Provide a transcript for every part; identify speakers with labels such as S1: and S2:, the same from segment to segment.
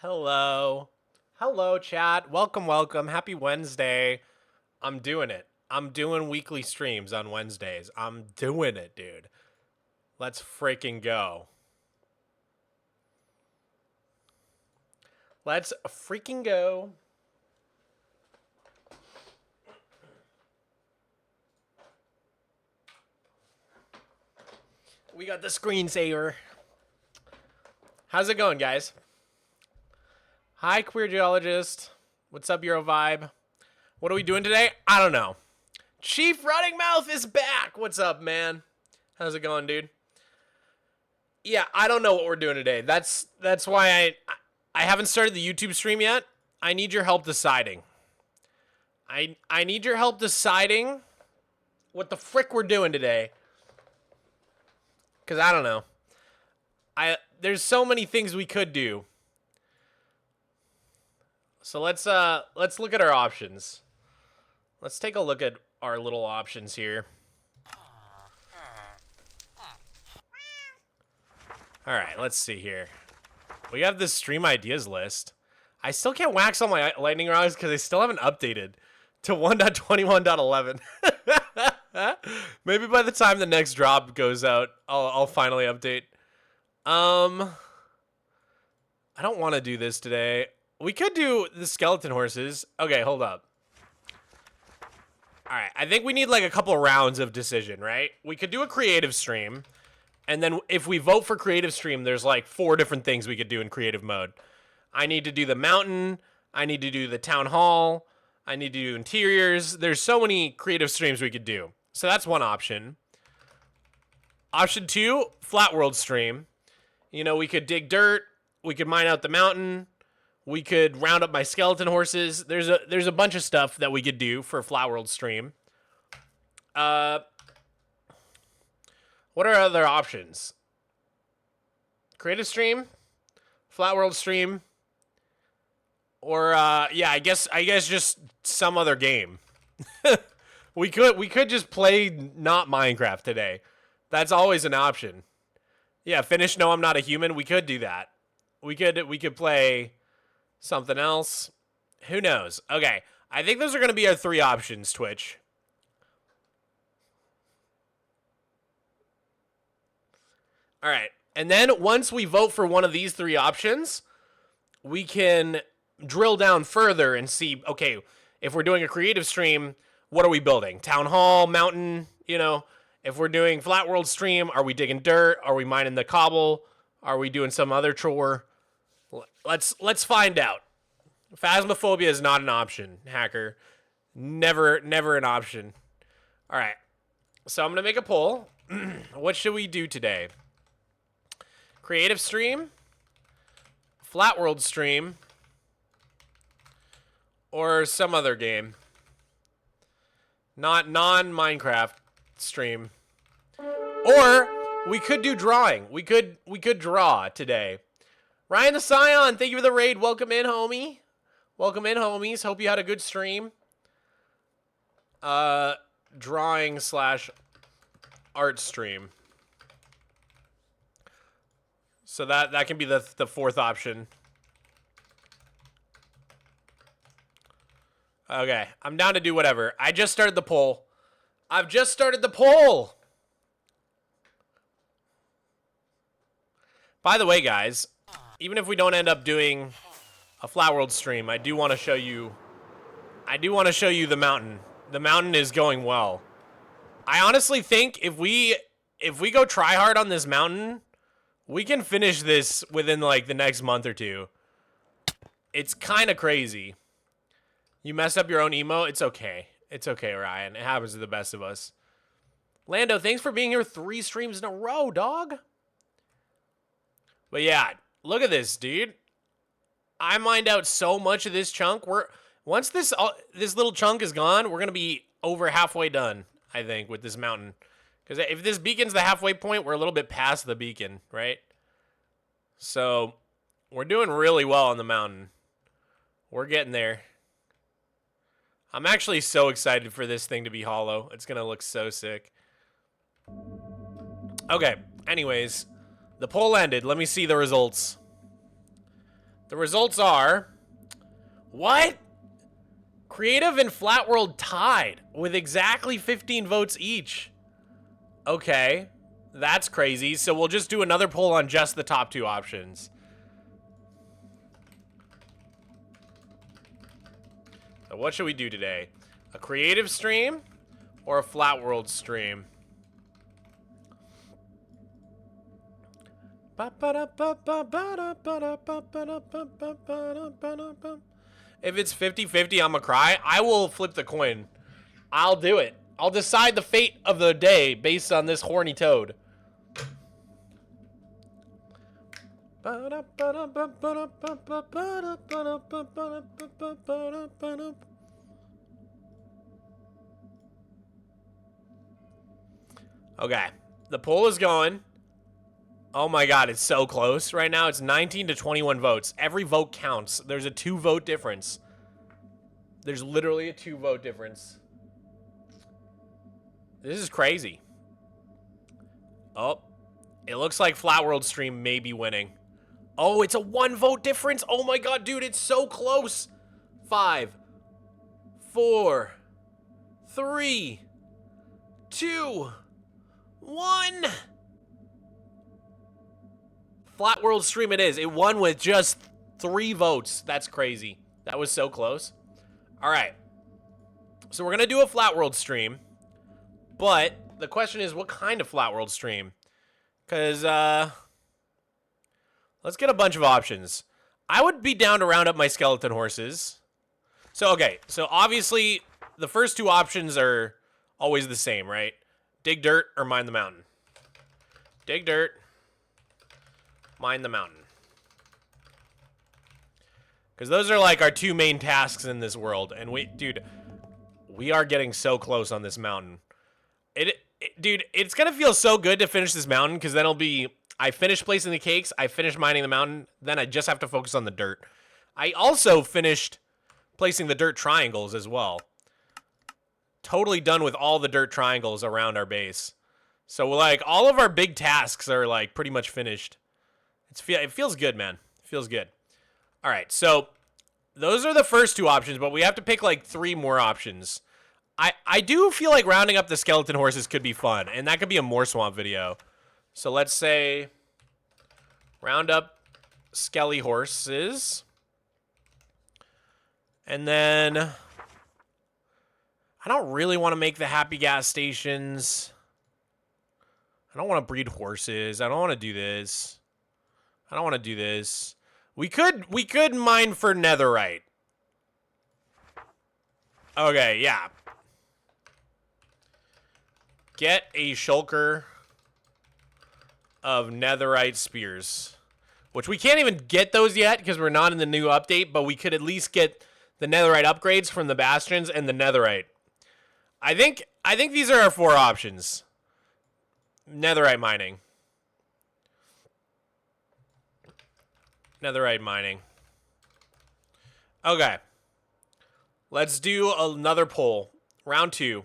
S1: Hello. Hello, chat. Welcome, welcome. Happy Wednesday. I'm doing it. I'm doing weekly streams on Wednesdays. I'm doing it, dude. Let's freaking go. Let's freaking go. We got the screensaver. How's it going, guys? Hi, queer geologist. What's up, Euro Vibe? What are we doing today? I don't know. Chief Running Mouth is back. What's up, man? How's it going, dude? Yeah, I don't know what we're doing today. That's why I haven't started the YouTube stream yet. I need your help deciding. I need your help deciding what the frick we're doing today. Cause I don't know. There's so many things we could do. So let's look at our options. Let's take a look at our little options here. All right, let's see here. We have this stream ideas list. I still can't wax all my lightning rods because they still haven't updated to 1.21.11. Maybe by the time the next drop goes out, I'll finally update. I don't want to do this today. We could do the skeleton horses. Okay, hold up. All right, I think we need like a couple rounds of decision, right? We could do a creative stream. And then if we vote for creative stream, there's like 4 different things we could do in creative mode. I need to do the mountain. I need to do the town hall. I need to do interiors. There's so many creative streams we could do. So that's one option. Option 2, flat world stream. You know, we could dig dirt. We could mine out the mountain. We could round up my skeleton horses. There's a bunch of stuff that we could do for a flat world stream. What are other options? Creative stream, flat world stream, or yeah, I guess just some other game. we could just play not Minecraft today. That's always an option. Yeah, finish No, I'm Not a Human. We could do that. We could play something else. Who knows? Okay, I think those are going to be our 3 options, Twitch. All right. And then once we vote for one of these 3 options, we can drill down further and see, okay, if we're doing a creative stream, what are we building? Town hall, mountain, you know? If we're doing flat world stream, are we digging dirt? Are we mining the cobble? Are we doing some other chore? Let's find out. Phasmophobia is not an option, hacker. Never an option. All right. So I'm going to make a poll. What should we do today? Creative stream, flat world stream, or some other game. Not non-Minecraft stream. Or we could do drawing. We could draw today. Ryan the Scion, thank you for the raid. Welcome in, homie. Welcome in, homies. Hope you had a good stream. Drawing / art stream. So that can be the 4th option. Okay, I'm down to do whatever. I just started the poll. I've just started the poll. By the way, guys, even if we don't end up doing a flat world stream, I do want to show you the mountain. The mountain is going well. I honestly think if we go try hard on this mountain, we can finish this within like the next month or 2. It's kind of crazy. You mess up your own emo, it's okay. It's okay, Ryan. It happens to the best of us. Lando, thanks for being here 3 streams in a row, dog. But yeah, look at this, dude. I mined out so much of this chunk. Once this little chunk is gone, we're going to be over halfway done, I think, with this mountain. Because if this beacon's the halfway point, we're a little bit past the beacon, right? So, we're doing really well on the mountain. We're getting there. I'm actually so excited for this thing to be hollow. It's going to look so sick. Okay, anyways. The poll ended. Let me see the results. The results are... What? Creative and Flat World tied with exactly 15 votes each. Okay. That's crazy. So we'll just do another poll on just the top two options. So what should we do today? A creative stream or a Flat World stream? If it's 50-50, I'm gonna cry. I will flip the coin. I'll do it. I'll decide the fate of the day based on this horny toad. Okay. The poll is going. Oh my god, it's so close. Right now, it's 19 to 21 votes. Every vote counts. There's a 2-vote difference. There's literally a 2-vote difference. This is crazy. Oh, it looks like Flat World Stream may be winning. Oh, it's a 1-vote difference. Oh my god, dude, it's so close. 5, 4, 3, 2, 1. Flat World Stream it is. It won with just 3 votes. That's crazy. That was so close. All right. So we're going to do a Flat World stream. But the question is, what kind of Flat World stream? Because, let's get a bunch of options. I would be down to round up my skeleton horses. So, okay. So, obviously, the first 2 options are always the same, right? Dig dirt or mine the mountain. Dig dirt. Mine the mountain. Because those are like our 2 main tasks in this world. And dude, we are getting so close on this mountain. Dude, it's going to feel so good to finish this mountain because then it'll be, I finish placing the cakes, I finish mining the mountain, then I just have to focus on the dirt. I also finished placing the dirt triangles as well. Totally done with all the dirt triangles around our base. So like all of our big tasks are like pretty much finished. It feels good, man. It feels good. All right, so those are the first 2 options, but we have to pick like 3 more options. I do feel like rounding up the skeleton horses could be fun, and that could be a Mogswamp video. So let's say round up skelly horses. And then I don't really want to make the happy gas stations. I don't want to breed horses. I don't want to do this. I don't want to do this. We could mine for netherite. Okay, yeah. Get a shulker of netherite spears. Which we can't even get those yet because we're not in the new update, but we could at least get the netherite upgrades from the bastions and the netherite. I think these are our 4 options. Netherite mining. Netherite mining. Okay. Let's do another poll. Round 2.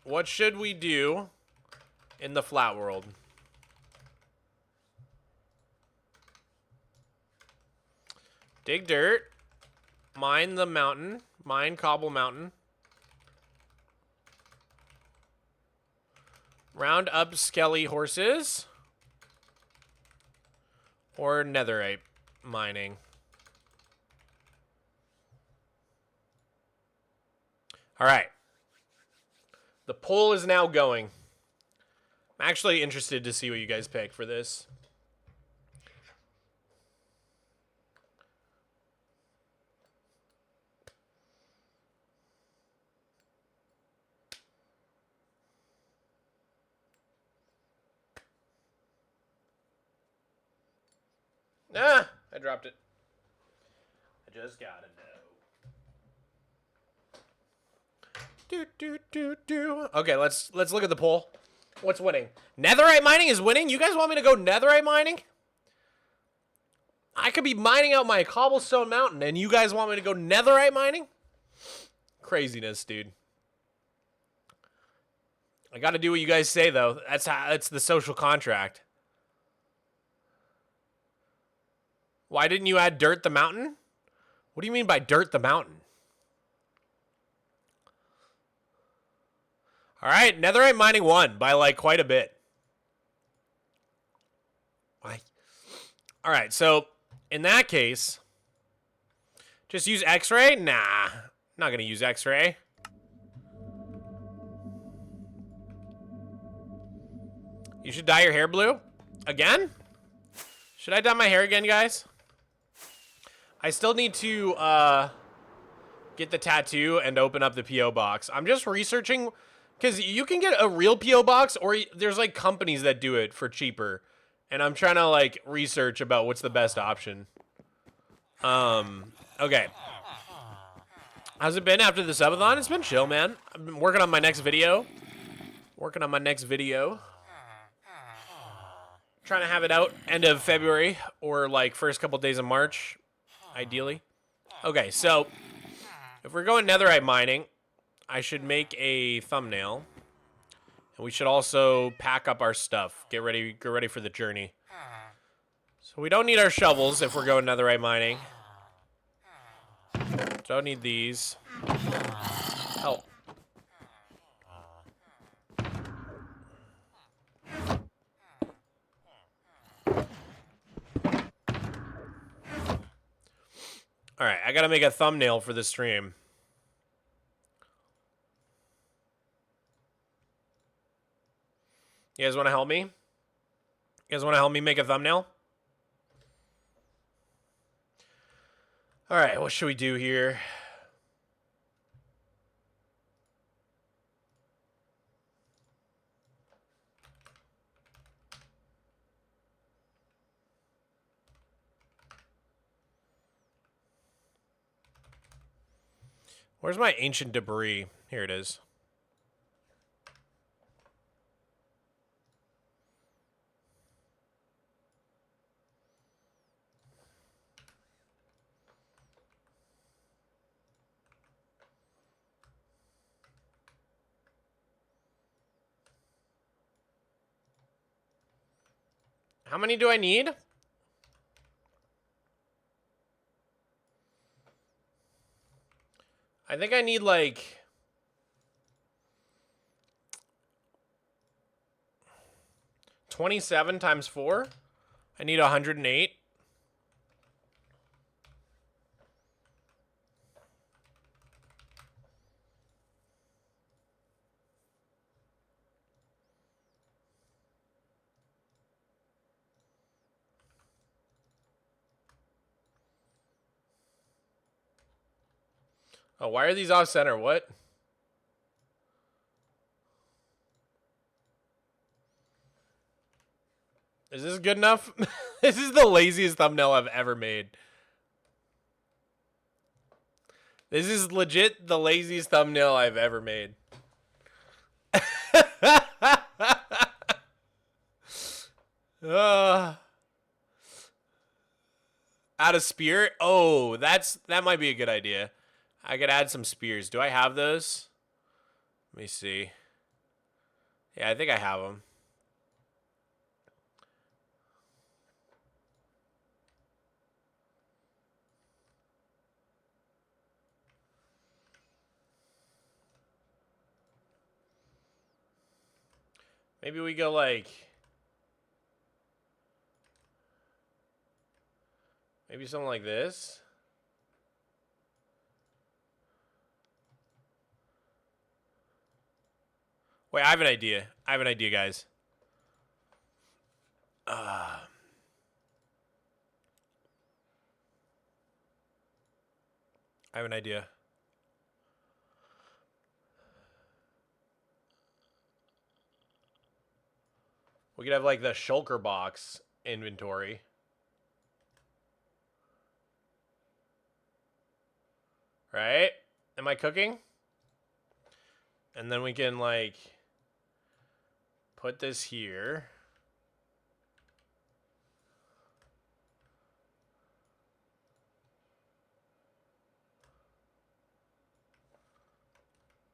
S1: What should we do in the flat world? Dig dirt. Mine the mountain. Mine cobble mountain. Round up skelly horses. Or netherite mining. All right. The poll is now going. I'm actually interested to see what you guys pick for this. Ah, I dropped it. I just gotta know. Okay, let's look at the poll. What's winning? Netherite mining is winning? You guys want me to go netherite mining? I could be mining out my cobblestone mountain, and you guys want me to go netherite mining? Craziness, dude. I got to do what you guys say, though. That's the social contract. Why didn't you add dirt the mountain? What do you mean by dirt the mountain? All right, netherite mining won by like quite a bit. Why? All right, so in that case, just use X-ray? Nah, not gonna use X-ray. You should dye your hair blue? Again? Should I dye my hair again, guys? I still need to get the tattoo and open up the P.O. box. I'm just researching, because you can get a real P.O. box, or there's like companies that do it for cheaper. And I'm trying to like research about what's the best option. Okay. How's it been after the subathon? It's been chill, man. I've been working on my next video. Trying to have it out end of February or like first couple days of March, ideally. Okay, so if we're going netherite mining, I should make a thumbnail. And we should also pack up our stuff. Get ready for the journey. So we don't need our shovels if we're going netherite mining. Don't need these. Help. Alright, I gotta make a thumbnail for this stream. You guys wanna help me? You guys wanna help me make a thumbnail? Alright, what should we do here? Where's my ancient debris? Here it is. How many do I need? I think I need like 27 times 4. I need 108. Oh, why are these off center? What? Is this good enough? This is the laziest thumbnail I've ever made. This is legit the laziest thumbnail I've ever made. Add a spear? Oh, that might be a good idea. I could add some spears. Do I have those? Let me see. Yeah, I think I have them. Maybe we go like... Maybe something like this. Wait, I have an idea. Guys. I have an idea. We could have like the Shulker box inventory. Right? Am I cooking? And then we can like put this here.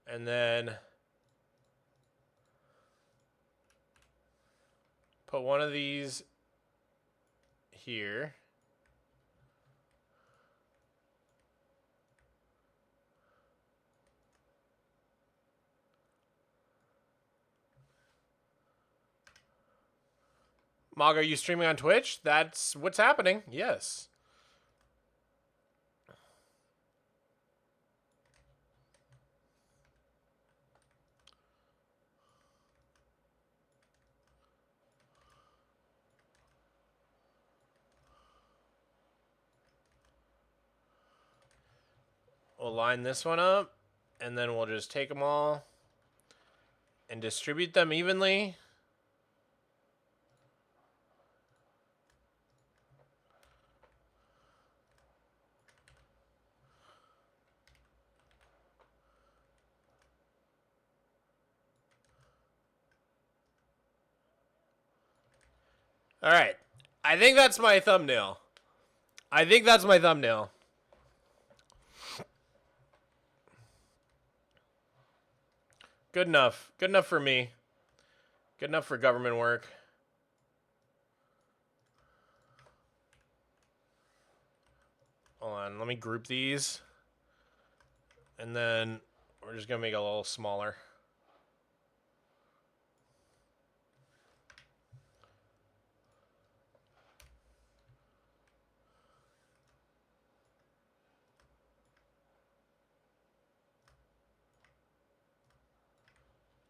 S1: And then put one of these here. Mog, are you streaming on Twitch? That's what's happening. Yes. We'll line this one up, and then we'll just take them all and distribute them evenly. All right. I think that's my thumbnail. Good enough. Good enough for me. Good enough for government work. Hold on. Let me group these. And then we're just going to make it a little smaller.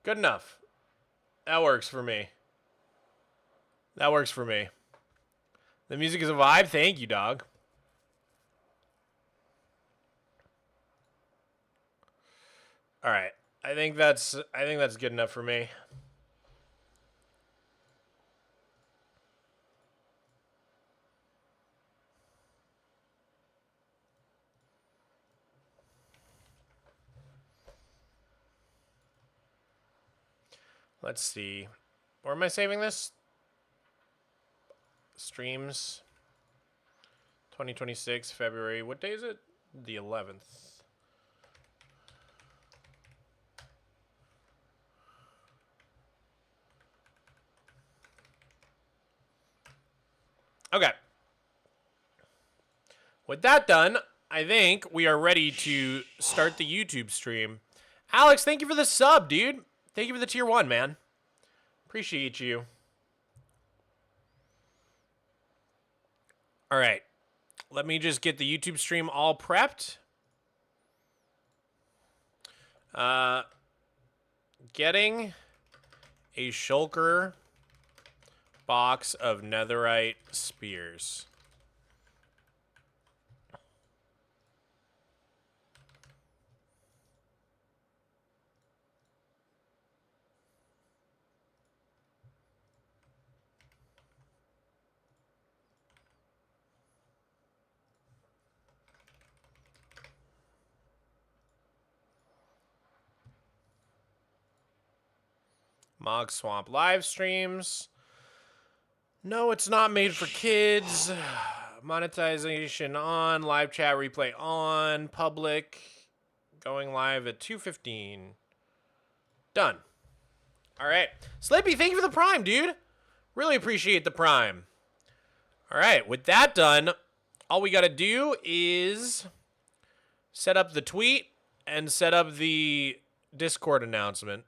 S1: Good enough. That works for me. That works for me. The music is a vibe. Thank you, dog. All right. I think that's good enough for me. Let's see. Where am I saving this? Streams. 2026, February. What day is it? The 11th. Okay. With that done, I think we are ready to start the YouTube stream. Alex, thank you for the sub, dude. Thank you for the tier 1, man. Appreciate you. All right. Let me just get the YouTube stream all prepped. Getting a Shulker box of Netherite spears. Mogswamp live streams. No, it's not made for kids. Monetization on. Live chat replay on. Public. Going live at 2:15. Done. All right. Slippy, thank you for the prime, dude. Really appreciate the prime. All right. With that done, all we got to do is set up the tweet and set up the Discord announcement.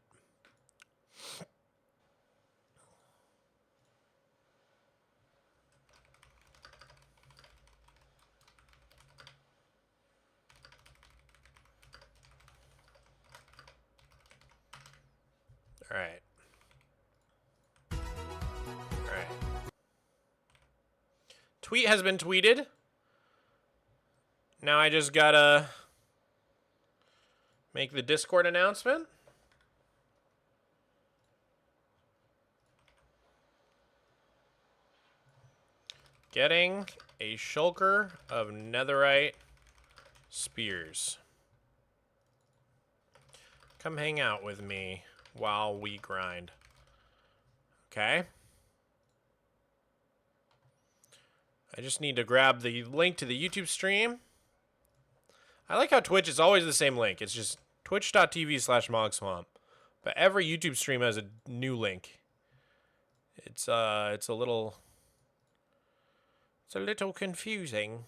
S1: All right. All right. Tweet has been tweeted. Now I just gotta make the Discord announcement. Getting a Shulker of Netherite spears. Come hang out with me while we grind. Okay. I just need to grab the link to the YouTube stream. I like how Twitch is always the same link. It's just twitch.tv/Mogswamp. But every YouTube stream has a new link. It's a little confusing.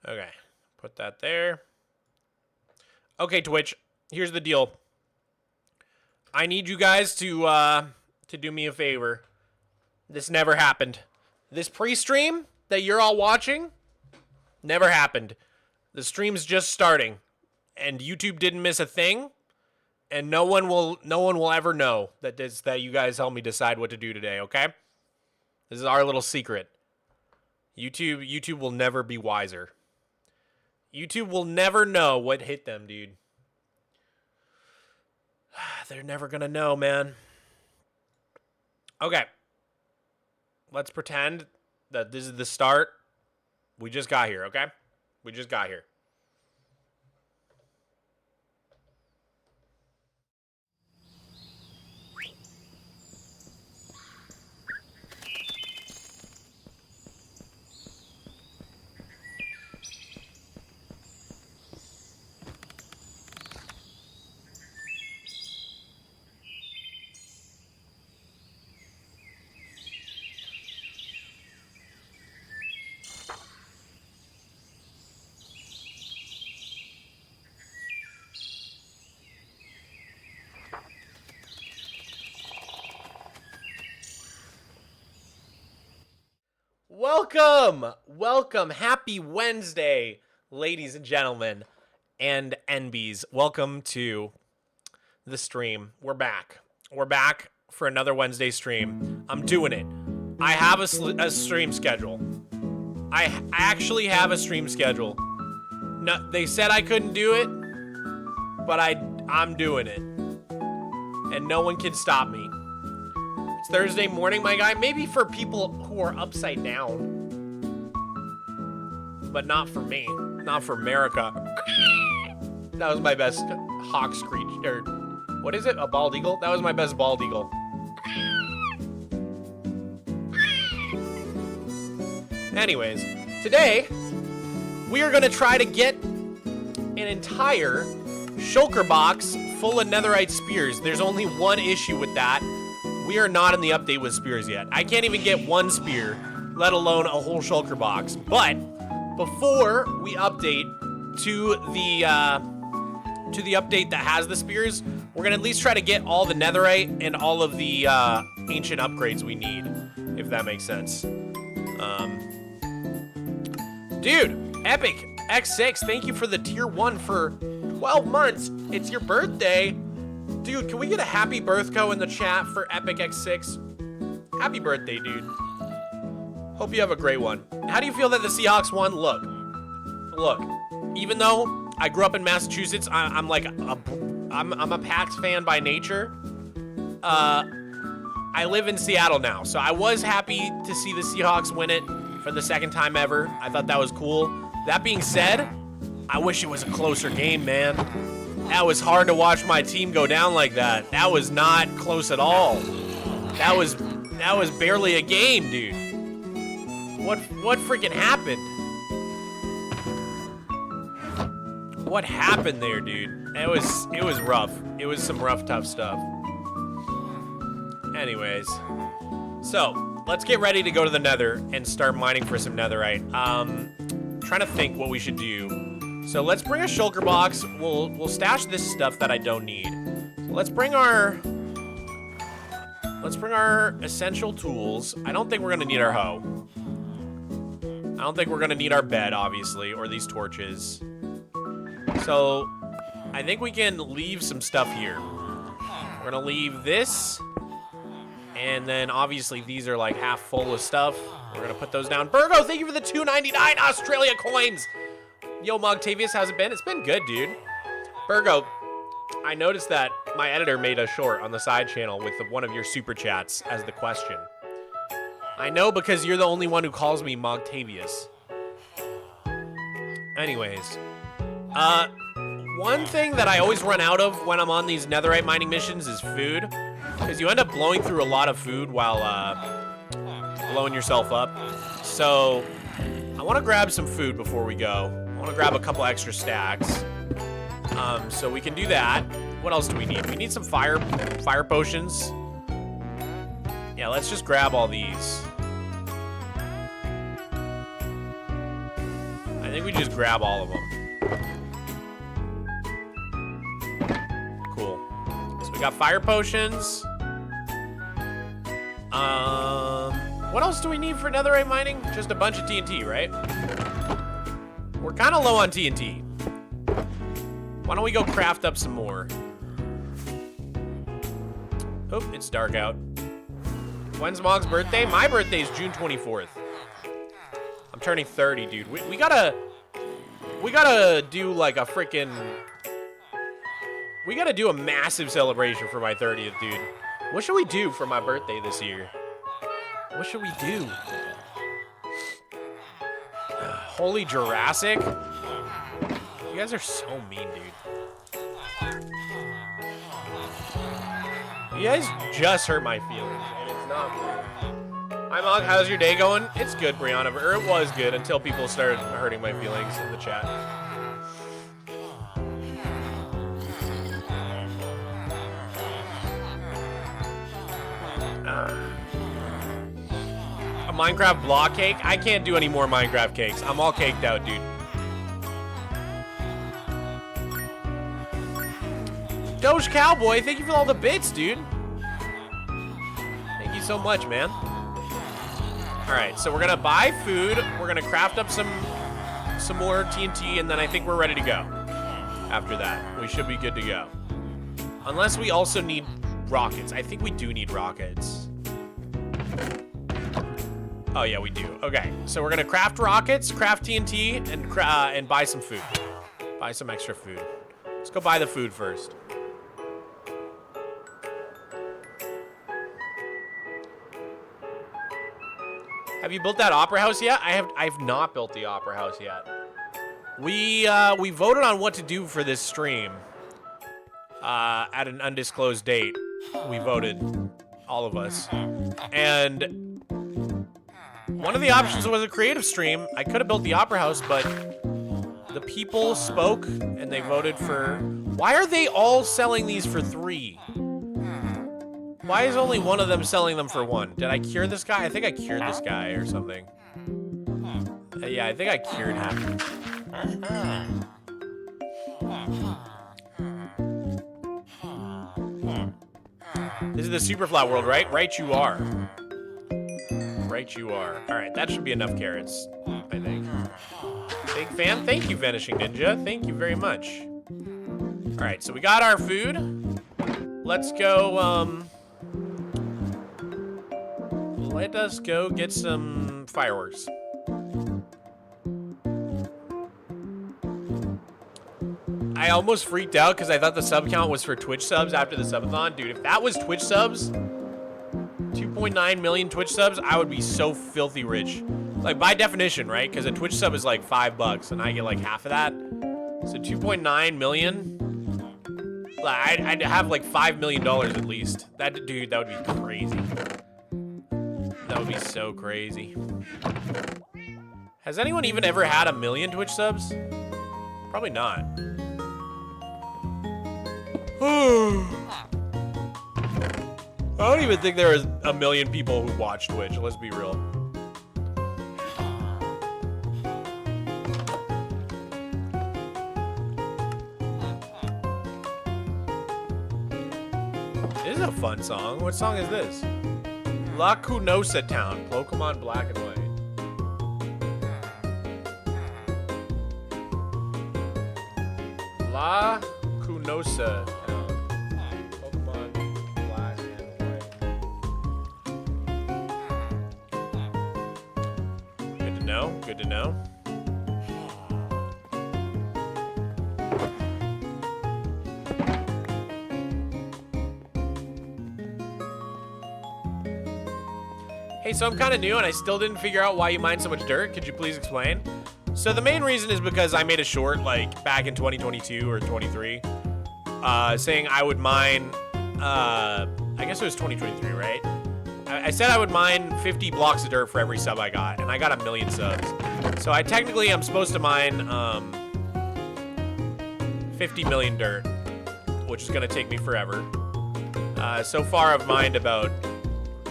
S1: Okay, put that there. Okay, Twitch, here's the deal. I need you guys to do me a favor. This never happened. This pre-stream that you're all watching never happened. The stream's just starting, and YouTube didn't miss a thing, and no one will ever know that you guys helped me decide what to do today. Okay, this is our little secret. YouTube will never be wiser. YouTube will never know what hit them, dude. They're never gonna know, man. Okay. Let's pretend that this is the start. We just got here, okay? We just got here. Welcome. Happy Wednesday, ladies and gentlemen, and NBs. Welcome to the stream. We're back. We're back for another Wednesday stream. I'm doing it. I have a stream schedule. I actually have a stream schedule. No, they said I couldn't do it, but I'm doing it, and no one can stop me. It's Thursday morning, my guy. Maybe for people who are upside down, but not for me. Not for America. That was my best hawk screech. Or what is it? A bald eagle? That was my best bald eagle. Anyways, today we are going to try to get an entire shulker box full of netherite spears. There's only one issue with that. We are not in the update with spears yet. I can't even get one spear, let alone a whole shulker box. But before we update to the update that has the spears, we're gonna at least try to get all the netherite and all of the ancient upgrades we need, if that makes sense. Dude, Epic X6, thank you for the tier 1 for 12 months. It's your birthday. Dude, can we get a happy birthco in the chat for Epic X6? Happy birthday, dude. Hope you have a great one. How do you feel that the Seahawks won? Look, even though I grew up in Massachusetts, I'm a Pats fan by nature. I live in Seattle now, so I was happy to see the Seahawks win it for the second time ever. I thought that was cool. That being said, I wish it was a closer game, man. That was hard to watch my team go down like that. That was not close at all. That was barely a game, dude. What freaking happened? What happened there, dude? It was rough. It was some rough, tough stuff. Anyways, so let's get ready to go to the Nether and start mining for some netherite. Trying to think what we should do. So let's bring a shulker box. We'll stash this stuff that I don't need. So let's bring our essential tools. I don't think we're gonna need our hoe. I don't think we're gonna need our bed, obviously, or these torches. So I think we can leave some stuff here. We're gonna leave this, and then obviously these are like half full of stuff. We're gonna put those down. Virgo, thank you for the 2.99 Australia coins. Yo, Mogtavius, how's it been? It's been good, dude. Virgo, I noticed that my editor made a short on the side channel with one of your super chats as the question. I know because you're the only one who calls me Mogtavius. Anyways, one thing that I always run out of when I'm on these netherite mining missions is food, because you end up blowing through a lot of food while blowing yourself up. So I want to grab some food before we go. I want to grab a couple extra stacks. So we can do that. What else do we need? We need some fire potions. Yeah, let's just grab all these. I think we just grab all of them. Cool. So we got fire potions. What else do we need for netherite mining? Just a bunch of TNT, right? We're kind of low on TNT. Why don't we go craft up some more? Oh, it's dark out. When's Mog's birthday? My birthday is June 24th. I'm turning 30, dude. We gotta do like a freaking... We gotta do a massive celebration for my 30th, dude. What should we do for my birthday this year? What should we do? Holy Jurassic? You guys are so mean, dude. You guys just hurt my feelings, and it's not fair. Hi, Mog. How's your day going? It's good, Brianna. Or it was good until people started hurting my feelings in the chat. A Minecraft block cake? I can't do any more Minecraft cakes. I'm all caked out, dude. Doge Cowboy, thank you for all the bits, dude. Thank you so much, man. All right, so we're gonna buy food. We're gonna craft up some more TNT, and then I think we're ready to go. After that, we should be good to go. Unless we also need rockets. I think we do need rockets. Oh yeah, we do. Okay, so we're gonna craft rockets, craft TNT, and buy some food. Buy some extra food. Let's go buy the food first. Have you built that opera house yet? I've not built the opera house yet. We voted on what to do for this stream at an undisclosed date. We voted, all of us, and one of the options was a creative stream. I could have built the opera house, but the people spoke and they voted for... Why are they all selling these for 3? Why is only one of them selling them for 1? Did I cure this guy? I think I cured this guy or something. Yeah, I think I cured him. This is the Superflat world, right? Right you are. Right you are. All right, that should be enough carrots, I think. Big fan. Thank you, Vanishing Ninja. Thank you very much. All right, so we got our food. Let's go, let us go get some fireworks. I almost freaked out because I thought the sub count was for Twitch subs after the subathon. Dude, if that was Twitch subs, 2.9 million Twitch subs, I would be so filthy rich. Like, by definition, right? Because a Twitch sub is like $5, and I get like half of that. So 2.9 million, I'd have like $5 million at least. Dude, that would be crazy. That would be so crazy. Has anyone even ever had 1 million Twitch subs? Probably not. I don't even think there was 1 million people who watch Twitch, let's be real. This is a fun song. What song is this? La Cunosa Town, Pokemon Black and White. La Cunosa Town, Pokemon Black and White. Good to know, good to know. Hey, so I'm kind of new and I still didn't figure out why you mine so much dirt. Could you please explain? So the main reason is because I made a short like back in 2022 or 23 saying I would mine, I guess it was 2023, right? I said I would mine 50 blocks of dirt for every sub I got, and I got 1 million subs. So I technically am supposed to mine 50 million dirt, which is gonna take me forever. So far I've mined about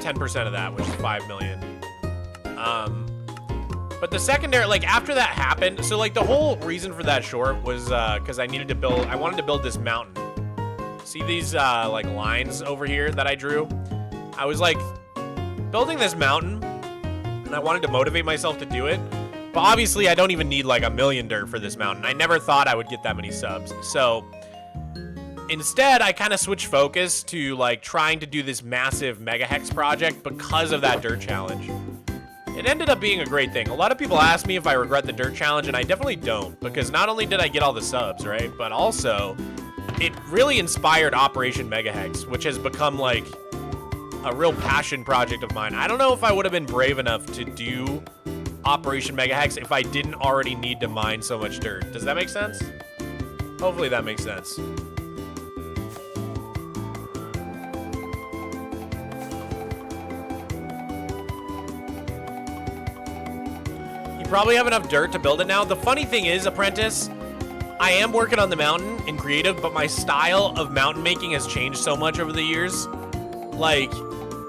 S1: 10% of that, which is 5 million. But the secondary, like after that happened, so like the whole reason for that short was because I wanted to build this mountain. See these like lines over here that I drew? I was like building this mountain and I wanted to motivate myself to do it. But obviously I don't even need like 1 million dirt for this mountain. I never thought I would get that many subs. So instead, I kind of switched focus to like trying to do this massive mega hex project because of that dirt challenge. It ended up being a great thing. A lot of people ask me if I regret the dirt challenge, and I definitely don't, because not only did I get all the subs, right, but also it really inspired Operation Mega Hex, which has become like a real passion project of mine. I don't know if I would have been brave enough to do Operation Mega Hex if I didn't already need to mine so much dirt. Does that make sense? Hopefully that makes sense. Probably have enough dirt to build it now. The funny thing is, Apprentice, I am working on the mountain in creative, but my style of mountain making has changed so much over the years. Like,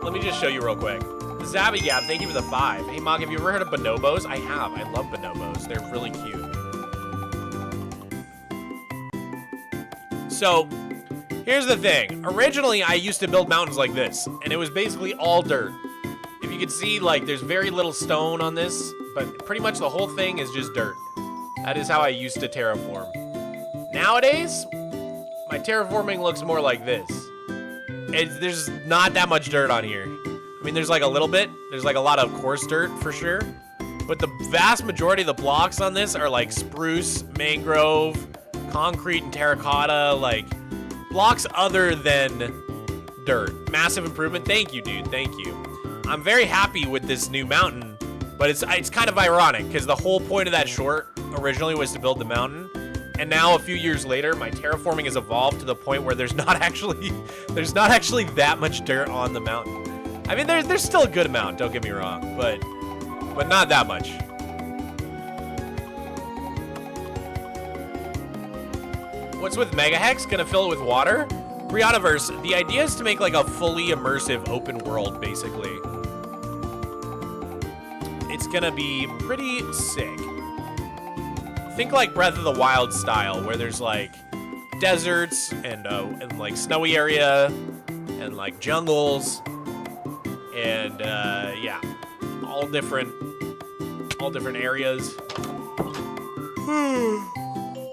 S1: let me just show you real quick. Zabby Gab, thank you for the 5. Hey, Mog, have you ever heard of bonobos? I have. I love bonobos. They're really cute. So, here's the thing. Originally, I used to build mountains like this, and it was basically all dirt. If you can see, like, there's very little stone on this, but pretty much the whole thing is just dirt. That is how I used to terraform. Nowadays, my terraforming looks more like this. There's not that much dirt on here. I mean, there's like a little bit. There's like a lot of coarse dirt for sure. But the vast majority of the blocks on this are like spruce, mangrove, concrete, and terracotta. Like blocks other than dirt. Massive improvement. Thank you, dude. Thank you. I'm very happy with this new mountain. But it's kind of ironic because the whole point of that short originally was to build the mountain, and now a few years later, my terraforming has evolved to the point where there's not actually that much dirt on the mountain. I mean, there's still a good amount. Don't get me wrong, but not that much. What's with Mega Hex? Gonna fill it with water? Briannaverse, the idea is to make like a fully immersive open world, basically. It's gonna be pretty sick. Think like Breath of the Wild style, where there's like deserts and like snowy area and like jungles and yeah, all different areas,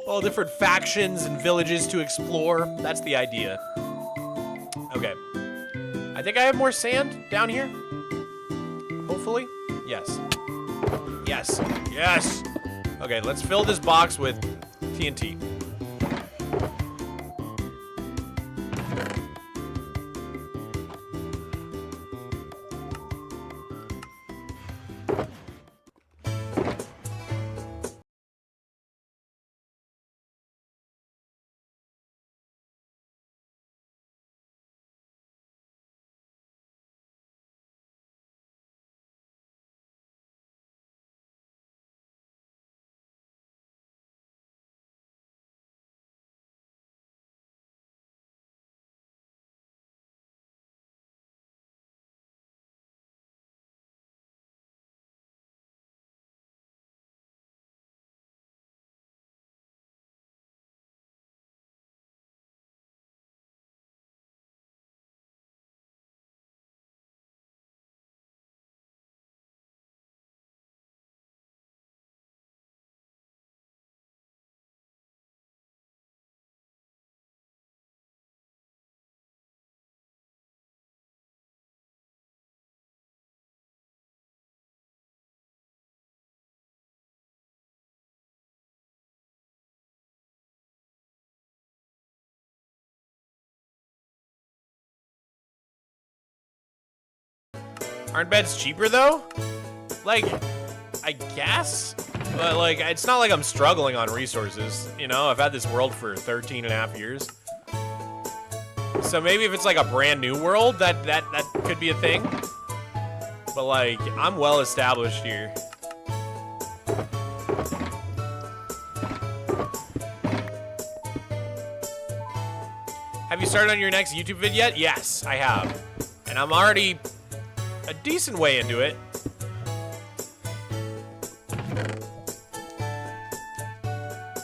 S1: all different factions and villages to explore. That's the idea. Okay, I think I have more sand down here. Hopefully, yes. Yes, yes. Okay, let's fill this box with TNT. Aren't beds cheaper though? Like, I guess, but like, it's not like I'm struggling on resources. You know, I've had this world for 13 and a half years. So maybe if it's like a brand new world, that could be a thing. But like, I'm well established here. Have you started on your next YouTube vid yet? Yes, I have. And I'm already a decent way into it.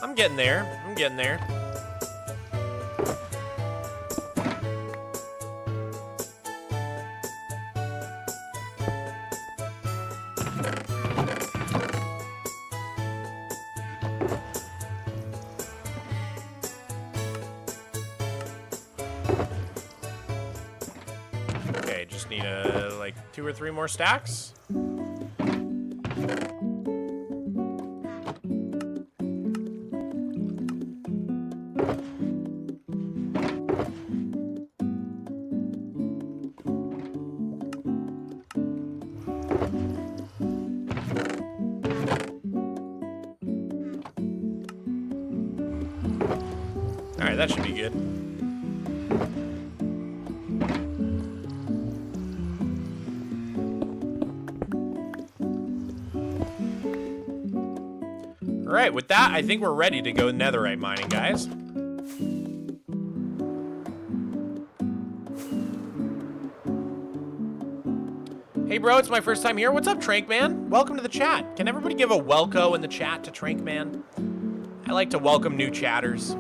S1: I'm getting there. I'm getting there. Okay, just need like 2 or 3 more stacks. All right, that should be good. All right, with that, I think we're ready to go netherite mining, guys. Hey, bro, it's my first time here. What's up, Trank Man? Welcome to the chat. Can everybody give a welco in the chat to Trank Man? I like to welcome new chatters.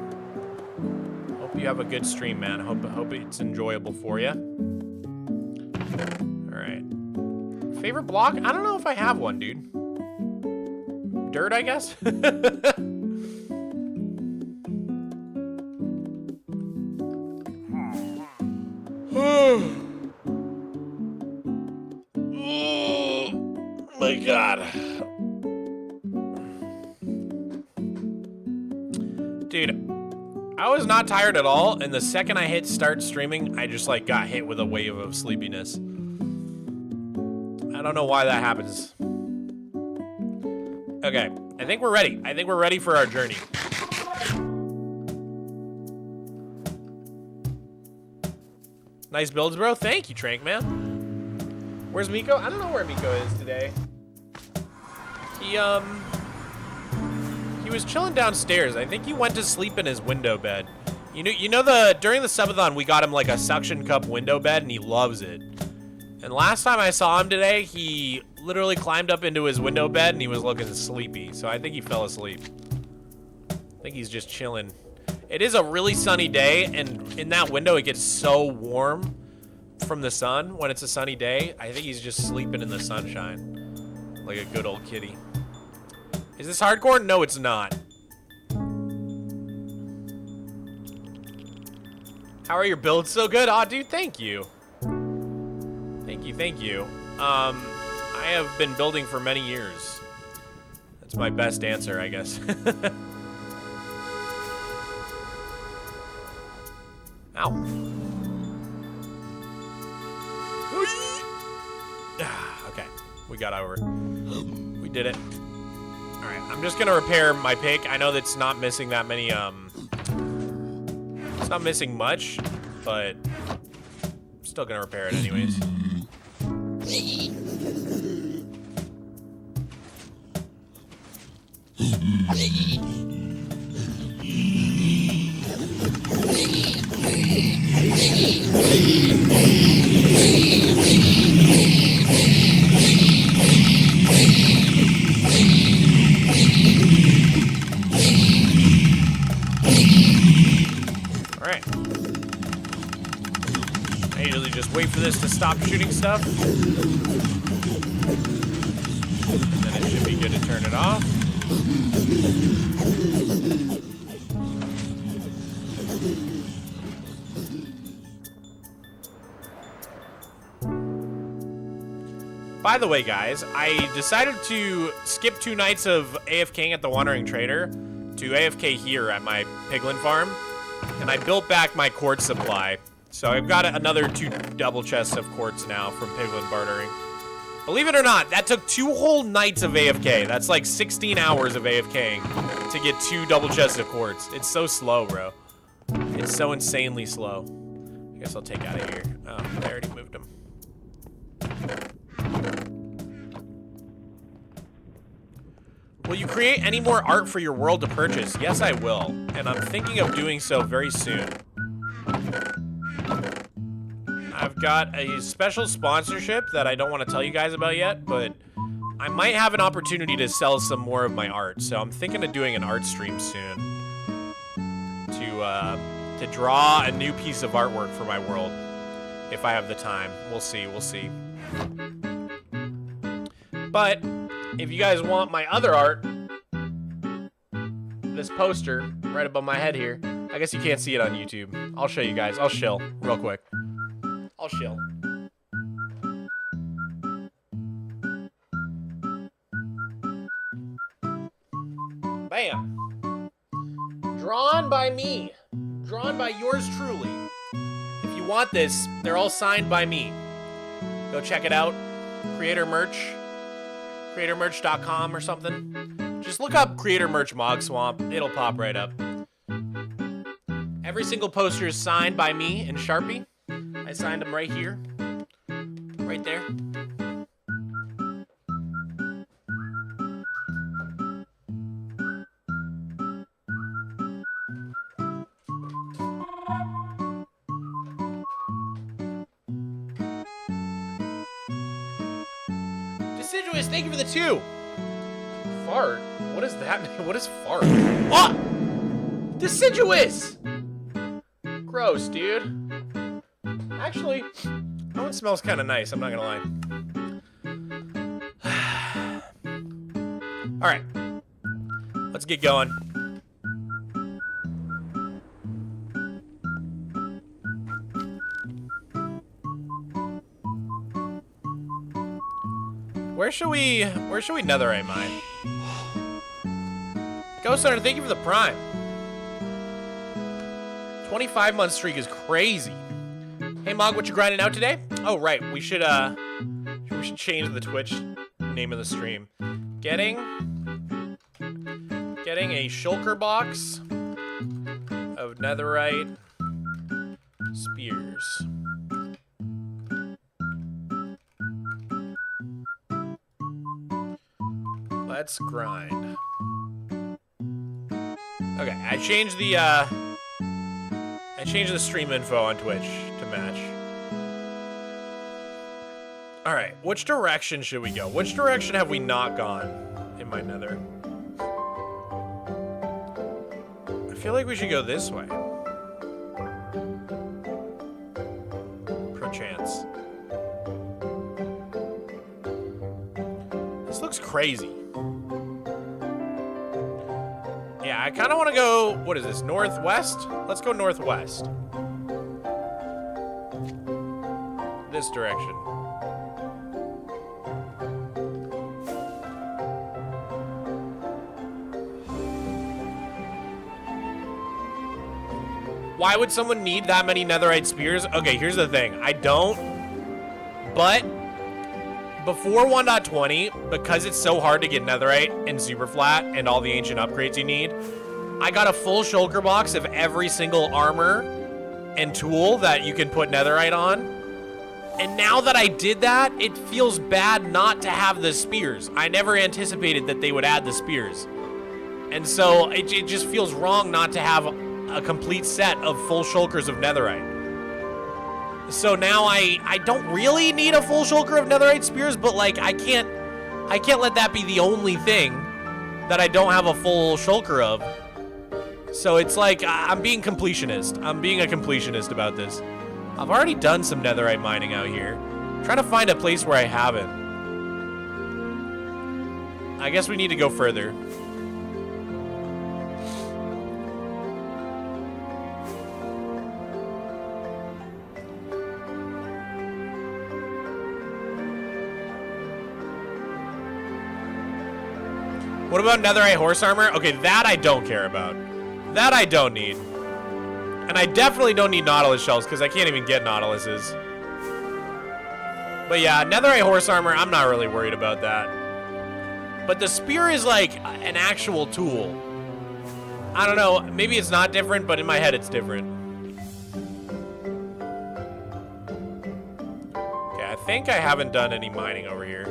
S1: Hope you have a good stream, man. Hope it's enjoyable for you. All right. Favorite block? I don't know if I have one, dude. Dirt, I guess? Oh my God. Dude, I was not tired at all, and the second I hit start streaming, I just like got hit with a wave of sleepiness. I don't know why that happens. Okay, I think we're ready. I think we're ready for our journey. Nice builds, bro. Thank you, Trank Man. Where's Miko? I don't know where Miko is today. He was chilling downstairs. I think he went to sleep in his window bed. You know during the subathon we got him like a suction cup window bed and he loves it. And last time I saw him today, he literally climbed up into his window bed and he was looking sleepy. So I think he fell asleep. I think he's just chilling. It is a really sunny day, and in that window it gets so warm from the sun when it's a sunny day. I think he's just sleeping in the sunshine like a good old kitty. Is this hardcore? No, it's not. How are your builds so good? Aw, dude, thank you. Thank you, thank you. I have been building for many years. That's my best answer, I guess. Ow. Okay, we got over. We did it. All right, I'm just gonna repair my pick. I know that's not missing that many, it's not missing much, but I'm still gonna repair it anyways. Alright. I usually just wait for this to stop shooting stuff. And then it should be good to turn it off. By the way, guys, I decided to skip 2 nights of AFKing at the Wandering Trader to AFK here at my piglin farm, and I built back my quartz supply. So I've got another 2 double chests of quartz now from piglin bartering. Believe it or not, that took 2 whole nights of AFK. That's like 16 hours of AFKing to get 2 double chests of quartz. It's so slow, bro. It's so insanely slow. I guess I'll take out of here. Oh, I already moved them. Will you create any more art for your world to purchase? Yes, I will. And I'm thinking of doing so very soon. I've got a special sponsorship that I don't want to tell you guys about yet, but I might have an opportunity to sell some more of my art. So I'm thinking of doing an art stream soon to draw a new piece of artwork for my world. If I have the time. We'll see, we'll see. But if you guys want my other art, this poster right above my head here, I guess you can't see it on YouTube. I'll show you guys. I'll shill real quick. I'll shill. Bam. Drawn by me. Drawn by yours truly. If you want this, they're all signed by me. Go check it out. Creator merch. Creatormerch.com or something. Just look up Creator Merch Mogswamp. It'll pop right up. Every single poster is signed by me in Sharpie. I signed them right here. Right there. Deciduous, thank you for the 2. Fart? What is that? What is fart? Ah! Deciduous! Gross, dude. Actually, that one smells kind of nice, I'm not gonna lie. Alright. Let's get going. Where should we netherite mine? Ghost Hunter, thank you for the prime. 25-month streak is crazy. Hey Mog, what you grinding out today? Oh right, we should change the Twitch name of the stream. Getting a shulker box of netherite spears. Let's grind. Okay, I changed the stream info on Twitch to match. All right, which direction should we go? Which direction have we not gone in my nether? I feel like we should go this way. Perchance. This looks crazy. Yeah, I kind of want to go, what is this, northwest? Let's go northwest. This direction. Why would someone need that many netherite spears? Okay, here's the thing. I don't, but before 1.20, because it's so hard to get netherite and super flat and all the ancient upgrades you need, I got a full shulker box of every single armor and tool that you can put netherite on. And now that I did that, it feels bad not to have the spears. I never anticipated that they would add the spears. And so it just feels wrong not to have a complete set of full shulkers of netherite. So now I don't really need a full shulker of netherite spears, but like I can't let that be the only thing that I don't have a full shulker of. So it's like I'm being completionist. I'm being a completionist about this. I've already done some netherite mining out here. I'm trying to find a place where I haven't. I guess we need to go further. What about netherite horse armor? Okay, that I don't care about. That I don't need. And I definitely don't need nautilus shells because I can't even get nautiluses. But yeah, netherite horse armor, I'm not really worried about that. But the spear is like an actual tool. I don't know, maybe it's not different, but in my head it's different. Okay, I think I haven't done any mining over here.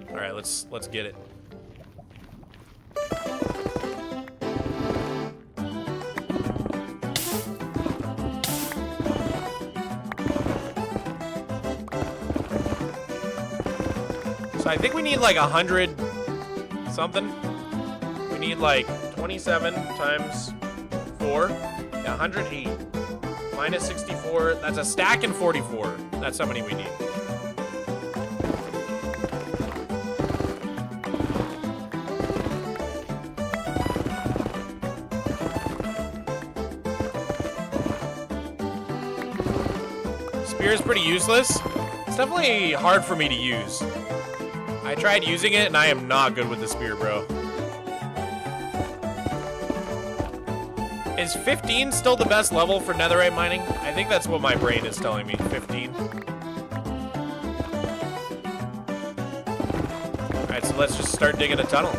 S1: All right, let's get it. So I think we need like 100 something. We need like 27 times 4. Yeah, 108. Minus 64. That's a stack and 44. That's how many we need. Spear is pretty useless. It's definitely hard for me to use. I tried using it and I am not good with the spear, bro. Is 15 still the best level for netherite mining? I think that's what my brain is telling me, 15. Alright, so let's just start digging a tunnel.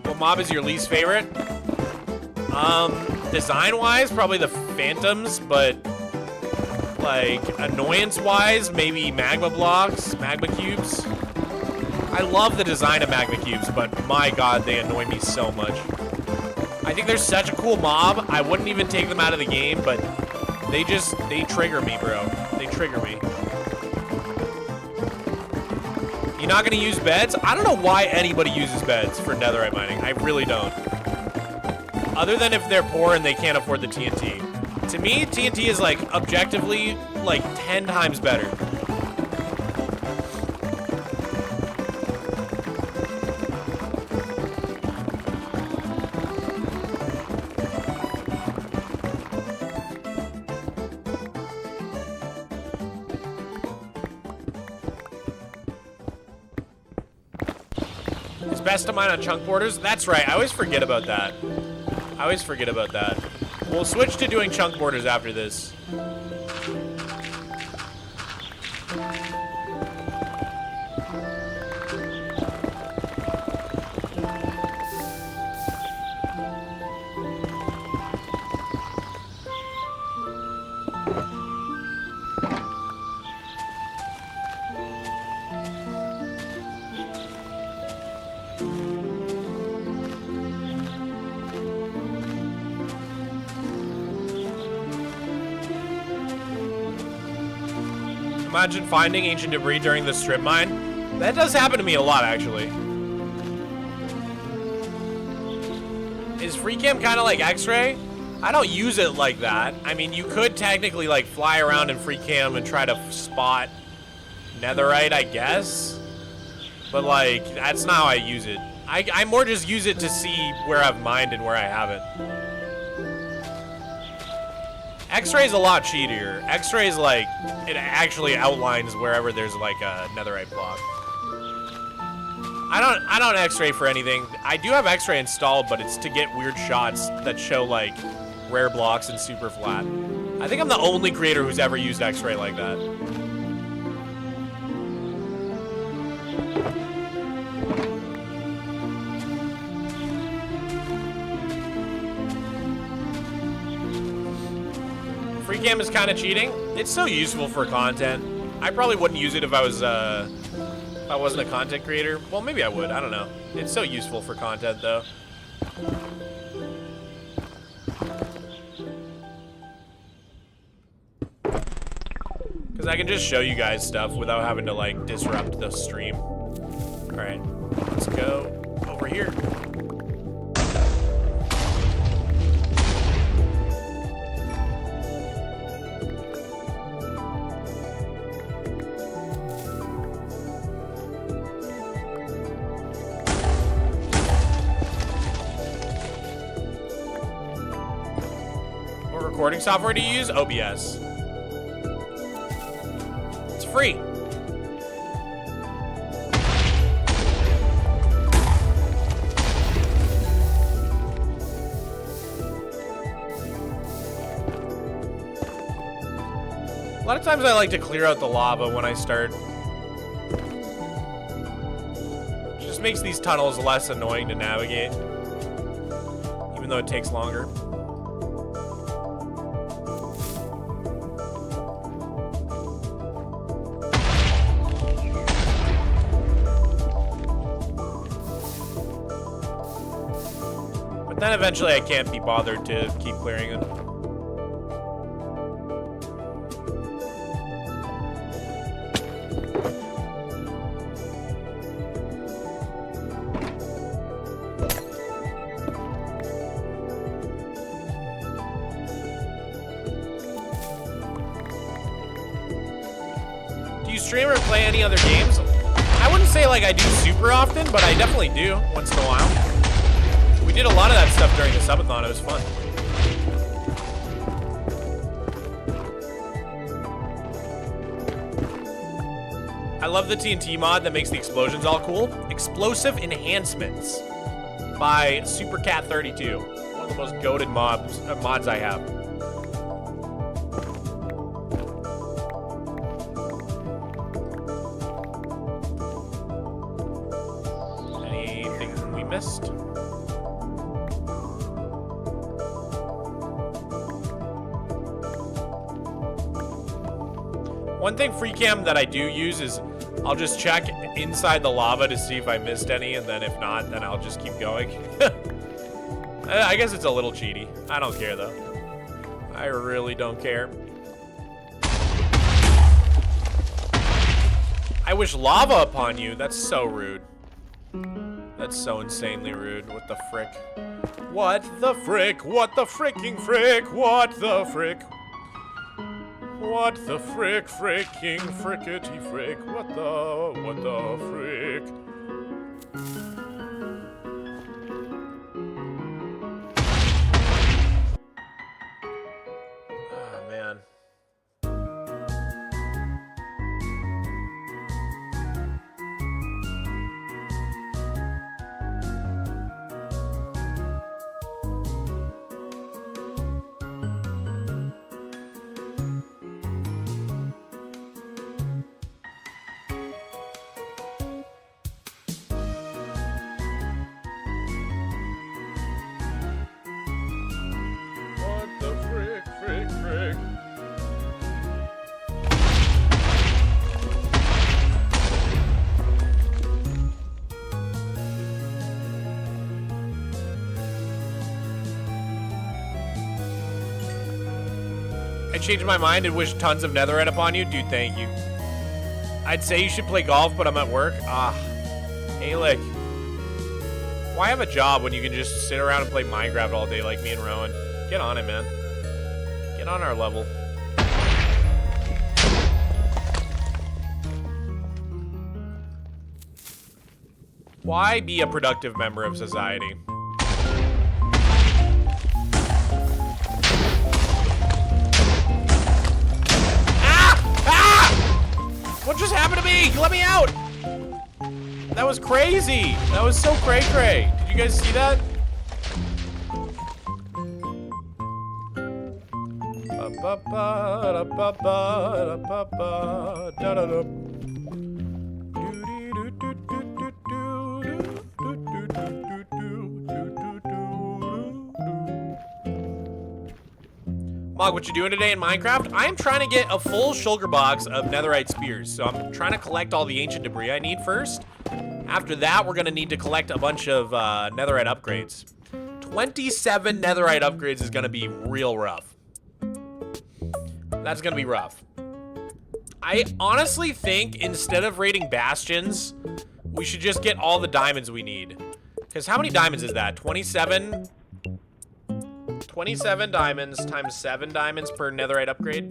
S1: What mob is your least favorite? Design-wise, probably the phantoms, but like annoyance-wise, maybe magma blocks, magma cubes. I love the design of magma cubes, but my god, they annoy me so much. I think they're such a cool mob. I wouldn't even take them out of the game, but they trigger me, bro. They trigger me. You're not gonna use beds? I don't know why anybody uses beds for netherite mining. I really don't. Other than if they're poor and they can't afford the TNT. To me, TNT is like objectively like 10 times better. It's best to mine on chunk borders? That's right, I always forget about that. I always forget about that. We'll switch to doing chunk borders after this. Imagine finding ancient debris during the strip mine. That does happen to me a lot, actually. Is free cam kind of like X-ray? I don't use it like that. I mean, you could technically like fly around in free cam and try to spot netherite, I guess. But like, that's not how I use it. I more just use it to see where I've mined and where I haven't. X-ray is a lot cheatier. X-ray is like, it actually outlines wherever there's like a netherite block. I don't X-ray for anything. I do have X-ray installed, but it's to get weird shots that show like rare blocks and super flat. I think I'm the only creator who's ever used X-ray like that. Free cam is kind of cheating. It's so useful for content. I probably wouldn't use it if I wasn't a content creator. Well, maybe I would. I don't know. It's so useful for content, though. Because I can just show you guys stuff without having to, like, disrupt the stream. All right. Let's go over here. Recording software to use? OBS. It's free. A lot of times I like to clear out the lava when I start. It just makes these tunnels less annoying to navigate, even though it takes longer. Then eventually I can't be bothered to keep clearing them. stream or play any other games? I wouldn't say like I do super often, but I definitely do once in a while. We did a lot of that stuff during the subathon. It was fun. I love the TNT mod that makes the explosions all cool. Explosive Enhancements by SuperCat32. One of the most goated mods I have. Anything we missed? One thing free cam that I do use is I'll just check inside the lava to see if I missed any, and then if not, then I'll just keep going. I guess it's a little cheaty. I don't care though. I really don't care. I wish lava upon you. That's so rude. That's so insanely rude. What the frick? What the frick? What the fricking frick? What the frick? What the frick, fricking, frickety frick? What the frick? Oh, man. I changed my mind and wished tons of netherite upon you. Dude, thank you. I'd say you should play golf, but I'm at work. Hey, Lick. Why have a job when you can just sit around and play Minecraft all day like me and Rowan? Get on it, man. Get on our level. Why be a productive member of society? What just happened to me? Let me out! That was crazy. That was so cray-cray. Did you guys see that? Mog, what you doing today in Minecraft? I am trying to get a full shulker box of netherite spears. So I'm trying to collect all the ancient debris I need first. After that, we're gonna need to collect a bunch of netherite upgrades. 27 netherite upgrades is gonna be real rough. That's gonna be rough. I honestly think instead of raiding bastions, we should just get all the diamonds we need. Because how many diamonds is that? 27? 27 diamonds times 7 diamonds per netherite upgrade.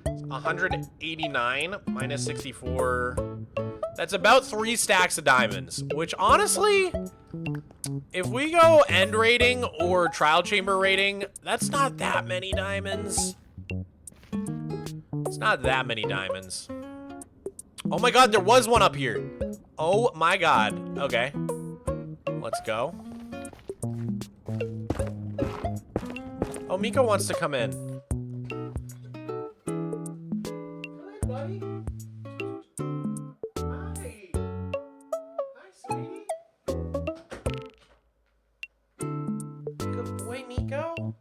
S1: 189 minus 64. That's about 3 stacks of diamonds, which honestly, if we go end rating or trial chamber rating, that's not that many diamonds. It's not that many diamonds. Oh my god, there was one up here. Oh my god. Okay. Let's go. Oh, Miko wants to come in. Hi, buddy. Hi. Hi, sweetie. Good boy, Miko.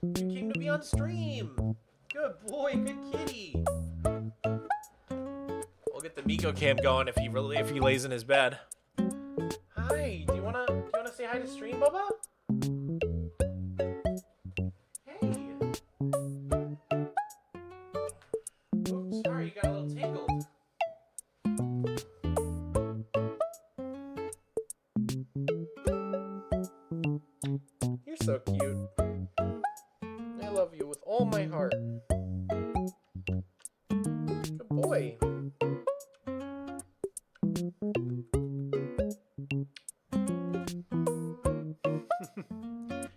S1: You came to be on stream. Good boy, good kitty. We'll get the Miko cam going if he lays in his bed. Hi, do you wanna say hi to stream, Bubba? Oh, sorry, you got a little tangled. You're so cute. I love you with all my heart. Good boy. boy.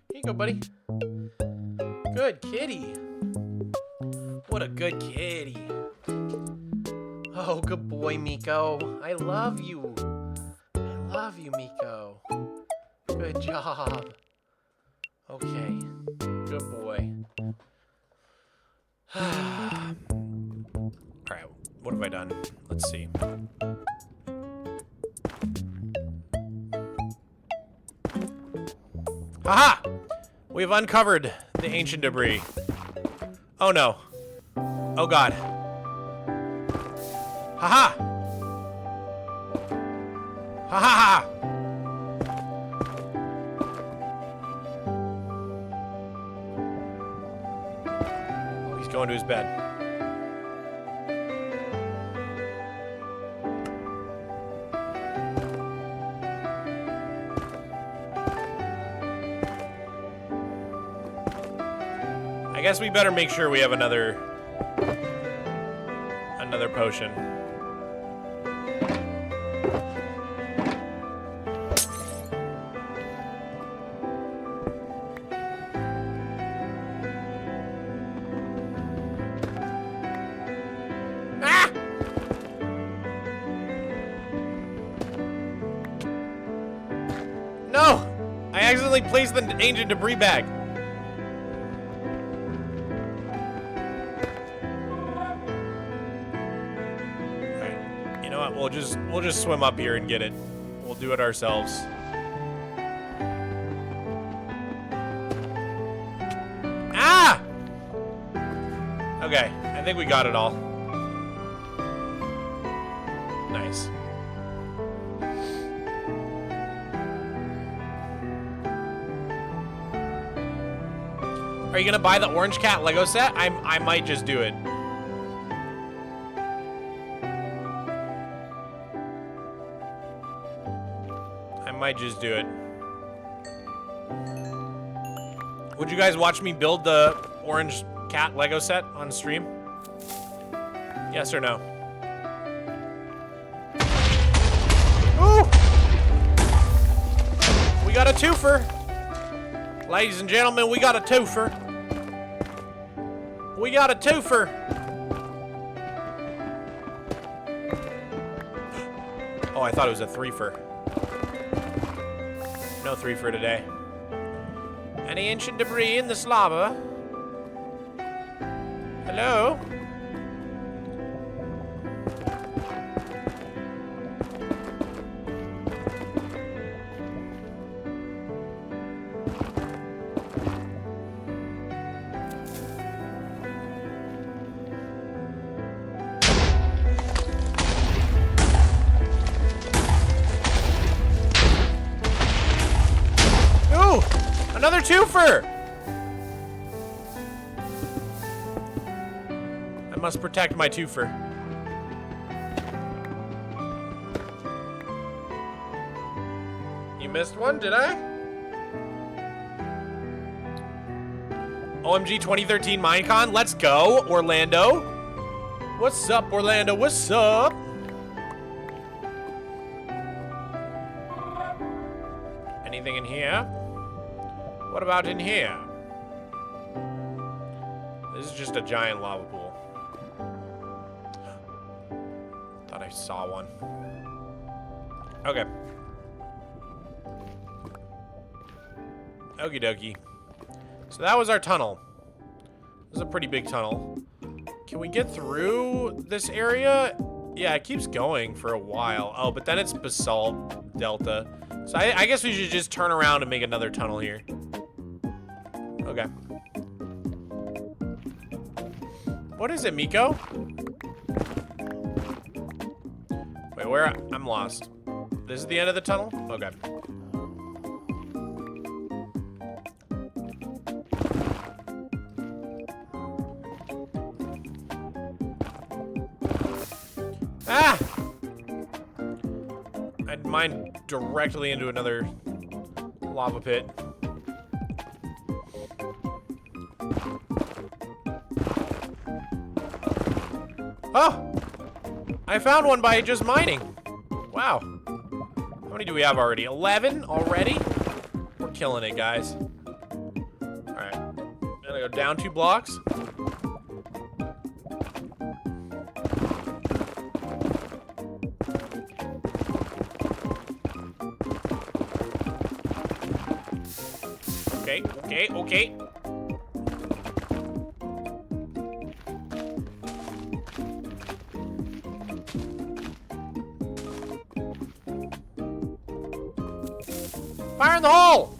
S1: Here you go, buddy. Good kitty. What a good kitty. Oh, good boy, Miko. I love you. I love you, Miko. Good job. Okay. Good boy. Alright, what have I done? Let's see. Haha! We've uncovered the ancient debris. Oh no. Oh god. Haha! Ha ha ha! Oh, he's going to his bed. I guess we better make sure we have another potion. Ah! No! I accidentally placed the ancient debris bag. We'll just swim up here and get it. We'll do it ourselves. Ah! Okay, I think we got it all. Nice. Are you gonna buy the Orange Cat Lego set? I might just do it. Might just do it. Would you guys watch me build the Orange Cat Lego set on stream? Yes or no? Ooh! We got a twofer. Ladies and gentlemen, we got a twofer. We got a twofer. Oh, I thought it was a threefer. No three for today. Any ancient debris in this lava? Hello? Another twofer! I must protect my twofer. You missed one, did I? OMG 2013 Minecon, let's go, Orlando. What's up, Orlando? What's up? Anything in here? What about in here? This is just a giant lava pool. Thought I saw one. Okay. Okie dokie. So that was our tunnel. This is a pretty big tunnel. Can we get through this area? Yeah, it keeps going for a while. Oh, but then it's basalt delta. So I guess we should just turn around and make another tunnel here. Okay. What is it, Miko? Wait, where? I'm lost. This is the end of the tunnel? Okay. Ah! I'd mine directly into another lava pit. Oh! I found one by just mining. Wow. How many do we have already? 11 already? We're killing it, guys. Alright. Gonna go down 2 blocks. Okay. Fire in the hole!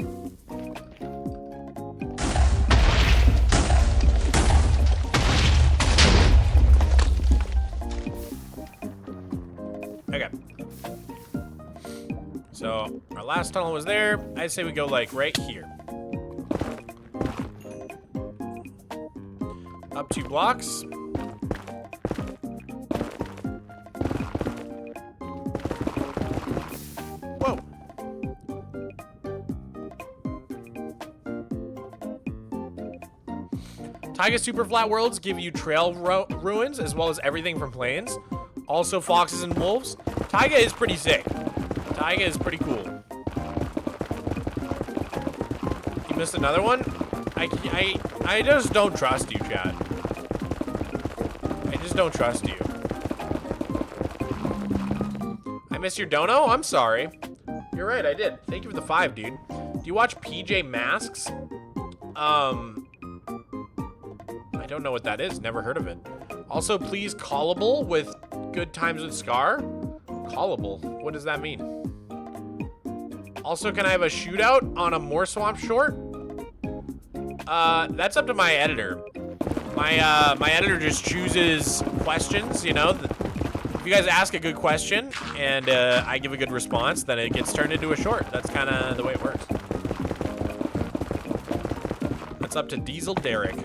S1: Okay. So, our last tunnel was there. I'd say we go, like, right here. Up 2 blocks. Whoa. Taiga Super Flat Worlds give you trail ruins as well as everything from plains. Also foxes and wolves. Taiga is pretty sick. Taiga is pretty cool. You missed another one? I just don't trust you, Chad. I just don't trust you. I missed your dono? I'm sorry. You're right, I did. Thank you for the 5, dude. Do you watch PJ Masks? I don't know what that is. Never heard of it. Also, please callable with Good Times with Scar. Callable? What does that mean? Also, can I have a shootout on a Mogswamp short? That's up to my editor. My editor just chooses questions, you know? If you guys ask a good question and I give a good response, then it gets turned into a short. That's kind of the way it works. That's up to Diesel Derek.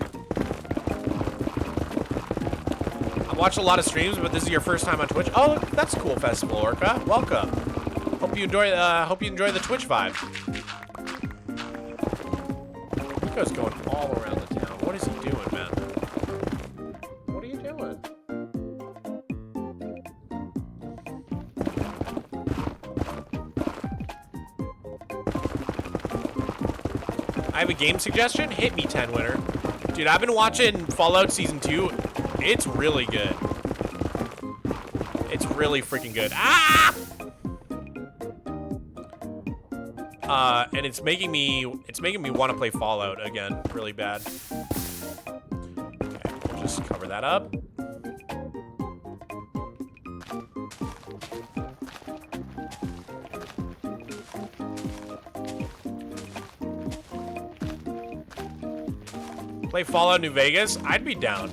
S1: I've watched a lot of streams, but this is your first time on Twitch. Oh, that's cool, Festival Orca. Welcome. Hope you enjoy the Twitch vibe. Nico's going all around the town. What is he doing, man? What are you doing? I have a game suggestion. Hit me, 10 winner. Dude, I've been watching Fallout Season 2. It's really good. It's really freaking good. Ah! And it's making me want to play Fallout again, really bad. Okay, we'll just cover that up. Play Fallout New Vegas? I'd be down.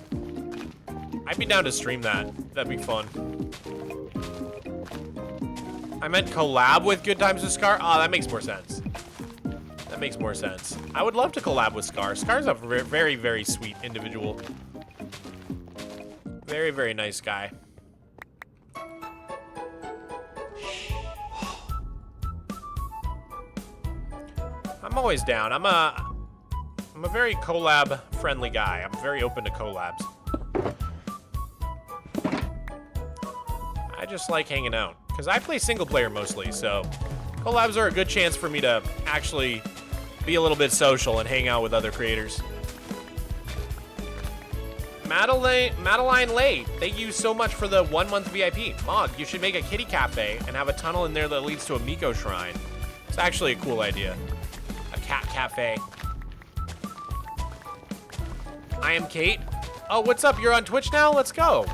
S1: I'd be down to stream that. That'd be fun. I meant collab with Good Times with Scar. Oh, that makes more sense. That makes more sense. I would love to collab with Scar. Scar's a very, very sweet individual. Very, very nice guy. I'm always down. I'm a very collab friendly guy. I'm very open to collabs. I just like hanging out because I play single player mostly, so collabs are a good chance for me to actually be a little bit social and hang out with other creators. Madeline Lay, thank you so much for the 1 month VIP. Mog, you should make a kitty cafe and have a tunnel in there that leads to a Miko shrine. It's actually a cool idea. A cat cafe. I am Kate. Oh, what's up? You're on Twitch now? Let's go.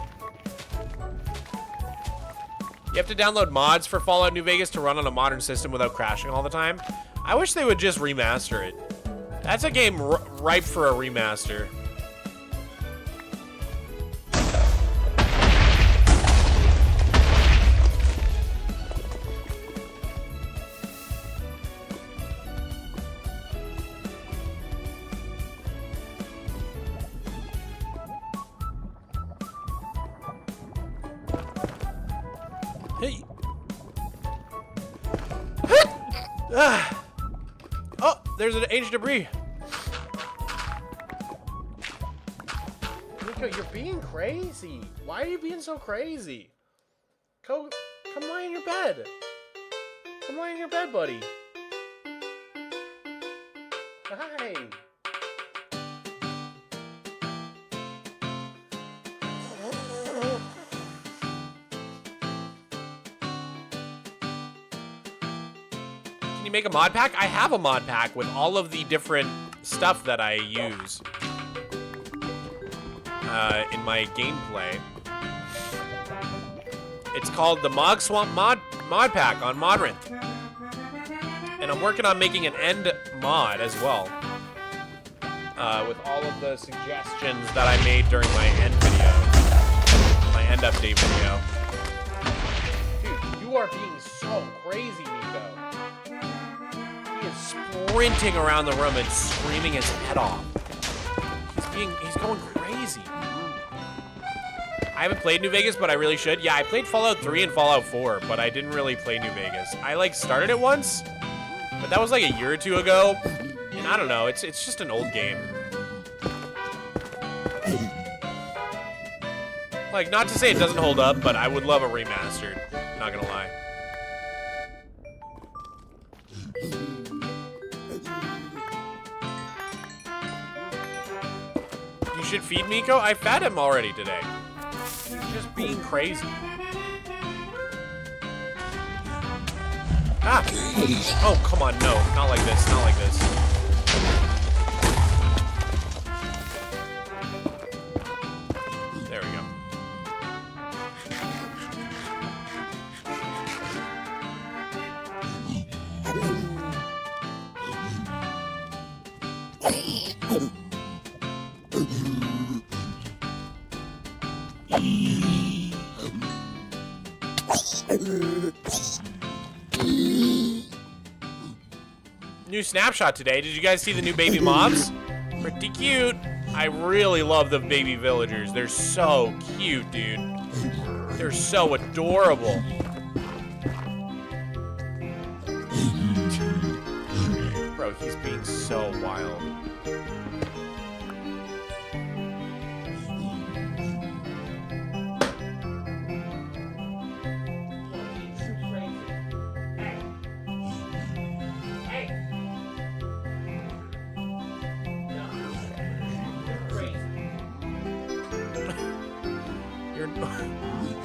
S1: You have to download mods for Fallout New Vegas to run on a modern system without crashing all the time. I wish they would just remaster it. That's a game ripe for a remaster. Hey. Oh, there's an ancient debris. Nico, you're being crazy. Why are you being so crazy? Come lie in your bed. Come lie in your bed, buddy. Hi. Can you make a mod pack? I have a mod pack with all of the different stuff that I use in my gameplay. It's called the Mogswamp mod pack on Modrin. And I'm working on making an end mod as well. With all of the suggestions that I made during my end video. My end update video. Dude, you are being so crazy, Nico. He is sprinting around the room and screaming his head off. He's going crazy. I haven't played New Vegas, but I really should. Yeah, I played Fallout 3 and Fallout 4, but I didn't really play New Vegas. I, like, started it once, but that was, like, a year or two ago. And I don't know, it's just an old game. Like, not to say it doesn't hold up, but I would love a remastered. Not gonna lie. You should feed Miko? I fed him already today. He's just being crazy. Ah! Oh, come on, no. Not like this, not like this. There we go. New snapshot today. Did you guys see the new baby mobs? Pretty cute. I really love the baby villagers. They're so cute, dude. They're so adorable. Bro, he's being so wild.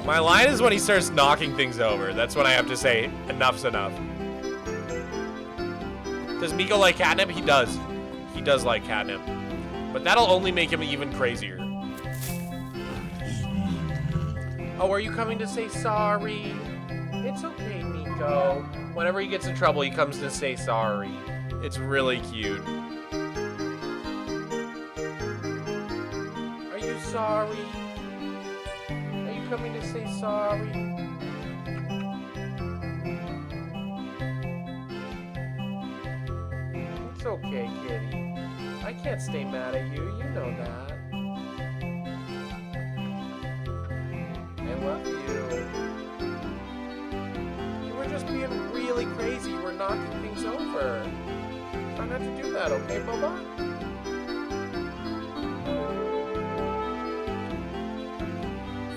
S1: My line is when he starts knocking things over. That's when I have to say, enough's enough. Does Miko like catnip? He does. He does like catnip. But that'll only make him even crazier. Oh, are you coming to say sorry? It's okay, Miko. Whenever he gets in trouble, he comes to say sorry. It's really cute. Are you sorry? Coming to say sorry. It's okay, kitty. I can't stay mad at you. You know that. I love you. You were just being really crazy. You were knocking things over. Try not to do that, okay, Bubba?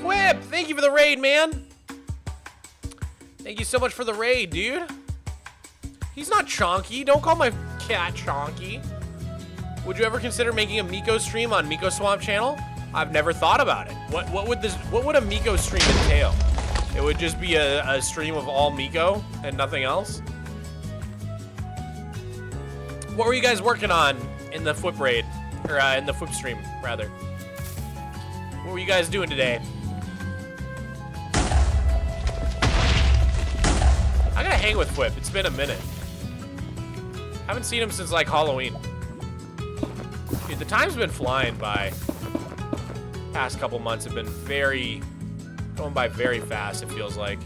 S1: Whip, thank you for the raid, man. Thank you so much for the raid, dude. He's not chonky. Don't call my cat chonky. Would you ever consider making a Miko stream on Mogswamp channel? I've never thought about it. What would a Miko stream entail? It would just be a stream of all Miko and nothing else. What were you guys working on in the Whip raid, or in the Whip stream rather? What were you guys doing today? I gotta hang with Whip. It's been a minute. Haven't seen him since like Halloween. Dude, the time's been flying by. Past couple months have been going by very fast, it feels like.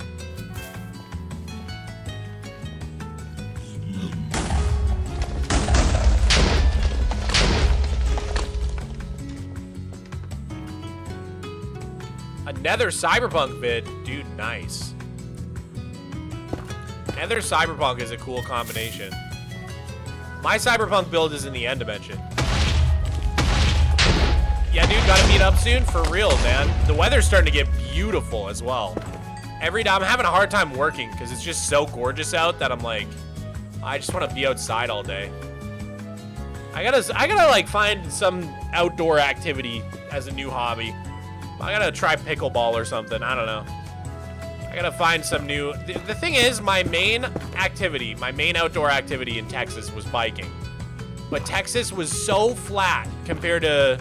S1: Nether Cyberpunk vid. Dude, nice. Nether Cyberpunk is a cool combination. My Cyberpunk build is in the end dimension. Yeah, dude, gotta meet up soon. For real, man. The weather's starting to get beautiful as well. Every day I'm having a hard time working because it's just so gorgeous out that I'm like, I just want to be outside all day. I gotta like find some outdoor activity as a new hobby. I gotta try pickleball or something. I don't know. I gotta find some new. The thing is, my main outdoor activity in Texas was biking, but Texas was so flat compared to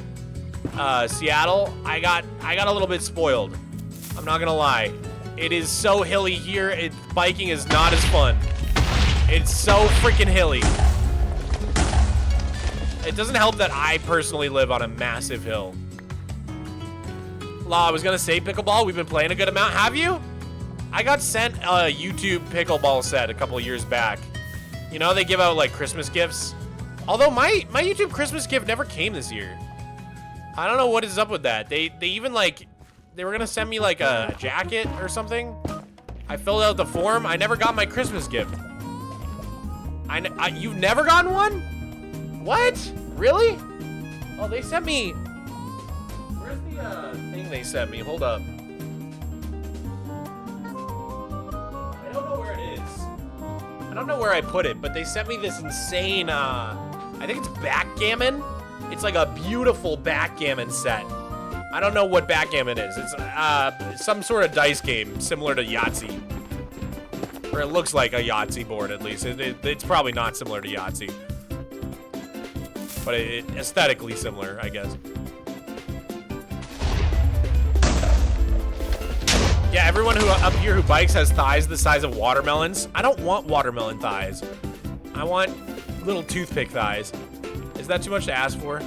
S1: Seattle. I got a little bit spoiled. I'm not gonna lie. It is so hilly here. Biking is not as fun. It's so freaking hilly. It doesn't help that I personally live on a massive hill. I was gonna say pickleball. We've been playing a good amount. Have you? I got sent a YouTube pickleball set a couple of years back. You know, they give out like Christmas gifts. Although my YouTube Christmas gift never came this year. I don't know what is up with that. They even like, they were gonna send me like a jacket or something. I filled out the form. I never got my Christmas gift. You've never gotten one? What? Really? Oh, they sent me. Where's the thing they sent me? Hold up. I don't know where it is. I don't know where I put it, but they sent me this insane, I think it's backgammon. It's like a beautiful backgammon set. I don't know what backgammon is. It's some sort of dice game similar to Yahtzee. Or it looks like a Yahtzee board, at least. It's probably not similar to Yahtzee. But aesthetically similar, I guess. Yeah, everyone who up here who bikes has thighs the size of watermelons. I don't want watermelon thighs. I want little toothpick thighs. Is that too much to ask for?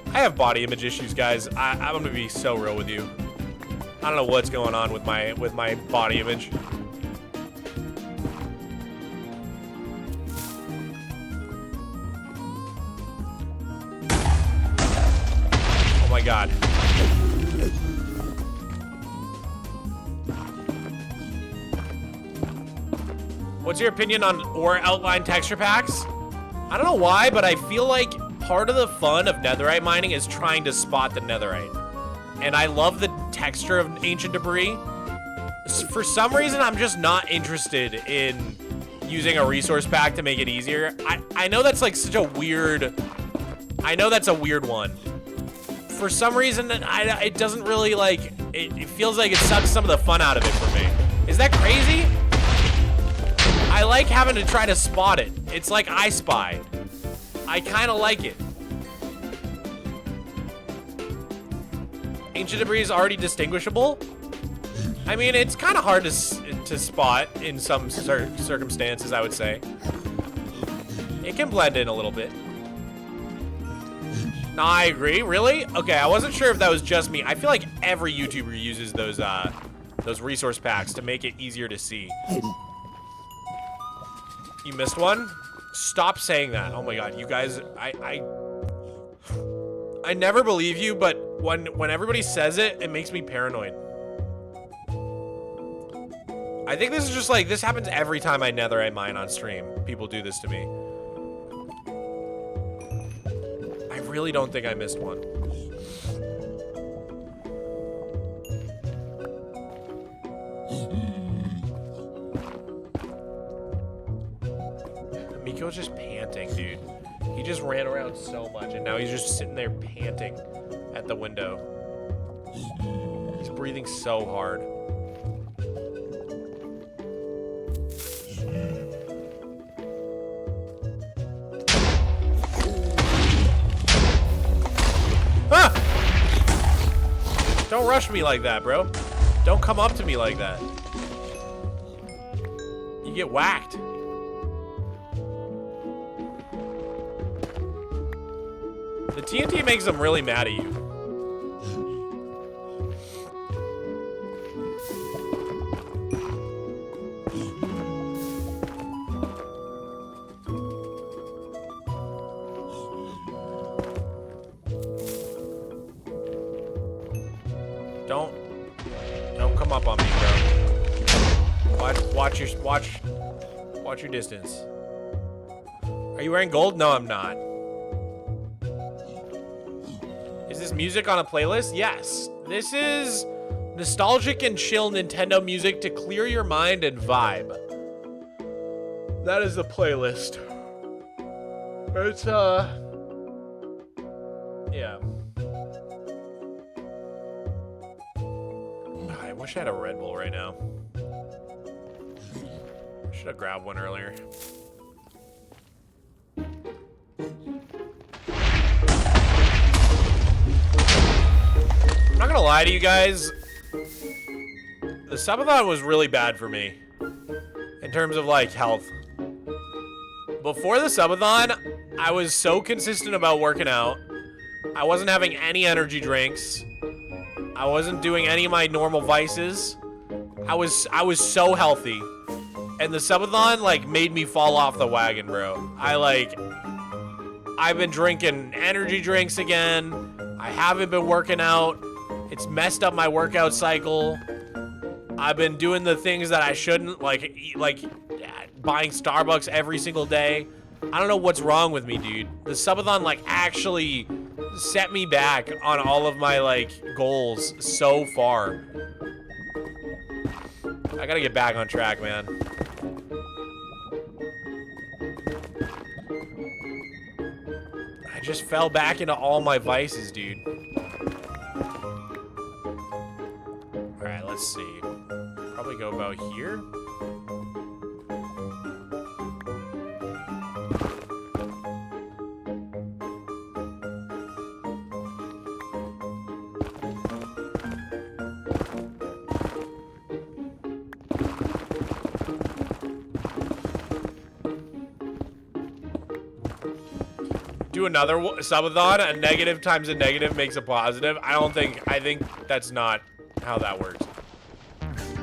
S1: I have body image issues, guys. I'm gonna be so real with you. I don't know what's going on with my body image. Oh my god. What's your opinion on ore outline texture packs? I don't know why, but I feel like part of the fun of netherite mining is trying to spot the netherite. And I love the texture of ancient debris. For some reason, I'm just not interested in using a resource pack to make it easier. I know that's like such a weird... I know that's a weird one. For some reason, it doesn't really like... It feels like it sucks some of the fun out of it for me. Is that crazy? I like having to try to spot it. It's like I Spy. I kind of like it. Ancient debris is already distinguishable. I mean, it's kind of hard to spot in some circumstances, I would say. It can blend in a little bit. No, I agree. Really? Okay, I wasn't sure if that was just me. I feel like every YouTuber uses those resource packs to make it easier to see. You missed one? Stop saying that. Oh my god, you guys, I never believe you, but when everybody says it, it makes me paranoid. I think this is just like, this happens every time I netherite mine on stream. People do this to me. I really don't think I missed one. Miko's just panting, dude. He just ran around so much, and now he's just sitting there panting at the window. He's breathing so hard. Ah! Don't rush me like that, bro. Don't come up to me like that. You get whacked. The TNT makes them really mad at you. Don't come up on me, bro. Watch your distance. Are you wearing gold? No, I'm not. Is this music on a playlist? Yes. This is Nostalgic and chill Nintendo music to clear your mind and vibe. That is the playlist. It's, yeah. I wish I had a Red Bull right now. I should have grabbed one earlier. I'm not gonna lie to you guys. The subathon was really bad for me in terms of like health. Before the subathon, I was so consistent about working out. I wasn't having any energy drinks. I wasn't doing any of my normal vices. I was so healthy. And the subathon like made me fall off the wagon, bro. I've been drinking energy drinks again. I haven't been working out. It's messed up my workout cycle. I've been doing the things that I shouldn't, like buying Starbucks every single day. I don't know what's wrong with me, dude. The subathon like actually set me back on all of my like goals so far. I gotta get back on track, man. I just fell back into all my vices, dude. All right, let's see. Probably go about here. Do another subathon. A negative times a negative makes a positive. I think that's not how that works.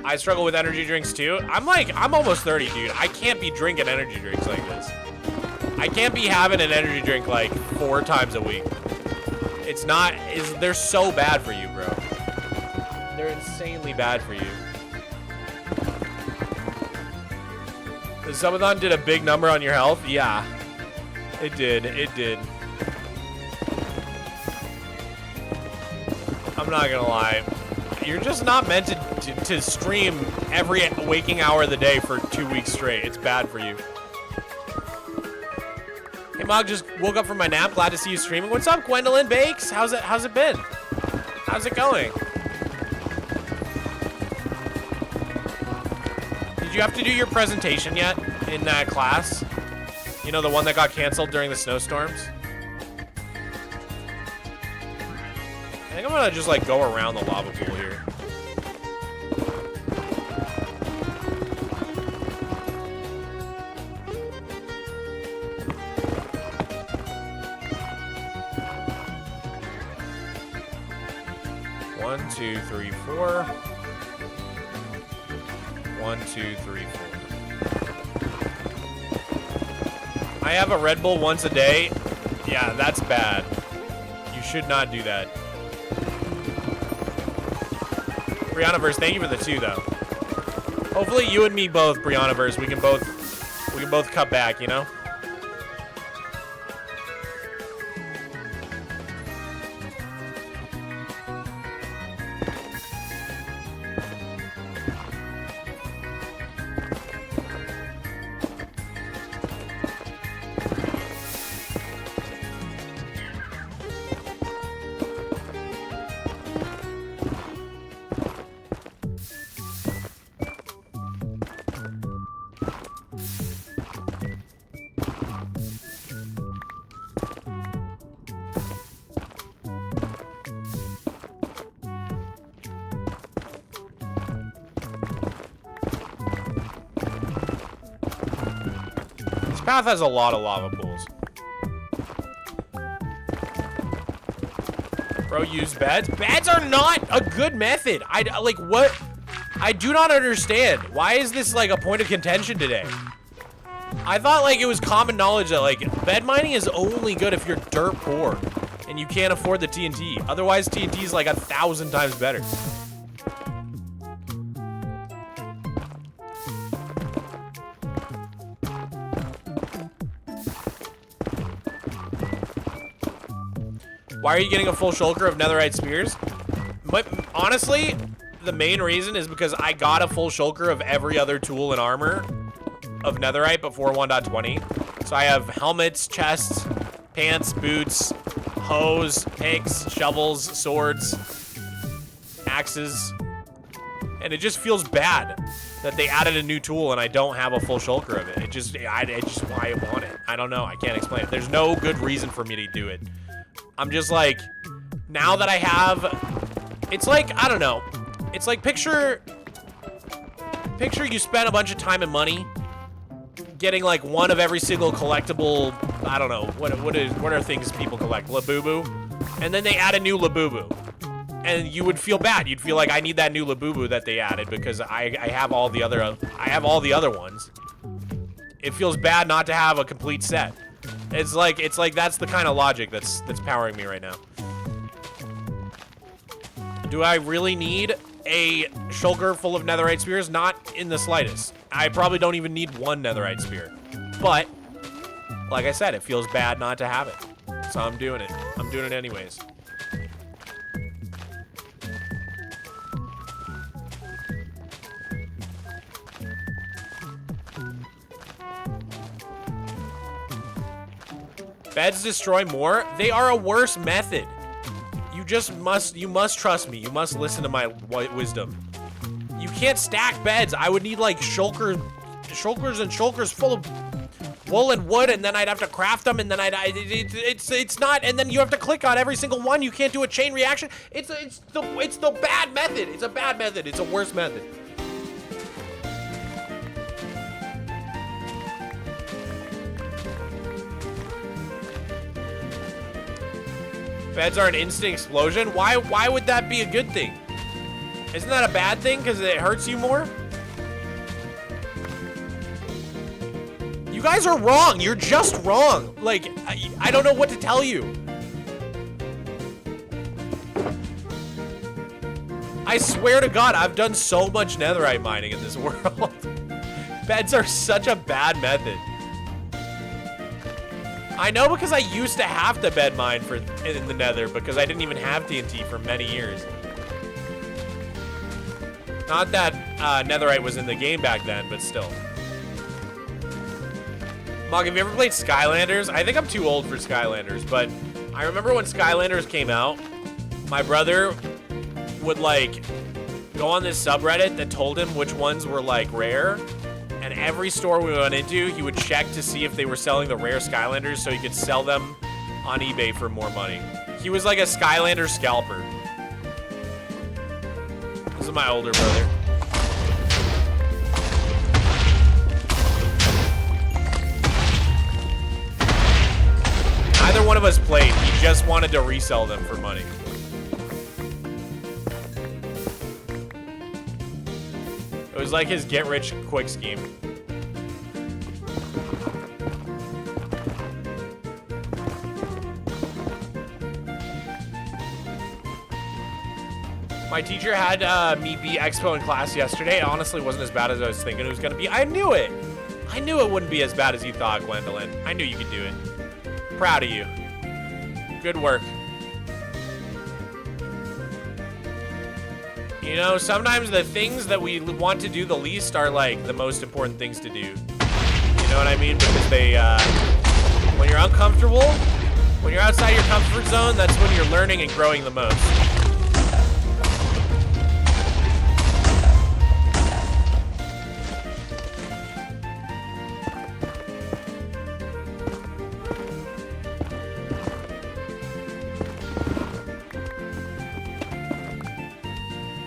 S1: I struggle with energy drinks too. I'm almost 30, dude. I can't be drinking energy drinks like this. I can't be having an energy drink like 4 times a week. They're so bad for you, bro. They're insanely bad for you. The subathon did a big number on your health? Yeah. It did. I'm not gonna lie. You're just not meant to stream every waking hour of the day for 2 weeks straight. It's bad for you. Hey, Mog, just woke up from my nap. Glad to see you streaming. What's up, Gwendolyn Bakes? How's it been? How's it going? Did you have to do your presentation yet in that class? You know, the one that got canceled during the snowstorms? I think I'm gonna just like go around the lava pool here. One, two, three, four. 1, 2, 3, 4. I have a Red Bull once a day. Yeah, that's bad. You should not do that. Briannaverse, thank you for the 2 though. Hopefully you and me both, Briannaverse, we can both cut back, you know? Path has a lot of lava pools. Bro, use beds. Beds are not a good method. Like, what? I do not understand. Why is this like a point of contention today? I thought like it was common knowledge that like bed mining is only good if you're dirt poor and you can't afford the TNT. Otherwise, TNT is like 1,000 times better. Why are you getting a full shulker of netherite spears? But honestly, the main reason is because I got a full shulker of every other tool and armor of Netherite before 1.20. So I have helmets, chests, pants, boots, hoes, picks, shovels, swords, axes. And it just feels bad that they added a new tool and I don't have a full shulker of it. It's just why I want it. I don't know. I can't explain it. There's no good reason for me to do it. I'm just like, now that I have, it's like, I don't know. It's like picture you spend a bunch of time and money getting like one of every single collectible, I don't know, what are things people collect? Labubu? And then they add a new Labubu. And you would feel bad. You'd feel like I need that new Labubu that they added because I have all the other ones. It feels bad not to have a complete set. It's like that's the kind of logic that's powering me right now. Do I really need a shulker full of netherite spears? Not in the slightest. I probably don't even need one netherite spear. But like I said, it feels bad not to have it. So I'm doing it. I'm doing it anyways. Beds destroy more? They are a worse method. You must trust me. You must listen to my wisdom. You can't stack beds. I would need like shulkers and shulkers full of wool and wood, and then I'd have to craft them, and then it's not, and then you have to click on every single one. You can't do a chain reaction. It's the bad method. It's a bad method. It's a worse method. Beds are an instant explosion? Why would that be a good thing? Isn't that a bad thing because it hurts you more? You guys are wrong. You're just wrong. Like, I don't know what to tell you. I swear to God, I've done so much netherite mining in this world. Beds are such a bad method. I know because I used to have to bed mine in the nether because I didn't even have TNT for many years. Not that netherite was in the game back then, but still. Mog, have you ever played Skylanders? I think I'm too old for Skylanders, but I remember when Skylanders came out, my brother would like go on this subreddit that told him which ones were like rare. And every store we went into, he would check to see if they were selling the rare Skylanders so he could sell them on eBay for more money. He was like a Skylander scalper. This is my older brother. Neither one of us played. He just wanted to resell them for money. It was like his get-rich-quick scheme. My teacher had me be Expo in class yesterday. It honestly wasn't as bad as I was thinking it was going to be. I knew it. I knew it wouldn't be as bad as you thought, Gwendolyn. I knew you could do it. Proud of you. Good work. You know, sometimes the things that we want to do the least are like the most important things to do. You know what I mean? Because they, when you're uncomfortable, when you're outside your comfort zone, that's when you're learning and growing the most.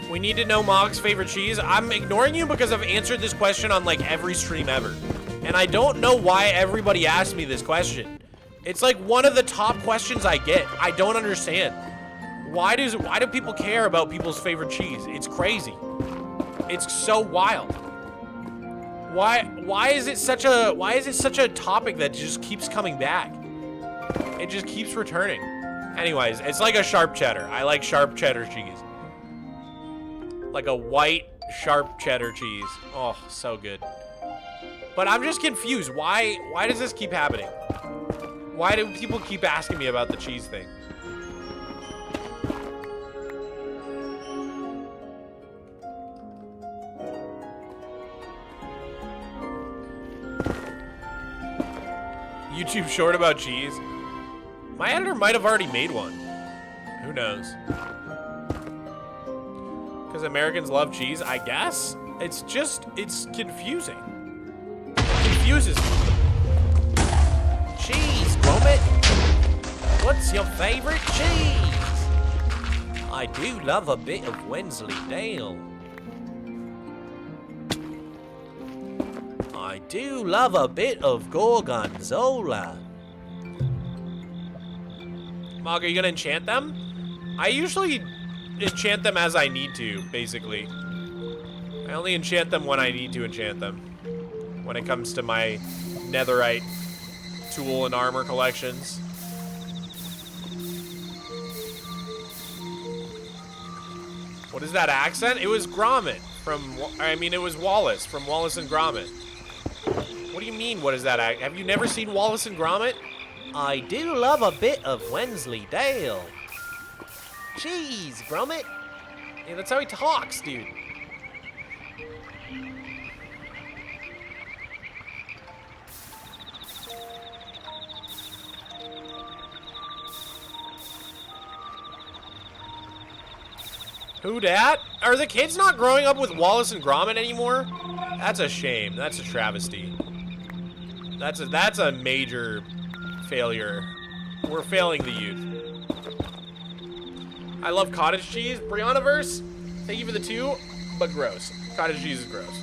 S1: We need to know Mog's favorite cheese. I'm ignoring you because I've answered this question on like every stream ever. And I don't know why everybody asks me this question. It's like one of the top questions I get. I don't understand. Why do people care about people's favorite cheese? It's crazy. It's so wild. Why is it such a topic that just keeps coming back? It just keeps returning. Anyways, it's like a sharp cheddar. I like sharp cheddar cheese. Like a white, sharp cheddar cheese. Oh, so good. But I'm just confused. Why does this keep happening? Why do people keep asking me about the cheese thing? YouTube short about cheese? My editor might have already made one. Who knows? Because Americans love cheese, I guess? It's confusing. It confuses me. Cheese, Gromit. What's your favorite cheese? I do love a bit of Wensleydale. I do love a bit of Gorgonzola. Mog, are you gonna enchant them? I usually enchant them as I need to, basically. I only enchant them when I need to enchant them. When it comes to my Netherite tool and armor collections. What is that accent? It was Gromit from, it was Wallace from Wallace and Gromit. What do you mean, what is that? Have you never seen Wallace and Gromit? I do love a bit of Wensleydale. Jeez, Gromit. Yeah, that's how he talks, dude. Who dat? Are the kids not growing up with Wallace and Gromit anymore? That's a shame. That's a travesty. That's a major failure. We're failing the youth. I love cottage cheese. Briannaverse, thank you for the 2, but gross. Cottage cheese is gross.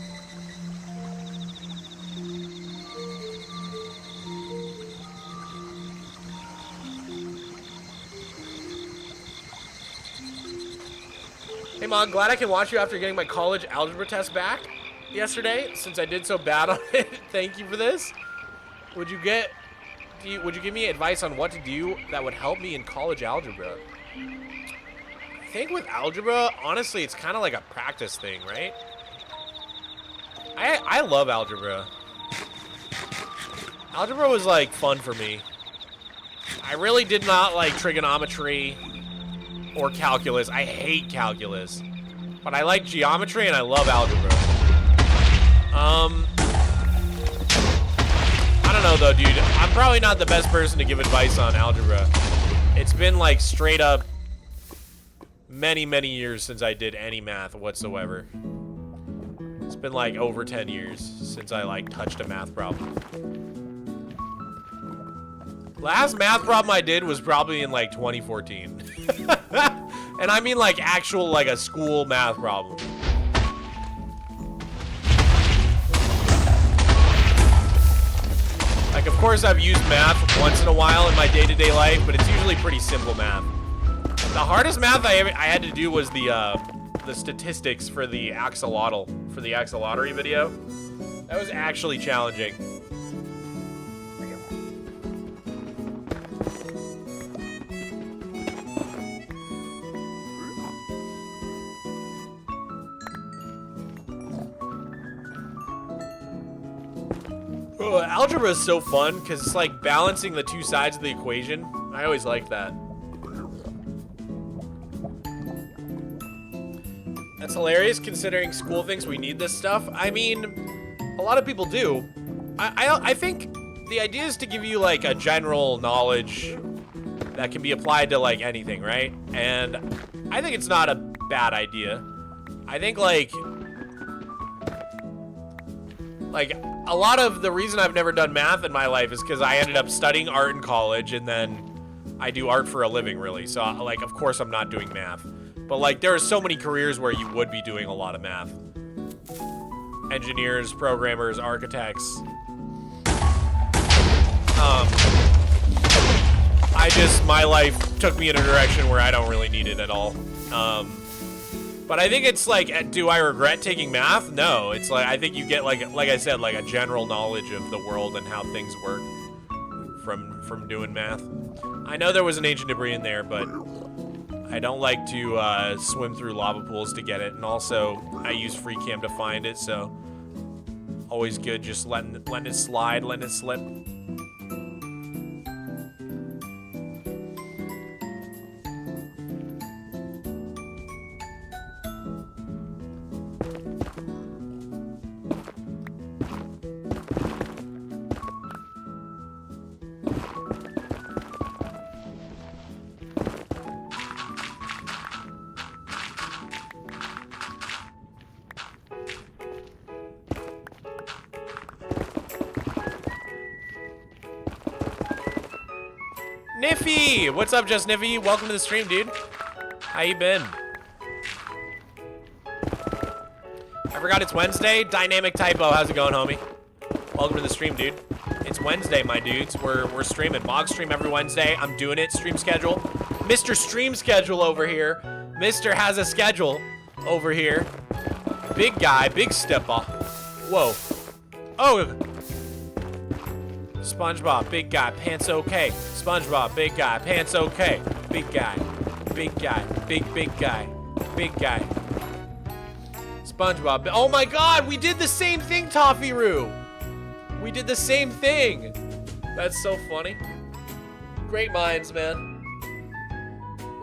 S1: Hey, Mom, glad I can watch you after getting my college algebra test back yesterday, since I did so bad on it. Thank you for this. Would you give me advice on what to do that would help me in college algebra? I think with algebra, honestly, it's kind of like a practice thing, right? I love algebra. Algebra was, like, fun for me. I really did not like trigonometry or calculus. I hate calculus. But I like geometry and I love algebra. I don't know though, dude. I'm probably not the best person to give advice on algebra. It's been like straight up many, many years since I did any math whatsoever. It's been like over 10 years since I like touched a math problem. Last math problem I did was probably in like 2014. And I mean like actual like a school math problem. Like of course I've used math once in a while in my day-to-day life, but it's usually pretty simple math. The hardest math I had to do was the statistics for the axolotl, for the axolotl video. That was actually challenging. Oh, algebra is so fun because it's like balancing the two sides of the equation. I always like that. That's hilarious considering school thinks we need this stuff. I mean, a lot of people do. I think the idea is to give you like a general knowledge that can be applied to like anything, right? And I think it's not a bad idea. I think like a lot of the reason I've never done math in my life is because I ended up studying art in college and then I do art for a living, really. So like, of course I'm not doing math. But like, there are so many careers where you would be doing a lot of math. Engineers, programmers, architects. My life took me in a direction where I don't really need it at all. But I think it's like, do I regret taking math? No, it's like, I think you get like I said, like a general knowledge of the world and how things work from doing math. I know there was an ancient debris in there, but I don't like to swim through lava pools to get it. And also, I use free cam to find it, so always good just letting it slide, letting it slip. Niffy! What's up, Just Niffy? Welcome to the stream, dude. How you been? I forgot it's Wednesday. Dynamic typo. How's it going, homie? Welcome to the stream, dude. It's Wednesday, my dudes. We're streaming. Mog stream every Wednesday. I'm doing it. Stream schedule. Mr. Stream Schedule over here. Mr. has a schedule over here. Big guy. Big stepper. Whoa. Oh. SpongeBob. Big guy. Pants okay. SpongeBob. Big guy. Pants okay. Big guy. Big guy. Big guy. Big guy. SpongeBob. Oh my god, we did the same thing, Toffee-Roo. We did the same thing. That's so funny. Great minds, man.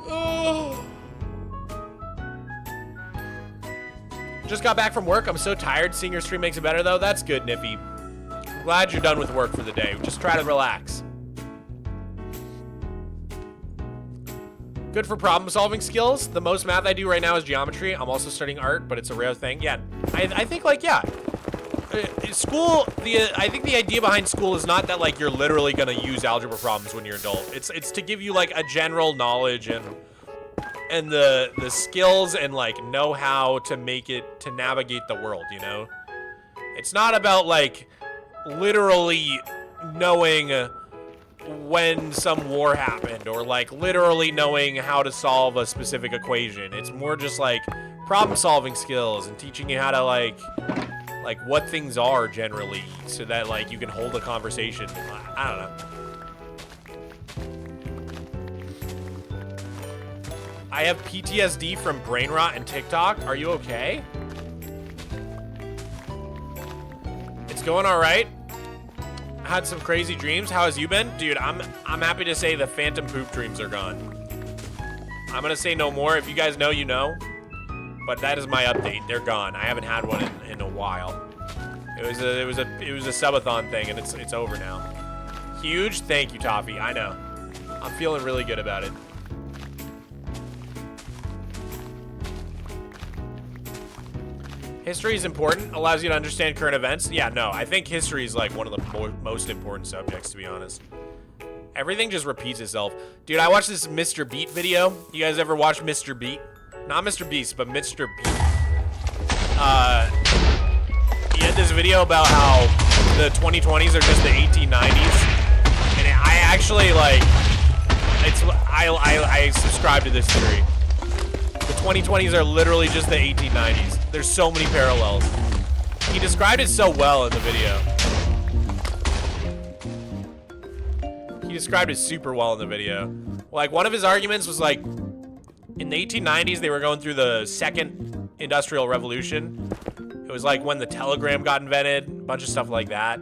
S1: Oh. Just got back from work. I'm so tired. Seeing your stream makes it better, though. That's good, Niffy. I'm glad you're done with work for the day. Just try to relax. Good for problem-solving skills. The most math I do right now is geometry. I'm also studying art, but it's a rare thing. Yeah, I think, like, yeah. School, I think the idea behind school is not that, like, you're literally going to use algebra problems when you're an adult. It's to give you, like, a general knowledge and the skills and, like, know-how to make it, to navigate the world, you know? It's not about, like, literally knowing when some war happened or, like, literally knowing how to solve a specific equation. It's more just, like, problem-solving skills and teaching you how to, like what things are generally so that, like, you can hold a conversation. I don't know. I have PTSD from brain rot and TikTok. Are you okay? It's going all right. I had some crazy dreams. How has you been? Dude, I'm happy to say the phantom poop dreams are gone. I'm gonna say no more. If you guys know, you know. But that is my update. They're gone. I haven't had one in a while. It was a subathon thing, and it's over now. Huge. Thank you, Toffee. I know. I'm feeling really good about it. History is important. Allows you to understand current events. Yeah, no. I think history is like one of the most important subjects, to be honest. Everything just repeats itself. Dude, I watched this Mr. Beat video. You guys ever watch Mr. Beat? Not Mr. Beast, but Mr. Beat. He had this video about how the 2020s are just the 1890s. And I actually, like, I subscribe to this theory. The 2020s are literally just the 1890s. There's so many parallels. He described it so well in the video. He described it super well in the video. Like, one of his arguments was, like, in the 1890s, they were going through the second industrial revolution. It was like when the telegram got invented, a bunch of stuff like that.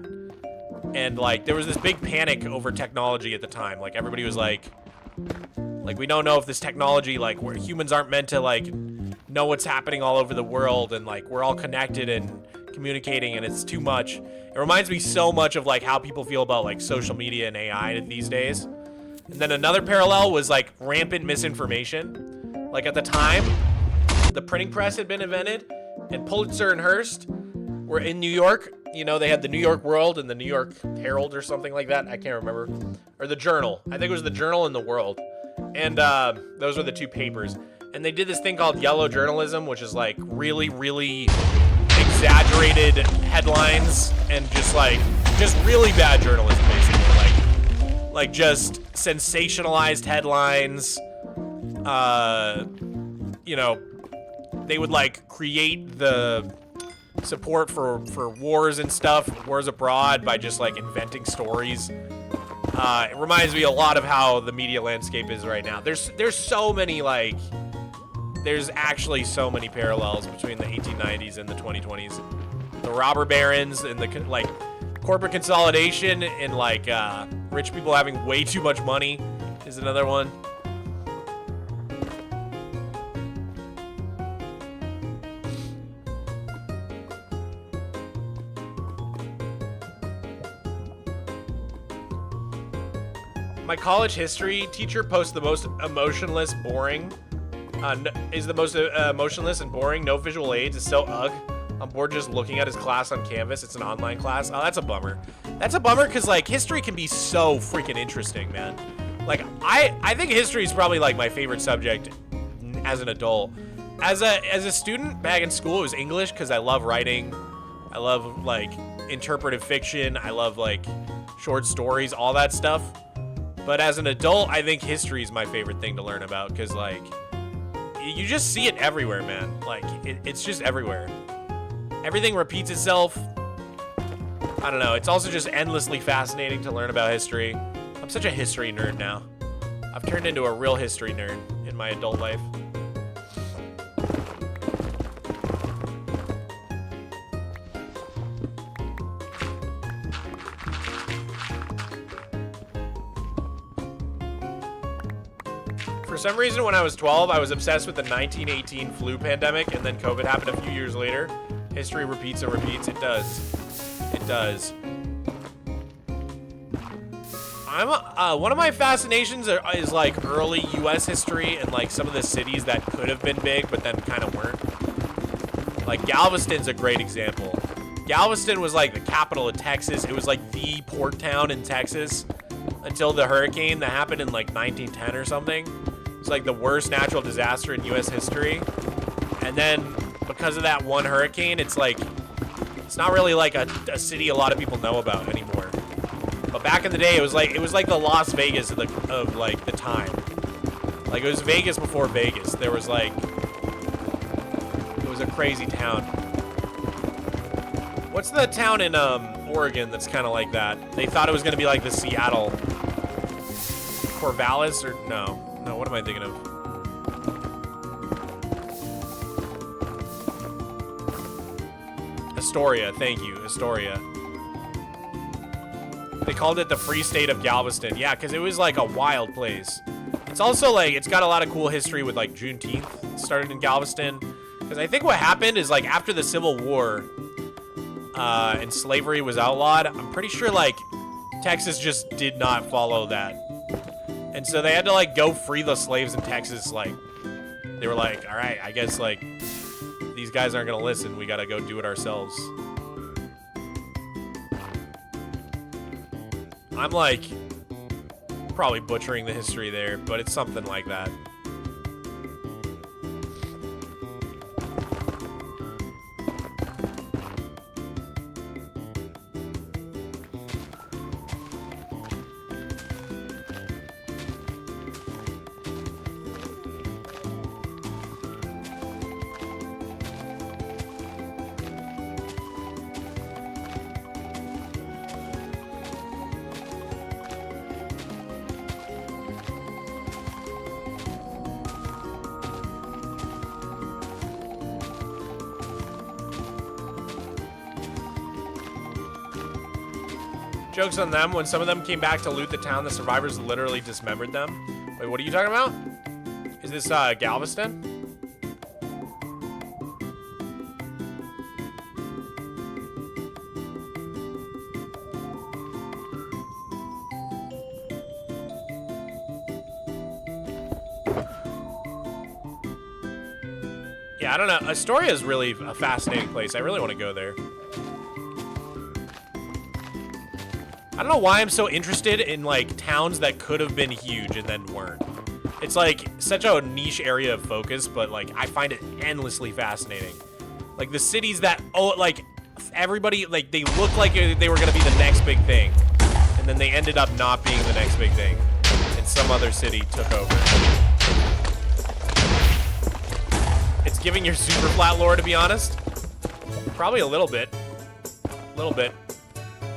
S1: And, like, there was this big panic over technology at the time. Like, everybody was like, we don't know if this technology, like, where humans aren't meant to, like, know what's happening all over the world, and, like, we're all connected and communicating, and it's too much. It reminds me so much of, like, how people feel about, like, social media and AI these days. And then another parallel was, like, rampant misinformation. Like, at the time, the printing press had been invented, and Pulitzer and Hearst were in New York. You know, they had the New York World and the New York Herald or something like that. I can't remember. Or the Journal. I think it was the Journal and the World. And those were the two papers. And they did this thing called yellow journalism, which is, like, really, really exaggerated headlines and just really bad journalism, basically. Like just sensationalized headlines. You know, they would, like, create the support for wars and stuff, wars abroad, by just, like, inventing stories. It reminds me a lot of how the media landscape is right now. There's so many, like, there's actually so many parallels between the 1890s and the 2020s. The robber barons and the, like, corporate consolidation and, like, rich people having way too much money is another one. My college history teacher posts the most emotionless, boring, is the most emotionless and boring, no visual aids, it's so ugh. I'm bored just looking at his class on Canvas. It's an online class. Oh, that's a bummer. That's a bummer because, like, history can be so freaking interesting, man. Like, I think history is probably like my favorite subject as an adult. As a student back in school, it was English because I love writing. I love like interpretive fiction. I love like short stories, all that stuff. But as an adult, I think history is my favorite thing to learn about because like you just see it everywhere, man. Like it's just everywhere. Everything repeats itself. I don't know. It's also just endlessly fascinating to learn about history. I'm such a history nerd now. I've turned into a real history nerd in my adult life. For some reason, when I was 12, I was obsessed with the 1918 flu pandemic, and then COVID happened a few years later. History repeats and repeats. It does. It does. One of my fascinations is like early U.S. history and like some of the cities that could have been big, but then kind of weren't. Like Galveston's a great example. Galveston was like the capital of Texas. It was like the port town in Texas until the hurricane that happened in like 1910 or something. It's like the worst natural disaster in U.S. history. And then because of that one hurricane, it's like, it's not really like a city a lot of people know about anymore. But back in the day, it was like the Las Vegas of like the time. Like it was Vegas before Vegas. There was like, it was a crazy town. What's the town in Oregon that's kind of like that? They thought it was gonna be like the Seattle Corvallis or no, what am I thinking of? Astoria, thank you, Astoria. They called it the Free State of Galveston. Yeah, because it was like a wild place. It's also like, it's got a lot of cool history with like Juneteenth. It started in Galveston. Because I think what happened is like after the Civil War and slavery was outlawed, I'm pretty sure like Texas just did not follow that. And so they had to like go free the slaves in Texas. Like, they were like, all right, I guess like these guys aren't going to listen. We got to go do it ourselves. I'm like probably butchering the history there, but it's something like that. Joke's on them. When some of them came back to loot the town, the survivors literally dismembered them. Wait, what are you talking about? Is this Galveston? Yeah, I don't know. Astoria is really a fascinating place. I really want to go there. I don't know why I'm so interested in like towns that could have been huge and then weren't. It's like such a niche area of focus, but like I find it endlessly fascinating. Like the cities that, like everybody, like they look like they were gonna be the next big thing. And then they ended up not being the next big thing. And some other city took over. It's giving your super flat lore, to be honest. Probably a little bit. A little bit.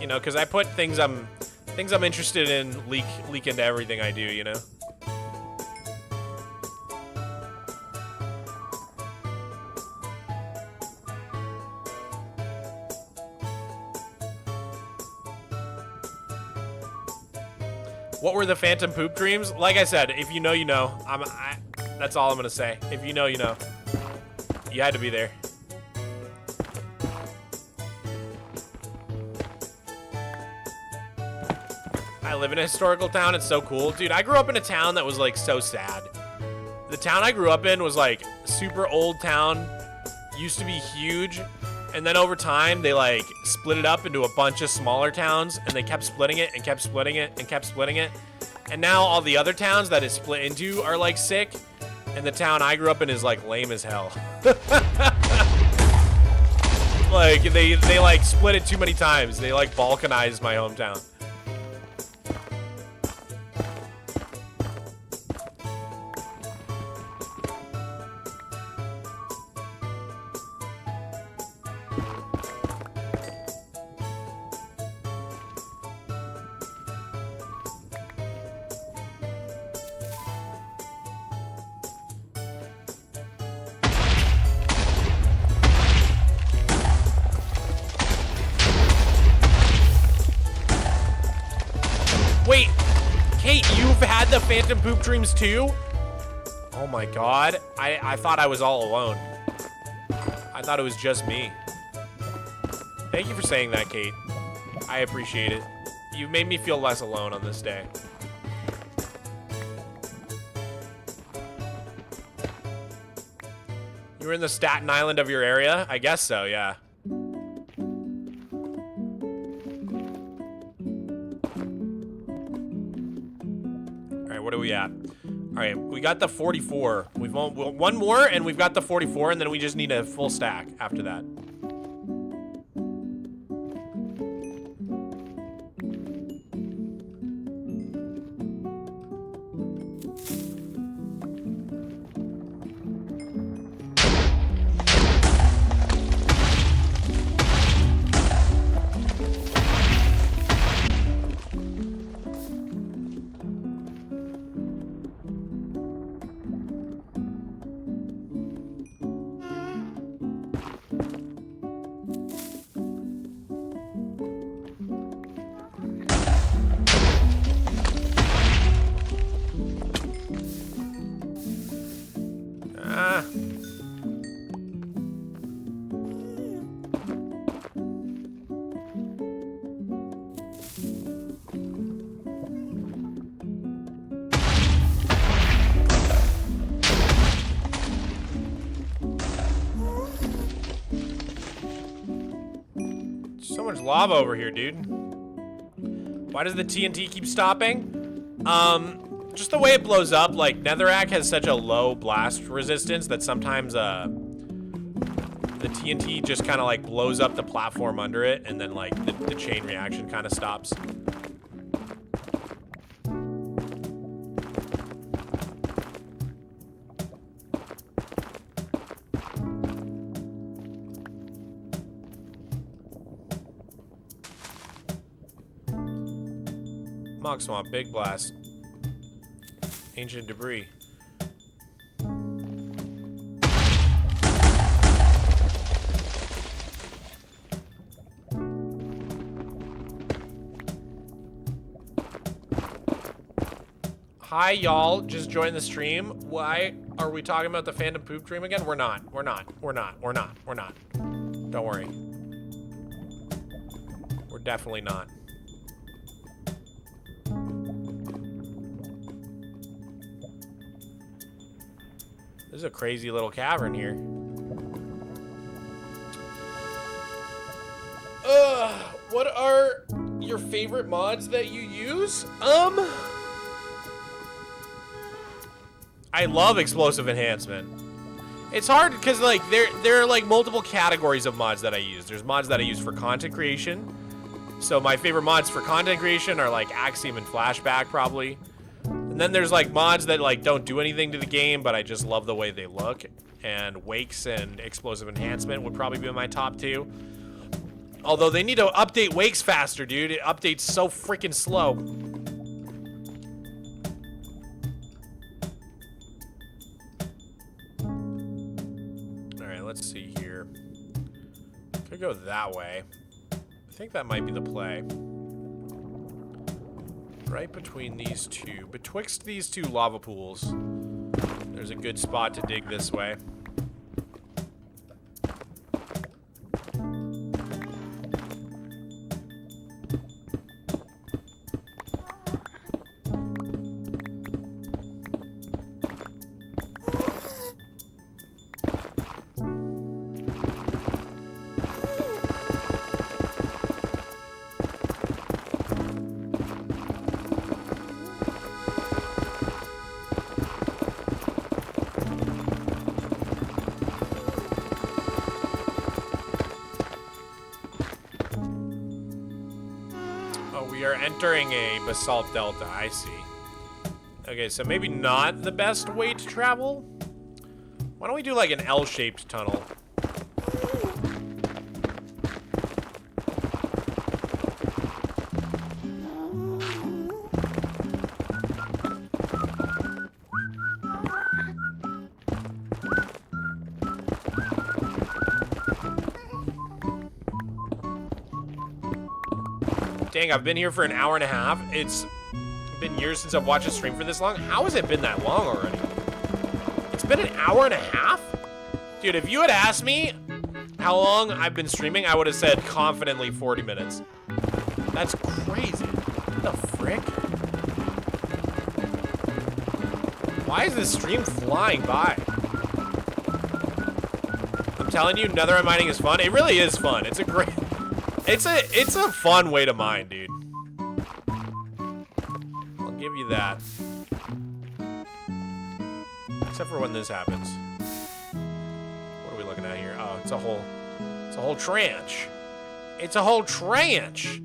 S1: You know, because I put things I'm interested in leak into everything I do, you know? What were the phantom poop dreams? Like I said, if you know, you know. That's all I'm gonna say. If you know, you know. You had to be there. I live in a historical town. It's so cool. Dude, I grew up in a town that was like so sad. The town I grew up in was like super old town. Used to be huge. And then over time, they like split it up into a bunch of smaller towns, and they kept splitting it and kept splitting it and kept splitting it. And now all the other towns that it's split into are like sick, and the town I grew up in is like lame as hell. Like they like split it too many times. They like balkanized my hometown. Wait, Kate, you've had the phantom poop dreams too? Oh my god. I thought I was all alone. I thought it was just me. Thank you for saying that, Kate. I appreciate it. You made me feel less alone on this day. You were in the Staten Island of your area? I guess so, yeah. What are we at? All right, we got the 44. We've one more, and we've got the 44, and then we just need a full stack after that. So much lava over here, dude. Why does the TNT keep stopping? Just the way it blows up, like, Netherite has such a low blast resistance that sometimes, the TNT just kind of, like, blows up the platform under it, and then, like, the chain reaction kind of stops. Mogswamp, big blast. Ancient debris. Hi, y'all. Just joined the stream. Why are we talking about the phantom poop dream again? We're not. We're not. We're not. We're not. We're not. Don't worry. We're definitely not. This is a crazy little cavern here. What are your favorite mods that you use? I love explosive enhancement. It's hard because like there are like multiple categories of mods that I use. There's mods that I use for content creation. So my favorite mods for content creation are like Axiom and Flashback probably. And then there's like mods that like don't do anything to the game, but I just love the way they look. And Wakes and Explosive Enhancement would probably be my top two. Although they need to update Wakes faster, dude. It updates so freaking slow. Alright, let's see here. Could go that way. I think that might be the play. Right between these two, betwixt these two lava pools, there's a good spot to dig this way. entering a basalt delta. I see. Okay, so maybe not the best way to travel. Why don't we do like an L-shaped tunnel? Dang, I've been here for an hour and a half. It's been years since I've watched a stream for this long. How has it been that long already? It's been an hour and a half? Dude, if you had asked me how long I've been streaming, I would have said confidently 40 minutes. That's crazy. What the frick? Why is this stream flying by? I'm telling you, netherite mining is fun. It really is fun. It's a great... It's a fun way to mine, dude. I'll give you that. Except for when this happens. What are we looking at here? Oh, it's a whole trench. It's a whole trench.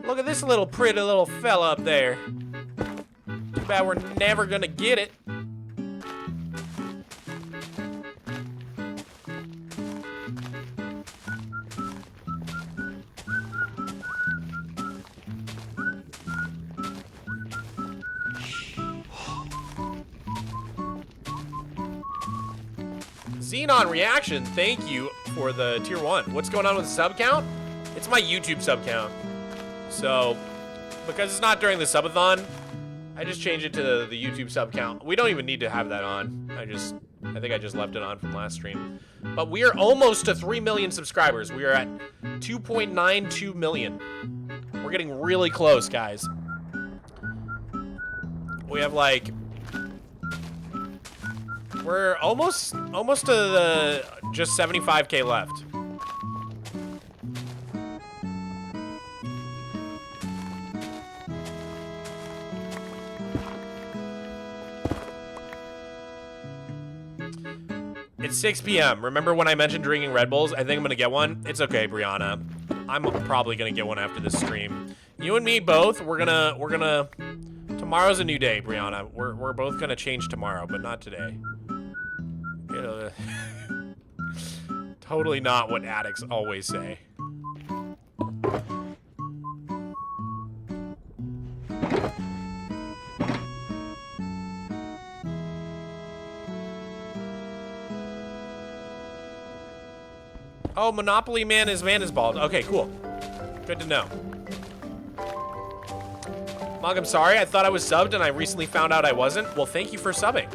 S1: Look at this little pretty little fella up there. Too bad we're never gonna get it. Xenon Reaction, thank you for the tier 1. What's going on with the sub count? It's my YouTube sub count. So, because it's not during the subathon, I just changed it to the YouTube sub count. We don't even need to have that on. I think I just left it on from last stream. But we are almost to 3 million subscribers. We are at 2.92 million. We're getting really close, guys. We have like... We're almost to the just 75K left. It's 6 p.m. Remember when I mentioned drinking Red Bulls? I think I'm gonna get one. It's okay, Brianna. I'm probably gonna get one after this stream. You and me both. We're gonna. Tomorrow's a new day, Brianna. We're both gonna change tomorrow, but not today. You know, totally not what addicts always say. Oh, Monopoly Man is bald. Okay, cool. Good to know. Mog, I'm sorry. I thought I was subbed and I recently found out I wasn't. Well, thank you for subbing.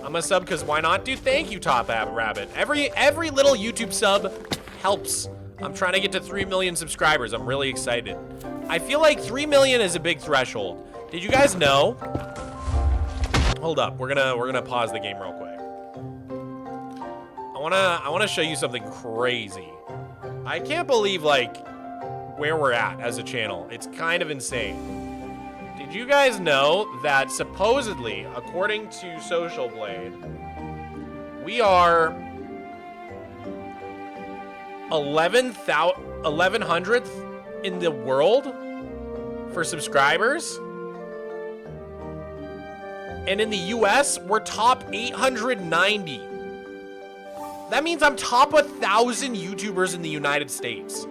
S1: I'm a sub because why not? Dude, thank you, Top Rabbit. Every little YouTube sub helps. I'm trying to get to 3 million subscribers. I'm really excited. I feel like 3 million is a big threshold. Did you guys know? Hold up. We're gonna pause the game real quick. I wanna show you something crazy. I can't believe like where we're at as a channel. It's kind of insane. Did you guys know that supposedly, according to Social Blade, we are 1100th in the world for subscribers? And in the US, we're top 890. That means I'm top 1,000 YouTubers in the United States.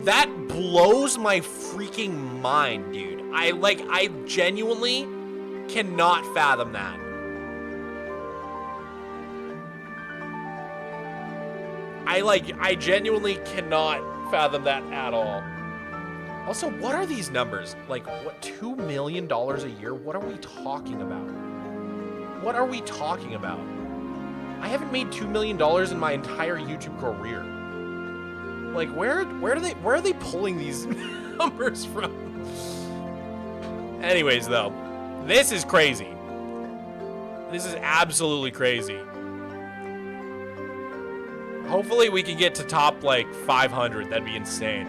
S1: That blows my freaking mind, dude. I genuinely cannot fathom that. I genuinely cannot fathom that at all. Also, what are these numbers? Like, what, $2 million a year? What are we talking about? What are we talking about? I haven't made $2 million in my entire YouTube career. Like, where are they pulling these numbers from? Anyways, though, this is crazy. This is absolutely crazy. Hopefully we can get to top, like, 500. That'd be insane.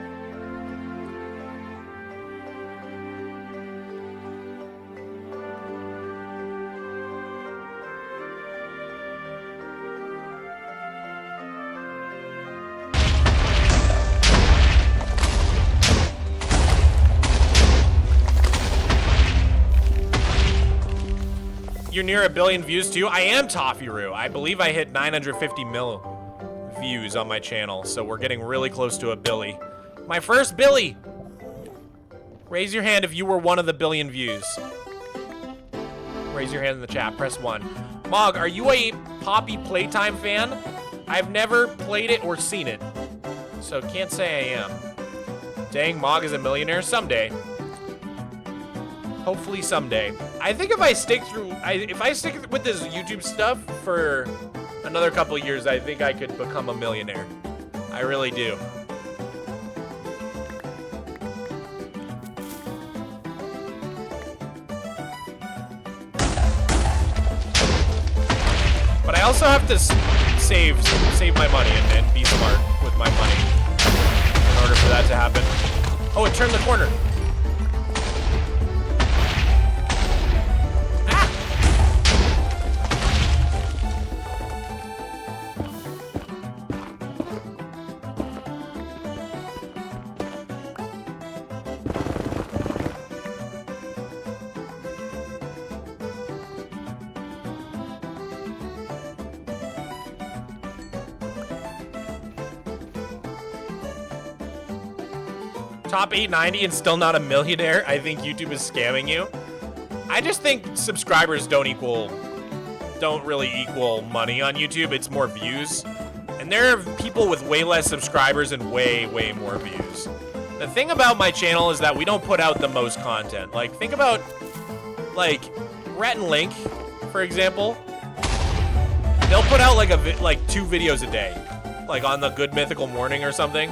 S1: you're near 1 billion views too? I am Toffee-Roo. I believe I hit 950 mil views on my channel, so we're getting really close to a Billy. My first Billy! Raise your hand if you were one of the 1 billion views. Raise your hand in the chat, press 1. Mog, are you a Poppy Playtime fan? I've never played it or seen it, so can't say I am. Dang, Mog is a millionaire someday. Hopefully someday. I think if I stick with this YouTube stuff for another couple of years, I think I could become a millionaire. I really do. But I also have to save my money and be smart with my money in order for that to happen. Oh, it turned the corner. Top 890 and still not a millionaire? I think YouTube is scamming you. I just think subscribers don't really equal money on YouTube. It's more views. And there are people with way less subscribers and way, way more views. The thing about my channel is that we don't put out the most content. Like, think about, like, Rhett and Link, for example. They'll put out, like, 2 videos a day. Like, on the Good Mythical Morning or something.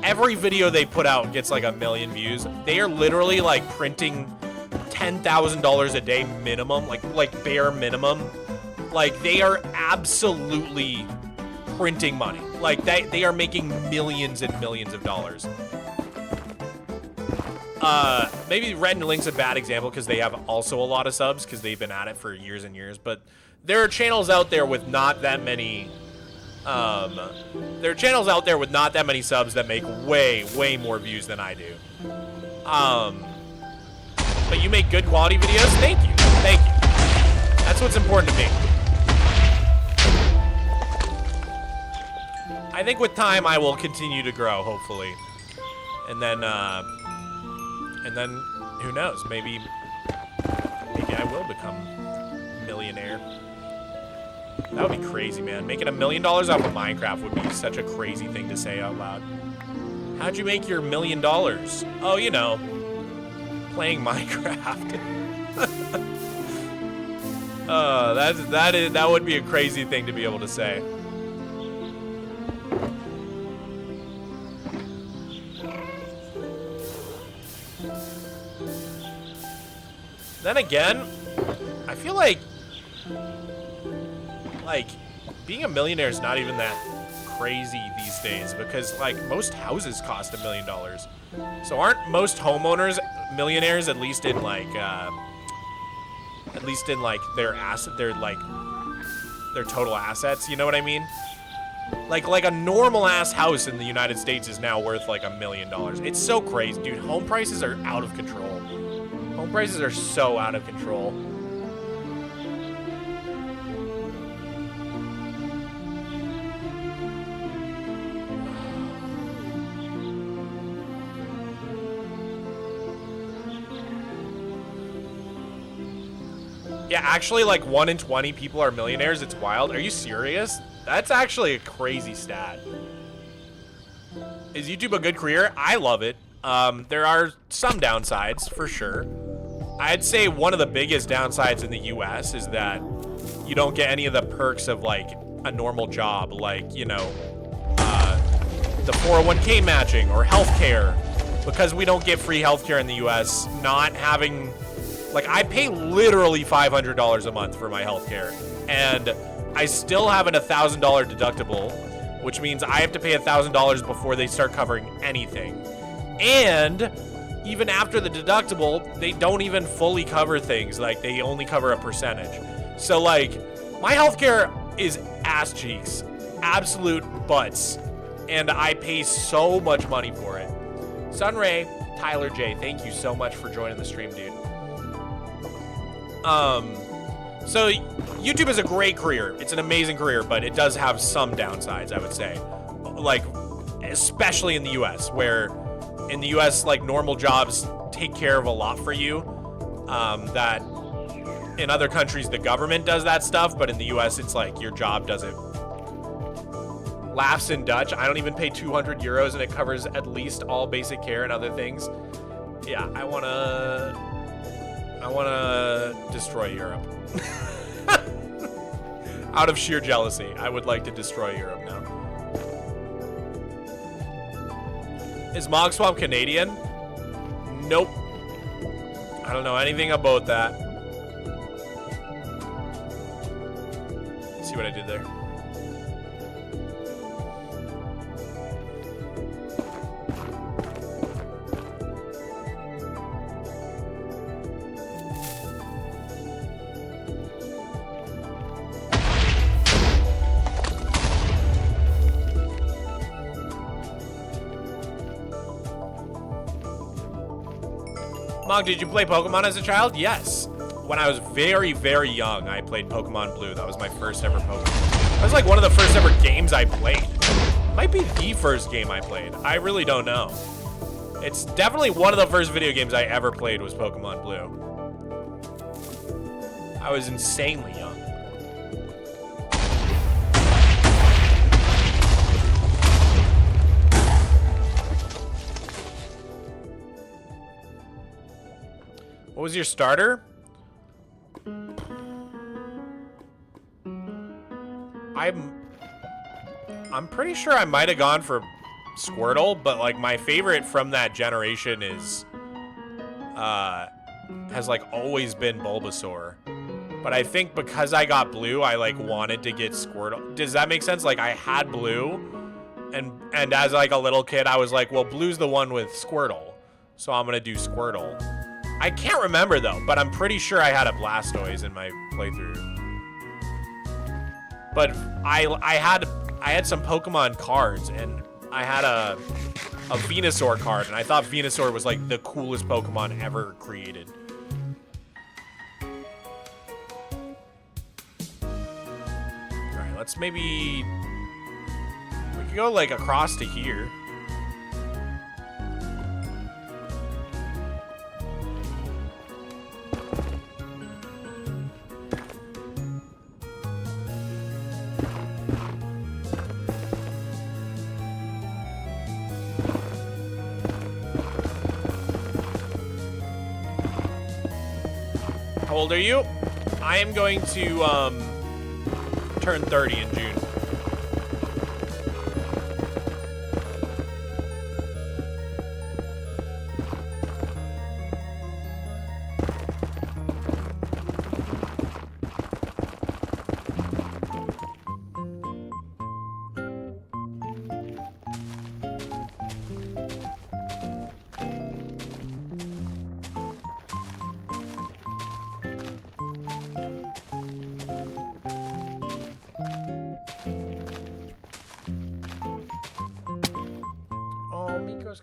S1: Every video they put out gets like 1 million views. They are literally like printing $10,000 a day minimum, like bare minimum. Like they are absolutely printing money. Like they are making millions and millions of dollars. Maybe Red and Link's a bad example because they have also a lot of subs because they've been at it for years and years. But there are channels out there with not that many. There are channels out there with not that many subs that make way, way more views than I do. But you make good quality videos? Thank you. Thank you. That's what's important to me. I think with time I will continue to grow, hopefully. And then who knows? Maybe I will become a millionaire. That would be crazy, man. Making $1 million off of Minecraft would be such a crazy thing to say out loud. How'd you make your $1 million? Oh, you know, playing Minecraft. That would be a crazy thing to be able to say. Then again, I feel like being a millionaire is not even that crazy these days because like most houses cost $1 million. So aren't most homeowners millionaires at least in like their total assets, you know what I mean? Like a normal ass house in the United States is now worth like $1 million. It's so crazy, dude. Home prices are out of control. Home prices are so out of control. Yeah, actually, like 1 in 20 people are millionaires. It's wild. Are you serious? That's actually a crazy stat. Is YouTube a good career? I love it. There are some downsides, for sure. I'd say one of the biggest downsides in the US is that you don't get any of the perks of, like, a normal job. Like, you know, the 401k matching or healthcare. Because we don't get free healthcare in the US, not having... Like, I pay literally $500 a month for my healthcare, and I still have an $1,000 deductible, which means I have to pay $1,000 before they start covering anything. And even after the deductible, they don't even fully cover things. Like, they only cover a percentage. So, like, my healthcare is ass cheeks, absolute butts, and I pay so much money for it. Sunray, Tyler J, thank you so much for joining the stream, dude. So YouTube is a great career. It's an amazing career, but it does have some downsides, I would say. Like, especially in the US, where in the US, like, normal jobs take care of a lot for you. That in other countries, the government does that stuff, but in the US, it's like your job does it. Laughs in Dutch. I don't even pay 200 euros and it covers at least all basic care and other things. Yeah, I wanna destroy Europe. Out of sheer jealousy, I would like to destroy Europe now. Is Mogswamp Canadian? Nope. I don't know anything about that. Let's see what I did there. Mog, did you play Pokemon as a child? Yes. When I was very, very young, I played Pokemon Blue. That was my first ever Pokemon. That was like one of the first ever games I played. Might be the first game I played. I really don't know. It's definitely one of the first video games I ever played was Pokemon Blue. I was insanely young. What was your starter? I'm pretty sure I might have gone for Squirtle, but like my favorite from that generation is has like always been Bulbasaur. But I think because I got Blue, I like wanted to get Squirtle. Does that make sense? Like I had Blue, and as like a little kid, I was like, well, Blue's the one with Squirtle, so I'm gonna do Squirtle. I can't remember though, but I'm pretty sure I had a Blastoise in my playthrough. But I had some Pokemon cards, and I had a Venusaur card, and I thought Venusaur was like the coolest Pokemon ever created. All right, let's maybe we could go like across to here. How old are you? I am going to turn 30 in June.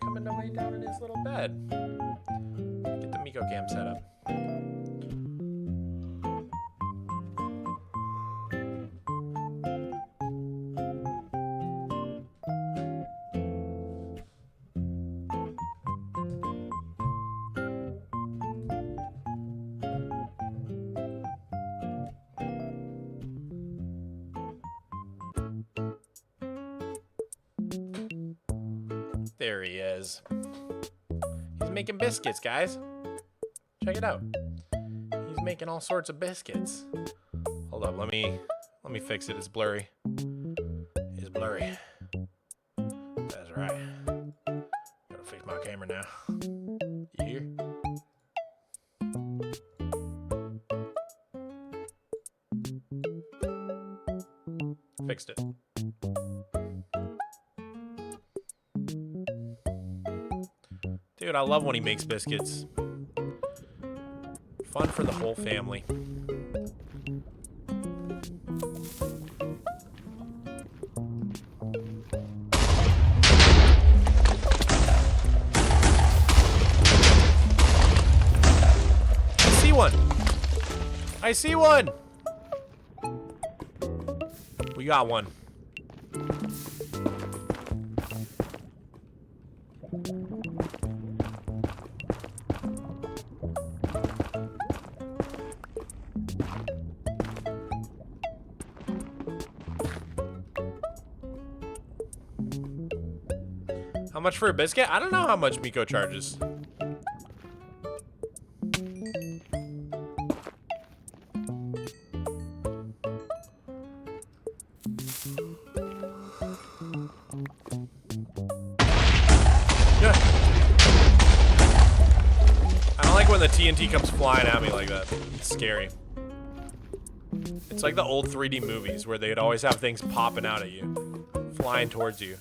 S1: Coming to lay down in his little bed. Get the Miko cam set up. There he is. He's making biscuits, guys. Check it out. He's making all sorts of biscuits. Hold up, let me fix it. It's blurry. It's blurry. That's right. Gotta fix my camera now. You hear? Fixed it. Dude, I love when he makes biscuits. Fun for the whole family. I see one. I see one. got one. How much for a biscuit? I don't know how much Miko charges. Yeah. I don't like when the TNT comes flying at me like that. It's scary. It's like the old 3D movies where they'd always have things popping out at you, flying towards you.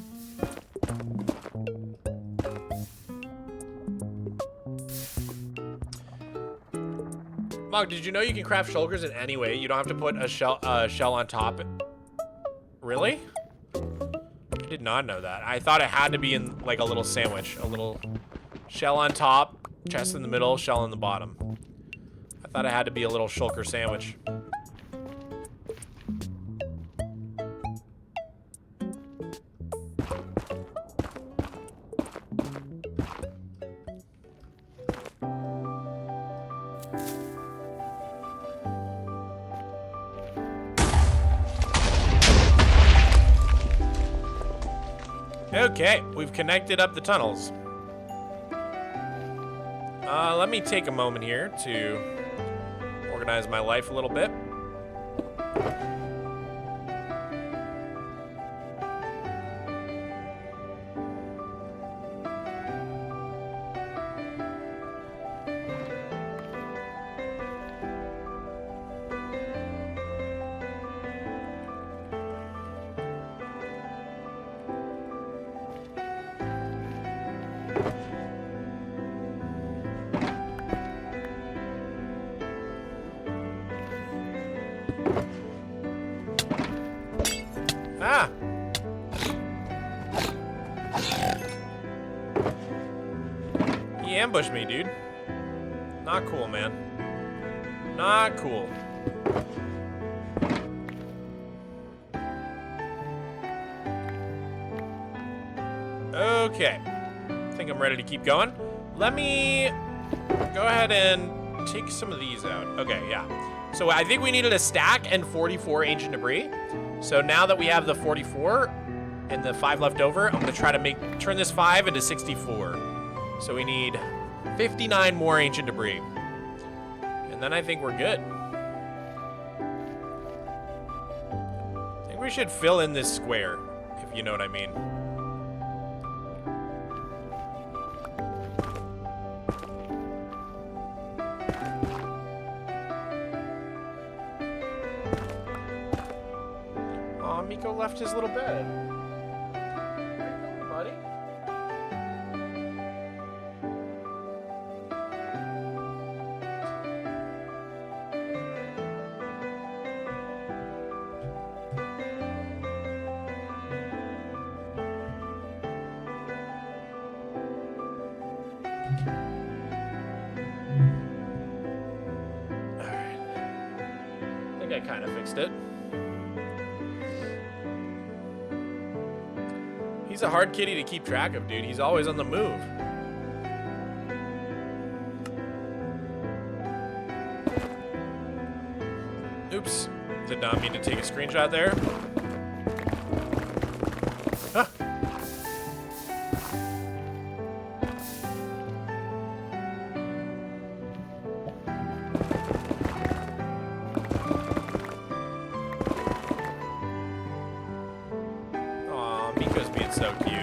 S1: Mog, did you know you can craft shulkers in any way? You don't have to put a shell on top. Really? I did not know that. I thought it had to be in like a little sandwich. A little shell on top, chest in the middle, shell in the bottom. I thought it had to be a little shulker sandwich. Okay, we've connected up the tunnels. Let me take a moment here to organize my life a little bit. Ah! He ambushed me, dude. Not cool, man. Not cool. Okay. I think I'm ready to keep going. Let me go ahead and take some of these out. Okay, yeah. So I think we needed a stack and 44 ancient debris. So now that we have the 44 and the 5 left over, I'm gonna try to turn this 5 into 64. So we need 59 more ancient debris. And then I think we're good. I think we should fill in this square, if you know what I mean. Aw, Miko left his little bed. Where you going, buddy? Alright. I think I kind of fixed it. He's a hard kitty to keep track of, dude. He's always on the move. Oops. Did not mean to take a screenshot there. Ah. Aw, Miko's being so cute.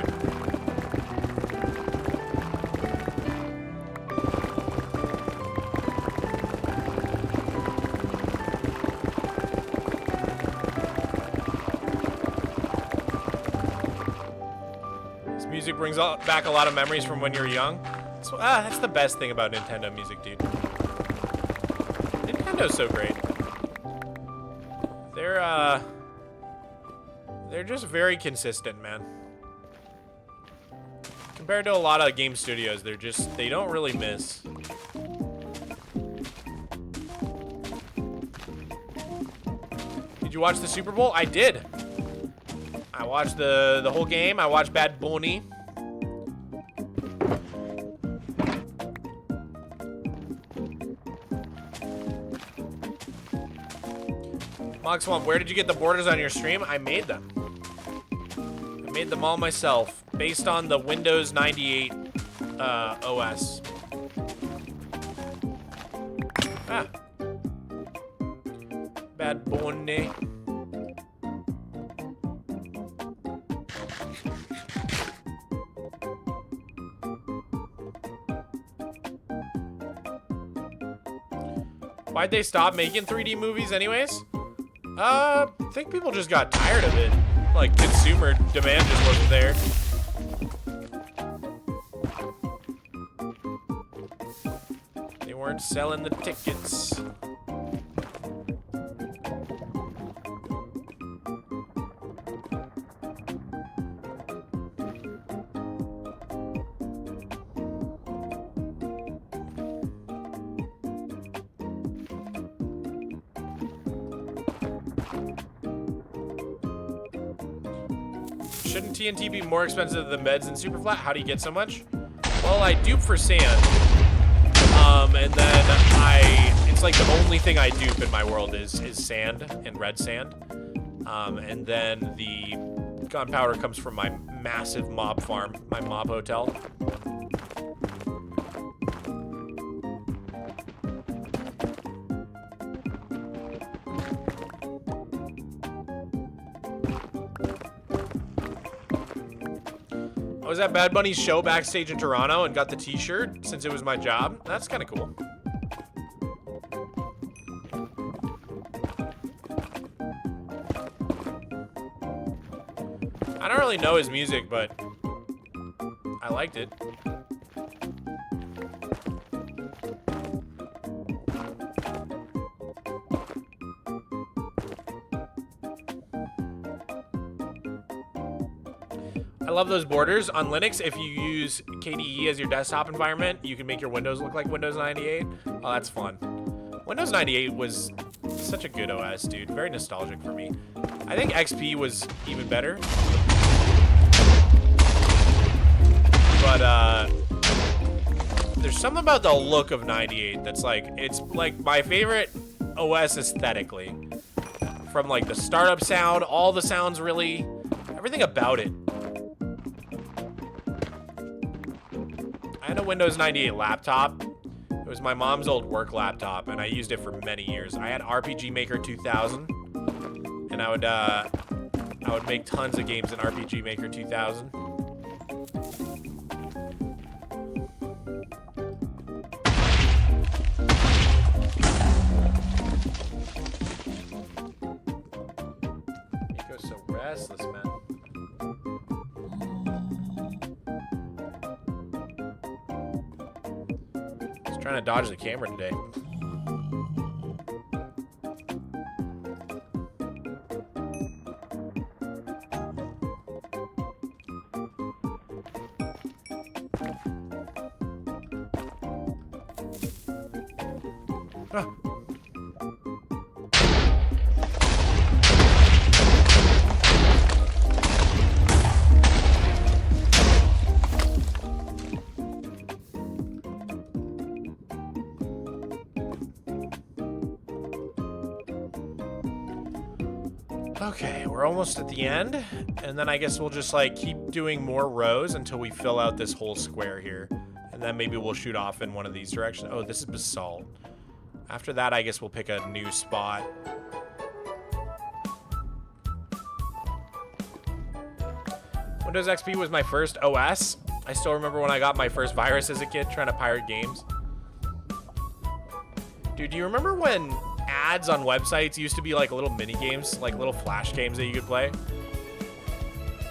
S1: This music brings back a lot of memories from when you were young. So, that's the best thing about Nintendo music, dude. Nintendo's so great. They're just very consistent, man. Compared to a lot of game studios, they don't really miss. Did you watch the Super Bowl? I did. I watched the whole game. I watched Bad Bunny. Mogswamp, where did you get the borders on your stream? I made them. I made them all myself, based on the Windows 98 OS. Ah. Bad Bunny. Why'd they stop making 3D movies anyways? I think people just got tired of it. Like, consumer demand just wasn't there. They weren't selling the tickets. Shouldn't TNT be more expensive than meds and Superflat? How do you get so much? Well, I dupe for sand. And then it's like the only thing I dupe in my world is sand and red sand. And then the gunpowder comes from my massive mob farm, my mob hotel. I was at Bad Bunny's show backstage in Toronto and got the t-shirt since it was my job. That's kind of cool. I don't really know his music, but I liked it. I love those borders. On Linux, if you use KDE as your desktop environment, you can make your windows look like Windows 98. Oh, that's fun. Windows 98 was such a good OS, dude. Very nostalgic for me. I think XP was even better. But, there's something about the look of 98 that's like, it's like my favorite OS aesthetically. From like the startup sound, all the sounds really, everything about it. I had a Windows 98 laptop. It was my mom's old work laptop, and I used it for many years. I had RPG Maker 2000, and I would make tons of games in RPG Maker 2000. Nico's so restless, man. Trying to dodge the camera today. Ah. Okay, we're almost at the end, and then I guess we'll just like keep doing more rows until we fill out this whole square here, and then maybe we'll shoot off in one of these directions. Oh, this is basalt. After that, I guess we'll pick a new spot. Windows XP was my first OS. I still remember when I got my first virus as a kid trying to pirate games. Dude, do you remember when ads on websites used to be like little mini games, like little flash games that you could play?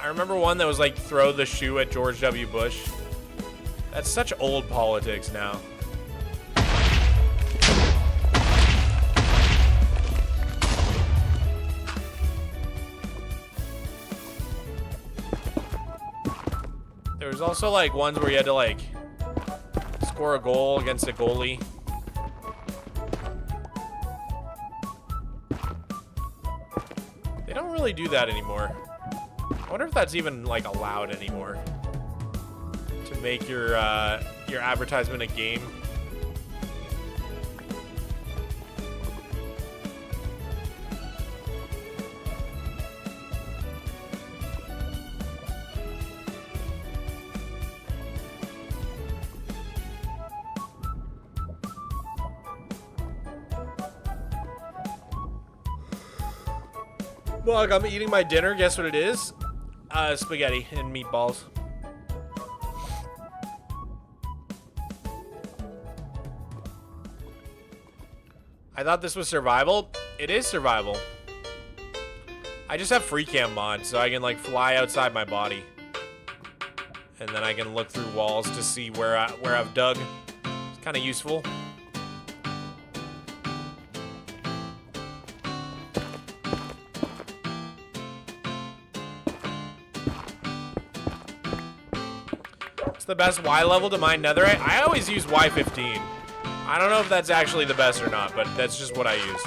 S1: I remember one that was like throw the shoe at George W. Bush. That's such old politics now. There was also like ones where you had to like score a goal against a goalie. They don't really do that anymore. I wonder if that's even like allowed anymore to make your advertisement a game. Look, I'm eating my dinner. Guess what it is? Spaghetti and meatballs. I thought this was survival. It is survival. I just have free cam mod, so I can like fly outside my body, and then I can look through walls to see where I've dug. It's kind of useful. The best Y level to mine netherite? I always use Y15. I don't know if that's actually the best or not, but that's just what I use.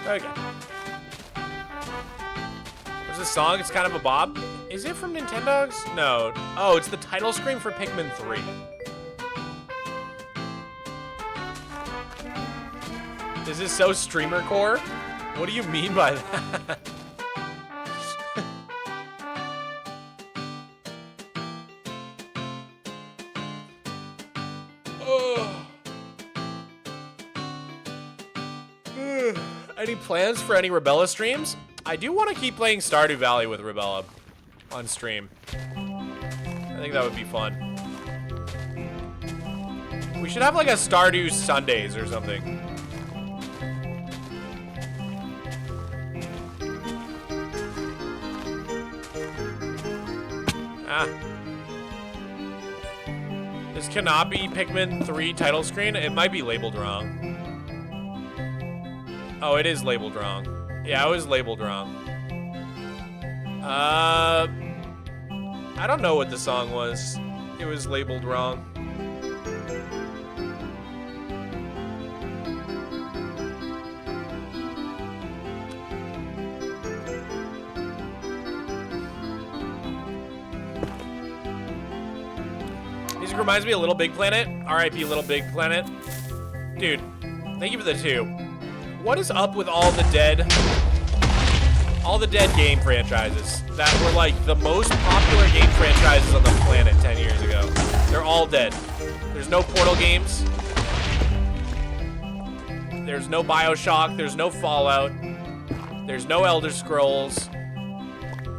S1: Okay. There's this song, it's kind of a bop. Is it from Nintendogs? No. Oh, it's the title screen for Pikmin 3. Is this so streamer core? What do you mean by that? Any plans for any Rebella streams? I do want to keep playing Stardew Valley with Rebella on stream. I think that would be fun. We should have like a Stardew Sundays or something. Ah. This cannot be Pikmin 3 title screen. It might be labeled wrong. Oh, it is labeled wrong. Yeah, it was labeled wrong. I don't know what the song was. It was labeled wrong. Music reminds me of Little Big Planet. R.I.P. Little Big Planet. Dude, thank you for the 2. What is up with all the dead game franchises that were like the most popular game franchises on the planet 10 years ago? They're all dead. There's no Portal games. There's no BioShock. There's no Fallout. There's no Elder Scrolls.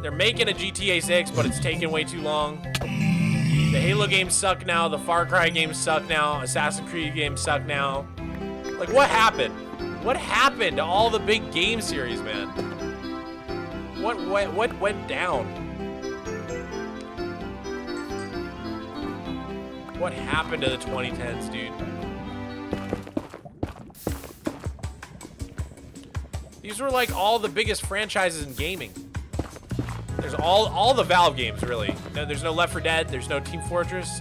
S1: They're making a GTA 6, but it's taking way too long. The Halo games suck now. The Far Cry games suck now. Assassin's Creed games suck now. Like, what happened? What happened to all the big game series, man? What went down? What happened to the 2010s, dude? These were like all the biggest franchises in gaming. There's all the Valve games, really. No, there's no Left 4 Dead. There's no Team Fortress.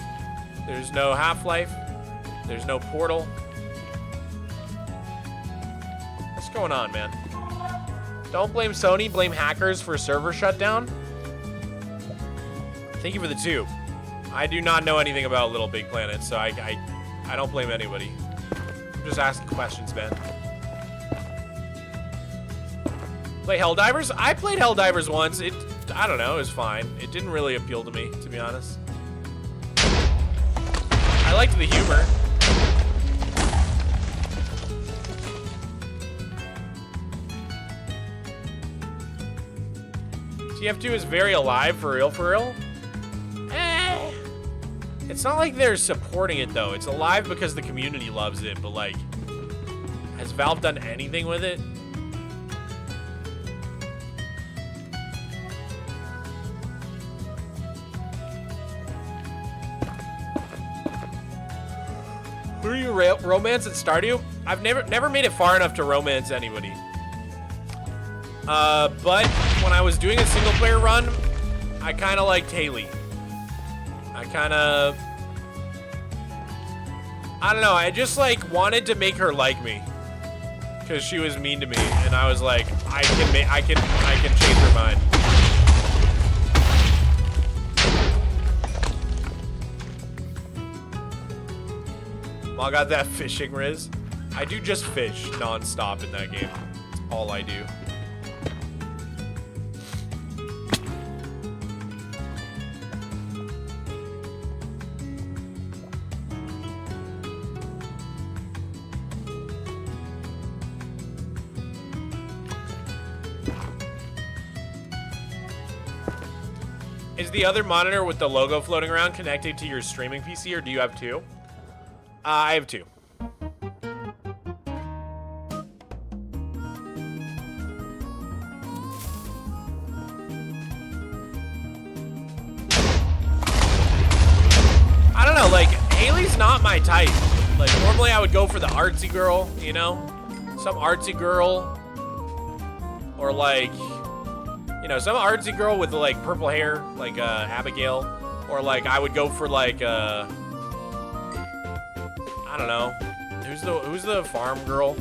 S1: There's no Half-Life. There's no Portal. What's going on, man? Don't blame Sony, blame hackers for a server shutdown. Thank you for the 2. I do not know anything about Little Big Planet, so I don't blame anybody. I'm just asking questions, man. Play Helldivers? I played Helldivers once. I don't know, it was fine. It didn't really appeal to me, to be honest. I liked the humor. TF2 is very alive, for real, for real. It's not like they're supporting it, though. It's alive because the community loves it, but, like, has Valve done anything with it? Who are you romance at Stardew? I've never made it far enough to romance anybody. But when I was doing a single player run, I kind of liked Haley. I don't know, I just like wanted to make her like me. Cause she was mean to me, and I was like, I can change her mind. Well, I got that fishing riz. I do just fish non-stop in that game. That's all I do. Is the other monitor with the logo floating around connected to your streaming PC, or do you have two? I have two. I don't know, like, Haley's not my type. Like, normally I would go for the artsy girl, you know? Some artsy girl. Or, like, you know, some artsy girl with, like, purple hair, like, Abigail. Or, like, I would go for, like, I don't know. Who's the farm girl?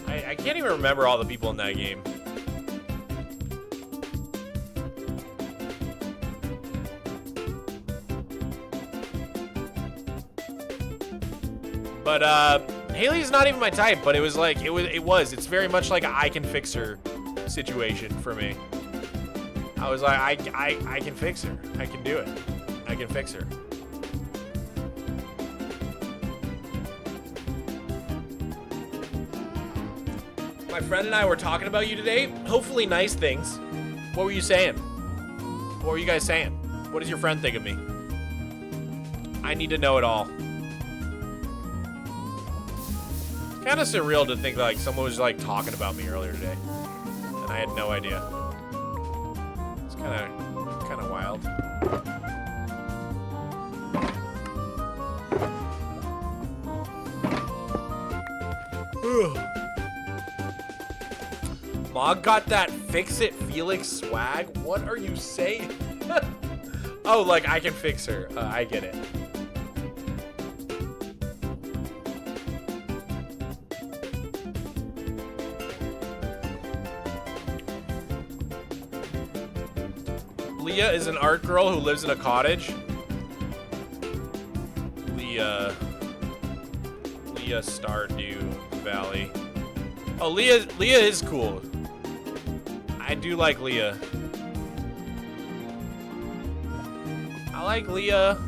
S1: I can't even remember all the people in that game. But Haley's not even my type, but it was like it's very much like I can fix her situation for me. I was like, I can fix her. I can do it. I can fix her. My friend and I were talking about you today. Hopefully nice things. What were you saying? What were you guys saying? What does your friend think of me? I need to know it all. Kind of surreal to think like someone was like talking about me earlier today, and I had no idea. It's kind of wild. Mog got that fix it Felix swag. What are you saying? Oh, like I can fix her. I get it. Leah is an art girl who lives in a cottage. Leah Stardew Valley. Oh, Leah is cool. I do like Leah. I like Leah.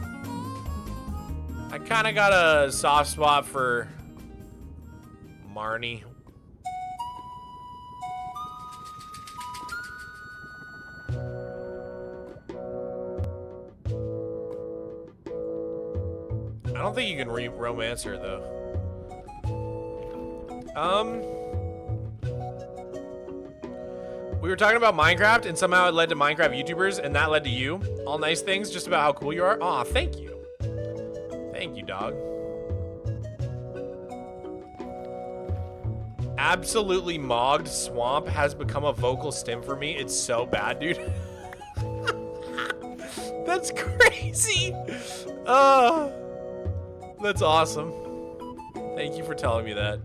S1: I kind of got a soft spot for Marnie. I don't think you can romance her though. We were talking about Minecraft, and somehow it led to Minecraft YouTubers, and that led to you. All nice things, just about how cool you are. Aw, thank you. Thank you, dog. Absolutely Mogswamp has become a vocal stim for me. It's so bad, dude. That's crazy. That's awesome. Thank you for telling me that.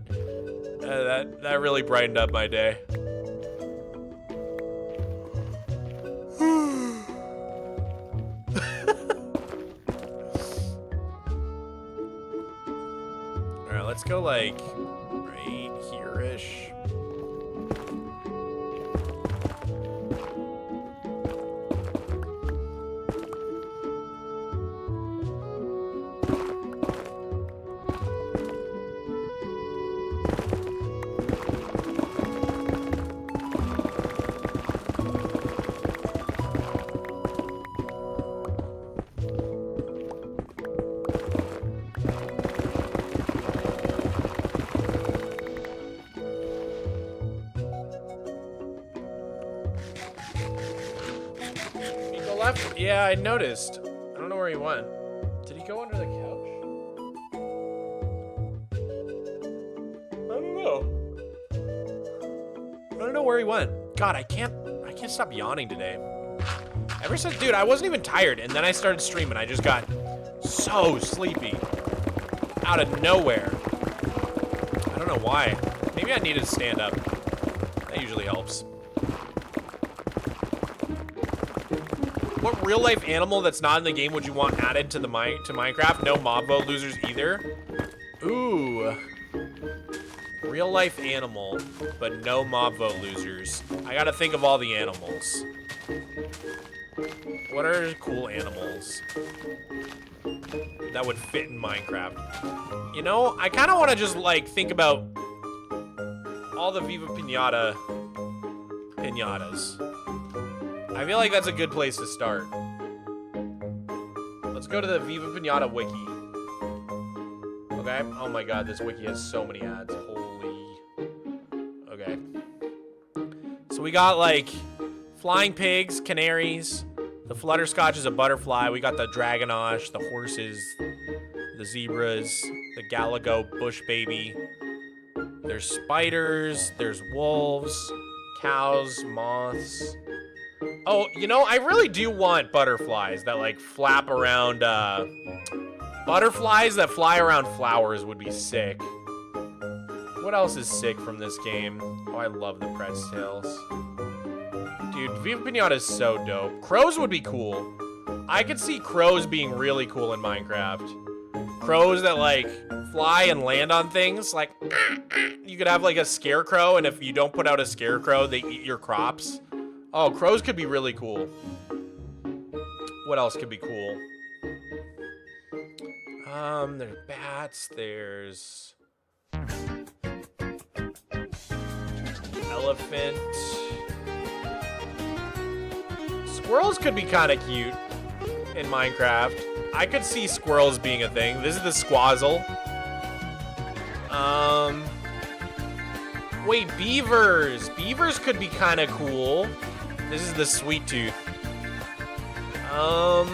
S1: That really brightened up my day. Alright, let's go like right here-ish. left? Yeah, I noticed. I don't know where he went. Did he go under the couch? I don't know. I don't know where he went. God, I can't stop yawning today. Ever since, dude, I wasn't even tired, and then I started streaming. I just got so sleepy. Out of nowhere. I don't know why. Maybe I needed to stand up. That usually helps. What real life animal that's not in the game would you want added to Minecraft? No mob vote losers either. Ooh. Real life animal, but no mob vote losers. I gotta think of all the animals. What are cool animals that would fit in Minecraft? You know, I kind of want to just like think about all the Viva Pinata pinatas. I feel like that's a good place to start. Let's go to the Viva Pinata wiki. Okay. Oh my god, this wiki has so many ads. Holy. Okay. So we got like flying pigs, canaries. The flutterscotch is a butterfly. We got the dragonosh, the horses, the zebras, the galago bush baby. There's spiders. There's wolves, cows, moths. Oh, you know, I really do want butterflies that like flap around, butterflies that fly around flowers would be sick. What else is sick from this game? Oh, I love the Pretz tails. Dude, Viva Pinata is so dope. Crows would be cool. I could see crows being really cool in Minecraft. Crows that like fly and land on things, like you could have like a scarecrow, and if you don't put out a scarecrow, they eat your crops. Oh, crows could be really cool. What else could be cool? There's bats, there's elephant. Squirrels could be kind of cute in Minecraft. I could see squirrels being a thing. This is the squazzle. Wait, beavers. Beavers could be kind of cool. This is the sweet tooth. I'm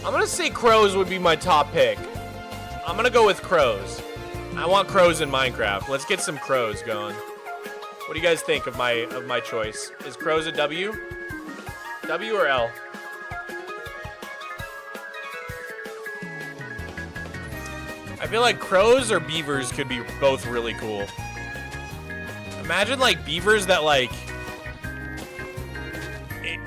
S1: gonna say crows would be my top pick. I'm gonna go with crows. I want crows in Minecraft. Let's get some crows going. What do you guys think of my choice? Is crows a W? W or L? I feel like crows or beavers could be both really cool. Imagine like beavers that like,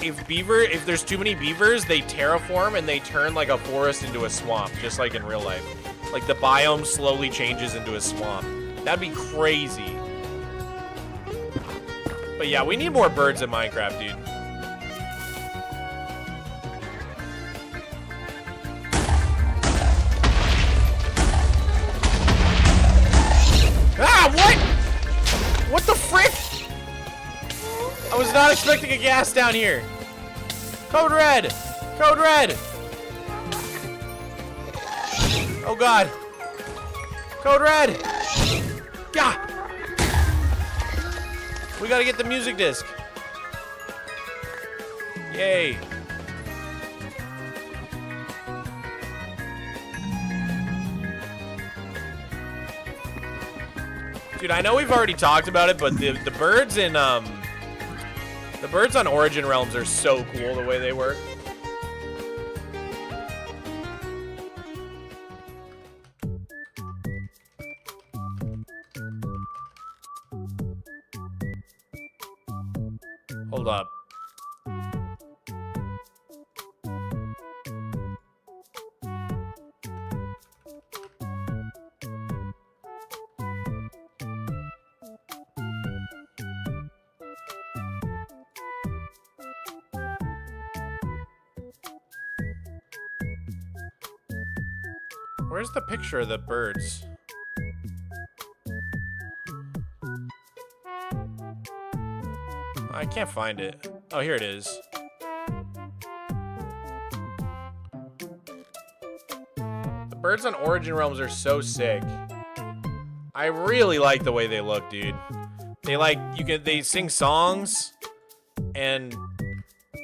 S1: if there's too many beavers, they terraform and they turn like a forest into a swamp, just like in real life. Like the biome slowly changes into a swamp. That'd be crazy. But yeah, we need more birds in Minecraft, dude. Ah, what? What the frick? I was not expecting a gas down here. Code red. Code red. Oh god. Code red. Gah. We gotta get the music disc. Yay. Dude, I know we've already talked about it, but the birds in the birds on Origin Realms are so cool the way they work. Hold up. Where's the picture of the birds? I can't find it. Oh, here it is. The birds on Origin Realms are so sick. I really like the way they look, dude. They like, they sing songs, and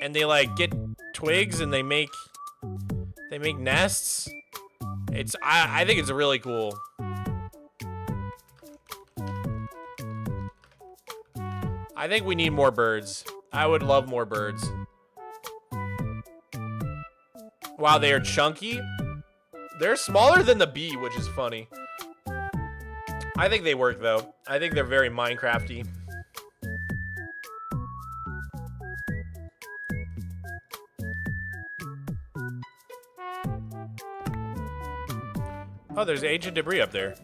S1: and they like get twigs and they make nests. I think it's really cool. I think we need more birds. I would love more birds. Wow, they are chunky. They're smaller than the bee, which is funny. I think they work, though. I think they're very Minecrafty. Oh, there's ancient debris up there.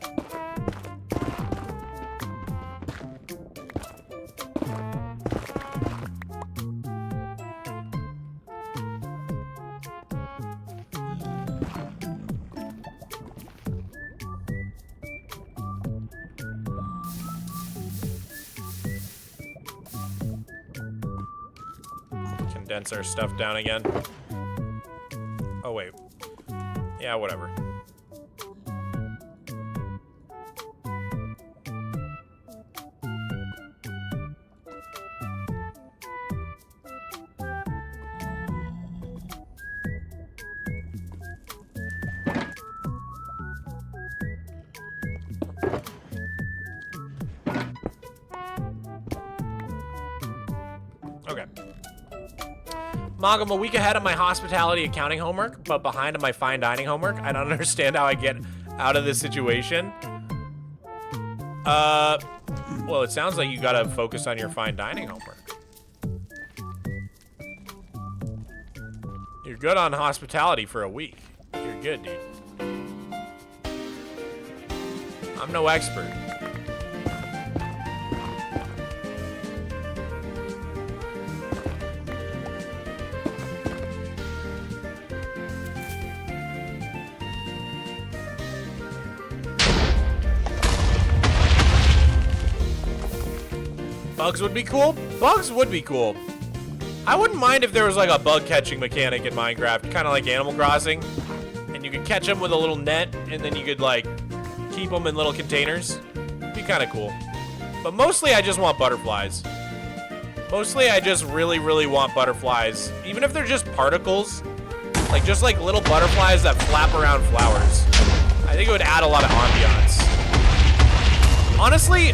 S1: Condense our stuff down again. Oh, wait. Yeah, whatever. Okay. Mog, I'm a week ahead of my hospitality accounting homework, but behind on my fine dining homework. I don't understand how I get out of this situation. Well, it sounds like you gotta focus on your fine dining homework. You're good on hospitality for a week. You're good, dude. I'm no expert. Bugs would be cool. Bugs would be cool. I wouldn't mind if there was like a bug catching mechanic in Minecraft, kind of like Animal Crossing, and you could catch them with a little net, and then you could like keep them in little containers. Be kind of cool. But mostly, I just want butterflies. Mostly, I just really, really want butterflies, even if they're just particles, like just like little butterflies that flap around flowers. I think it would add a lot of ambiance. Honestly,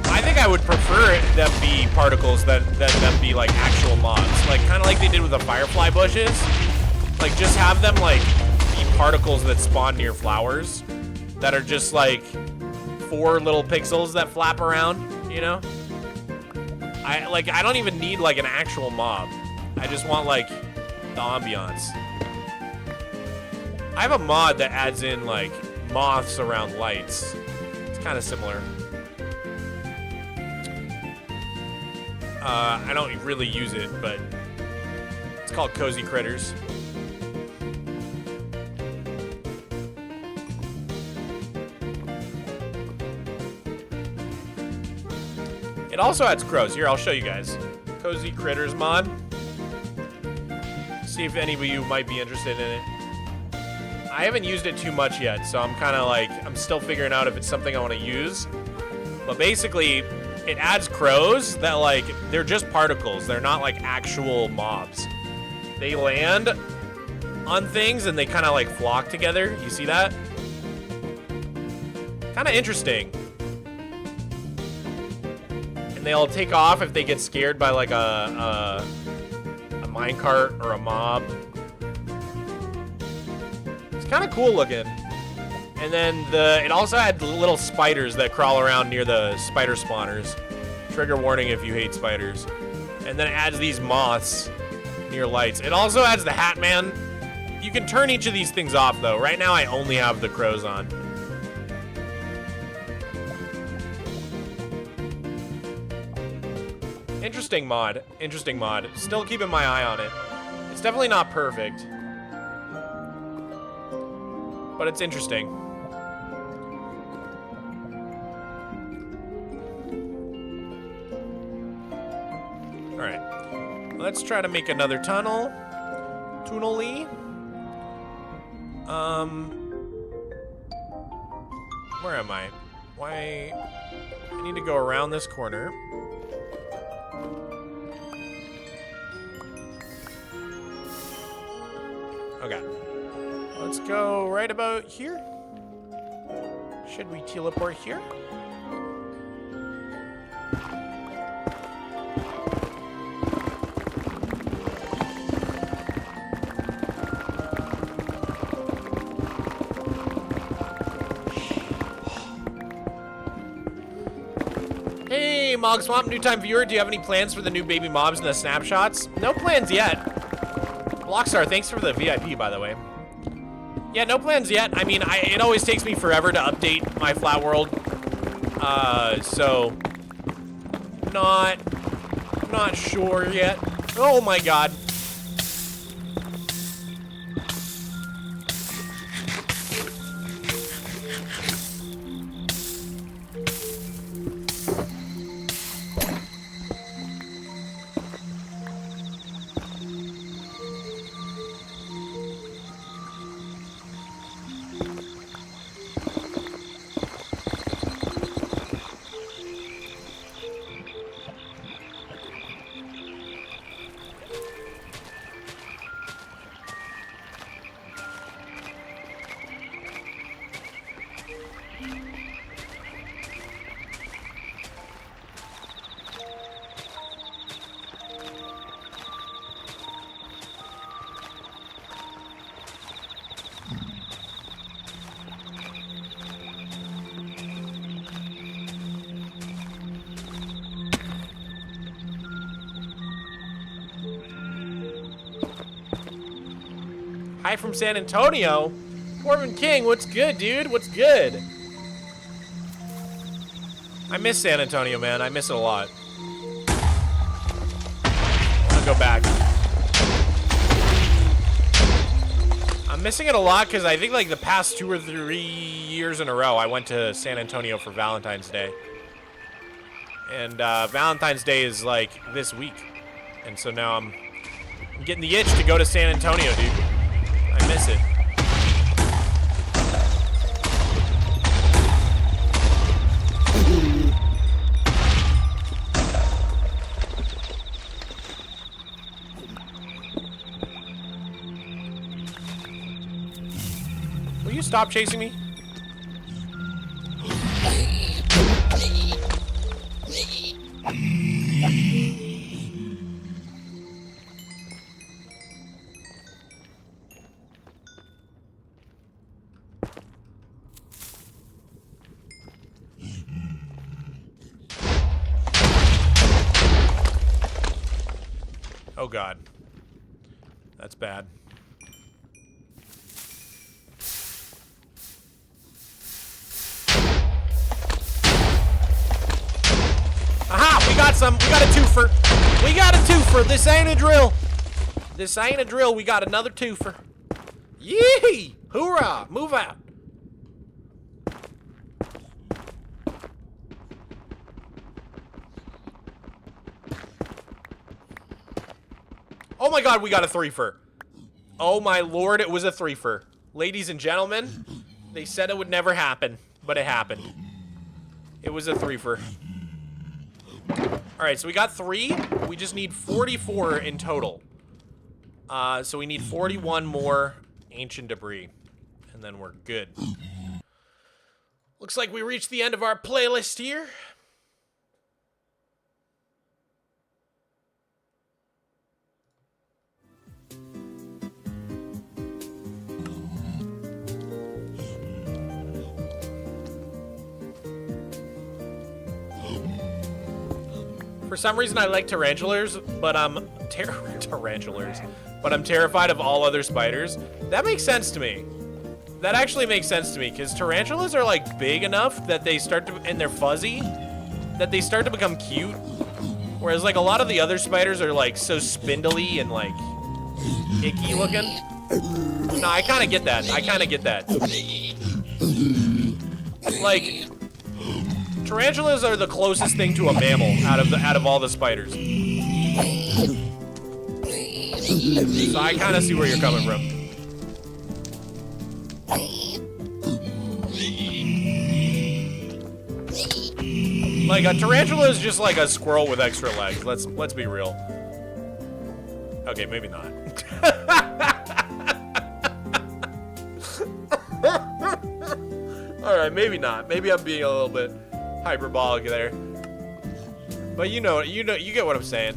S1: I think I would prefer them be particles than them be like actual mobs. Like kind of like they did with the firefly bushes. Like just have them like be particles that spawn near flowers that are just like 4 little pixels that flap around, you know? I don't even need like an actual mob. I just want like the ambiance. I have a mod that adds in like moths around lights. It's kind of similar. I don't really use it, but it's called Cozy Critters. It also adds crows. Here, I'll show you guys. Cozy Critters mod. See if any of you might be interested in it. I haven't used it too much yet, so I'm kind of like, I'm still figuring out if it's something I want to use. But basically, it adds crows that, like, they're just particles. They're not, like, actual mobs. They land on things and they kind of, like, flock together. You see that? Kind of interesting. And they'll take off if they get scared by, like, a minecart or a mob. It's kind of cool looking. And then it also had little spiders that crawl around near the spider spawners. Trigger warning if you hate spiders. And then it adds these moths near lights. It also adds the Hat Man. You can turn each of these things off though. Right now I only have the crows on. Interesting mod. Interesting mod. Still keeping my eye on it. It's definitely not perfect. But it's interesting. Alright. Let's try to make another tunnel. Tunnel-y. Where am I? Why? I need to go around this corner. Okay. Let's go right about here. Should we teleport here? Hey, Mogswamp, new time viewer. Do you have any plans for the new baby mobs and the snapshots? No plans yet. Blockstar, thanks for the VIP, by the way. Yeah, no plans yet. I mean, it always takes me forever to update my flat world. So not sure yet. Oh my god. Hi from San Antonio. Corbin King, what's good, dude? What's good? I miss San Antonio, man. I miss it a lot. I'll go back. I'm missing it a lot because I think like the past 2 or 3 years in a row, I went to San Antonio for Valentine's Day. And Valentine's Day is like this week. And so now I'm getting the itch to go to San Antonio, dude. I miss it. Will you stop chasing me? Oh god. That's bad. Aha! We got a twofer. We got a twofer. This ain't a drill. This ain't a drill. We got another twofer. Yee! Hoorah! Move out. Oh my god, we got a threefer. Oh my lord, it was a threefer. Ladies and gentlemen, they said it would never happen, but it happened. It was a threefer. Alright, so we got 3. We just need 44 in total. So we need 41 more ancient debris. And then we're good. Looks like we reached the end of our playlist here. For some reason, I like tarantulas, but I'm terrified of all other spiders. That makes sense to me. That actually makes sense to me, because tarantulas are like big enough that they start to, and they're fuzzy, that they start to become cute. Whereas like a lot of the other spiders are like so spindly and like icky looking. No, I kind of get that. I kind of get that. Like, tarantulas are the closest thing to a mammal out of all the spiders. So I kind of see where you're coming from. Like a tarantula is just like a squirrel with extra legs. Let's be real. Okay, maybe not. All right, maybe not. Maybe I'm being a little bit hyperbolic there. But you get what I'm saying.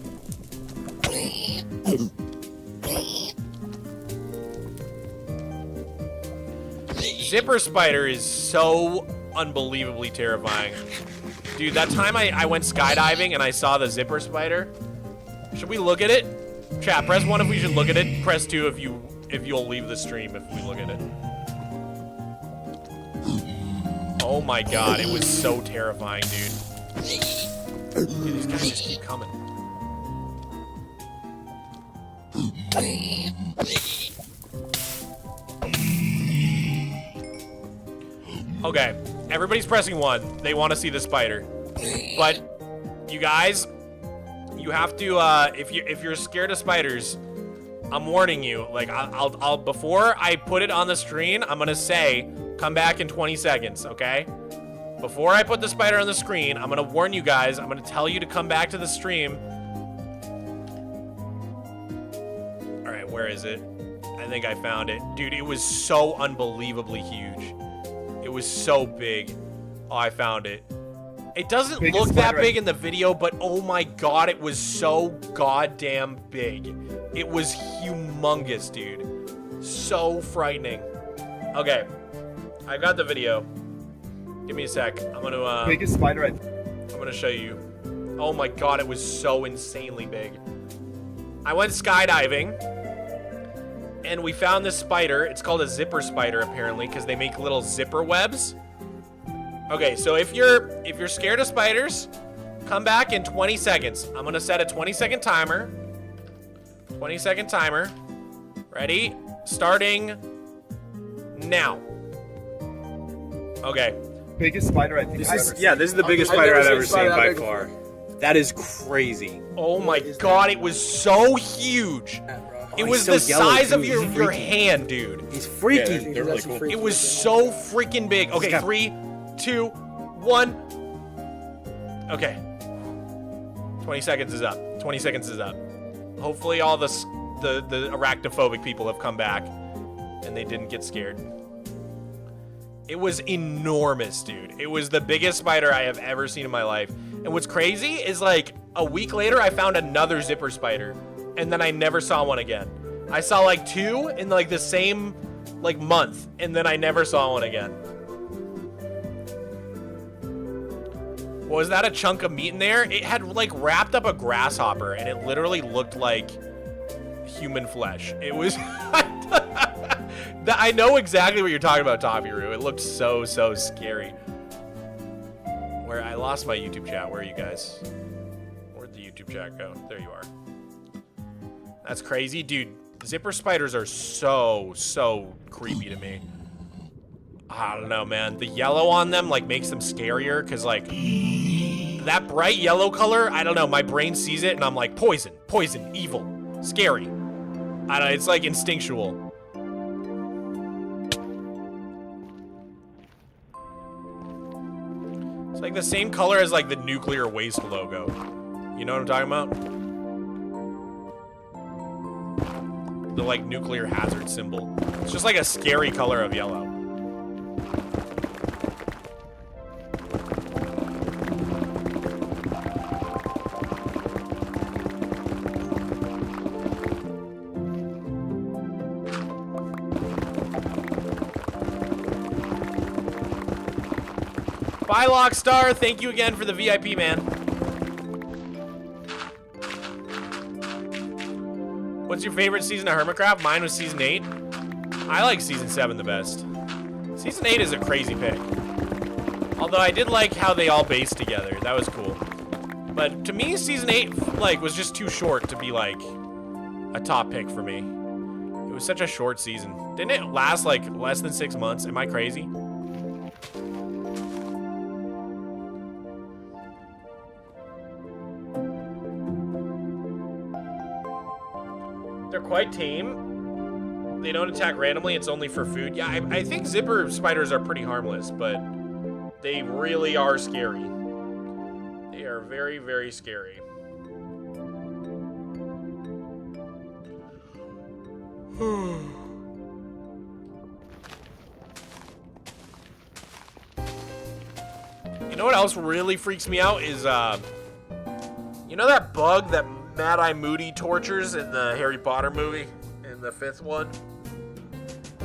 S1: Zipper spider is so unbelievably terrifying. Dude, that time I went skydiving and I saw the zipper spider. Should we look at it? Chat, press 1 if we should look at it. Press 2 if you'll leave the stream if we look at it. Oh my god, it was so terrifying, dude. Dude, these guys just keep coming. Okay, everybody's pressing 1. They want to see the spider. But you guys, you have to if you're scared of spiders, I'm warning you. Like I'll before I put it on the screen, I'm going to say come back in 20 seconds, okay? Before I put the spider on the screen, I'm going to warn you guys. I'm going to tell you to come back to the stream. All right, where is it? I think I found it. Dude, it was so unbelievably huge. It was so big. Oh, I found it. It doesn't look that big in the video, but oh my god, it was so goddamn big. It was humongous, dude. So frightening. Okay, I got the video. Give me a sec. I'm gonna
S2: biggest spider
S1: I'm gonna show you. Oh my god, it was so insanely big. I went skydiving and we found this spider. It's called a zipper spider apparently because they make little zipper webs. Okay, so if you're scared of spiders, come back in 20 seconds. I'm gonna set a 20-second timer. 20-second timer. Ready? Starting now. Okay.
S2: Biggest spider I think
S3: this is the biggest spider I've ever seen by far. That is crazy.
S1: Oh my god, it was so huge. It was the size of your hand, dude.
S3: He's freaky.
S4: Yeah, they're really cool.
S1: It was so freaking big. Okay, 3, 2, 1. Okay. 20 seconds is up. 20 seconds is up. Hopefully all the arachnophobic people have come back and they didn't get scared. It was enormous, dude. It was the biggest spider I have ever seen in my life. And what's crazy is like a week later, I found another zipper spider and then I never saw one again. I saw like 2 in like the same like month and then I never saw one again. Was that a chunk of meat in there? It had like wrapped up a grasshopper and it literally looked like human flesh. It was... I know exactly what you're talking about, Toffee-Roo. It looked so scary. Where I lost my YouTube chat. Where are you guys? Where'd the YouTube chat go? There you are. That's crazy. Dude, zipper spiders are so creepy to me. I don't know, man. The yellow on them, like, makes them scarier, because, like, that bright yellow color, I don't know, my brain sees it, and I'm like, poison, evil, scary. I don't know, it's, like, instinctual. It's, like, the same color as, like, the nuclear waste logo. You know what I'm talking about? The, like, nuclear hazard symbol. It's just, like, a scary color of yellow. Bye, Lockstar. Thank you again for the VIP, man. What's your favorite season of Hermitcraft? Mine was season 8. I like season 7 the best. Season 8 is a crazy pick. Although I did like how they all based together. That was cool. But to me, season 8 like was just too short to be like a top pick for me. It was such a short season. Didn't it last like less than 6 months? Am I crazy? They're quite tame. They don't attack randomly. It's only for food. Yeah, I think zipper spiders are pretty harmless, but they really are scary. They are very scary. know what else really freaks me out is, you know that bug that Mad Eye Moody tortures in the Harry Potter movie? In the 5th one?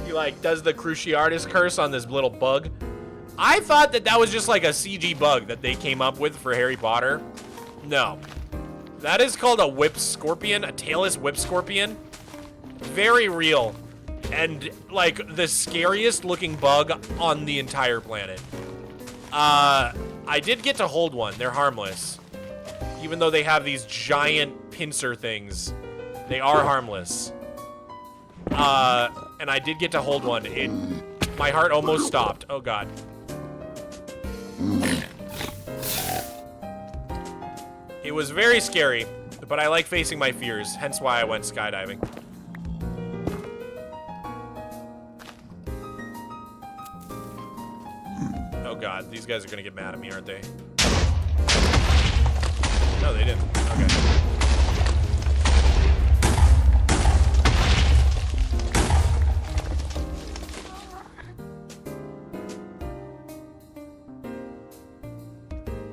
S1: He, like, does the Cruciatus curse on this little bug. I thought that that was just, like, a CG bug that they came up with for Harry Potter. No. That is called a whip scorpion, a tailless whip scorpion. Very real. And, like, the scariest looking bug on the entire planet. I did get to hold one. They're harmless. Even though they have these giant pincer things, they are harmless. And I did get to hold one. My heart almost stopped. Oh, God. It was very scary, but I like facing my fears, hence why I went skydiving. Oh God, these guys are gonna get mad at me, aren't they? No, they didn't. Okay.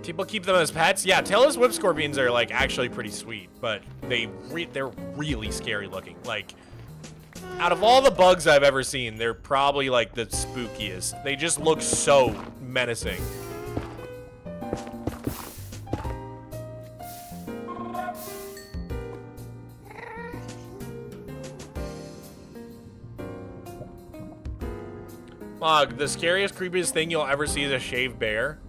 S1: People keep them as pets? Yeah, tailless whip scorpions are, like, actually pretty sweet, but they're really scary looking. Like, out of all the bugs I've ever seen, they're probably, like, the spookiest. They just look so menacing. Mog, the scariest, creepiest thing you'll ever see is a shaved bear.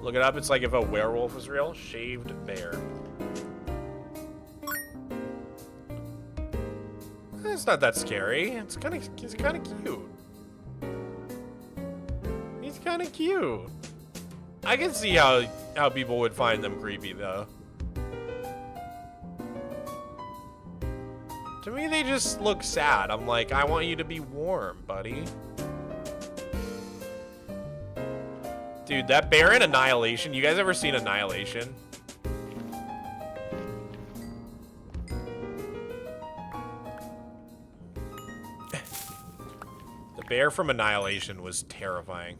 S1: Look it up, it's like if a werewolf was real. Shaved bear. It's not that scary. He's kind of cute. He's kind of cute. I can see how people would find them creepy though. To me, they just look sad. I'm like, I want you to be warm, buddy. Dude, that bear in Annihilation. You guys ever seen Annihilation? The bear from Annihilation was terrifying.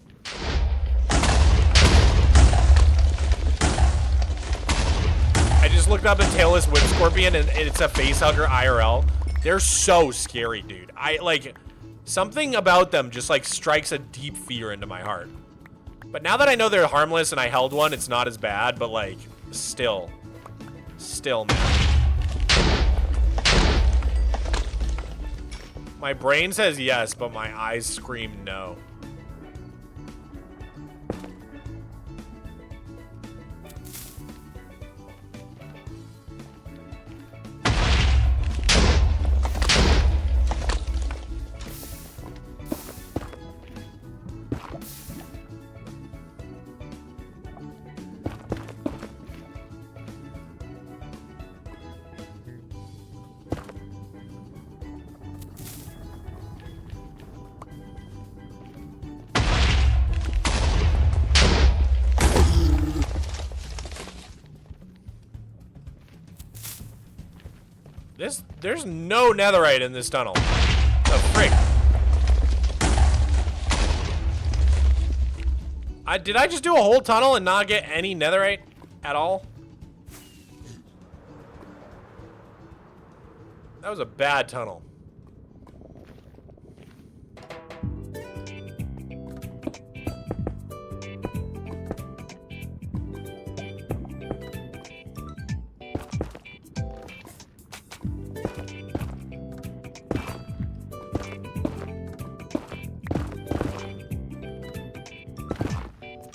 S1: I just looked up a tailless whip scorpion and it's a facehugger IRL. They're so scary, dude. Something about them just like strikes a deep fear into my heart. But now that I know they're harmless and I held one, it's not as bad, but like, still, man. My brain says yes, but my eyes scream no. There's no netherite in this tunnel. The frick? Did I just do a whole tunnel and not get any netherite at all? That was a bad tunnel.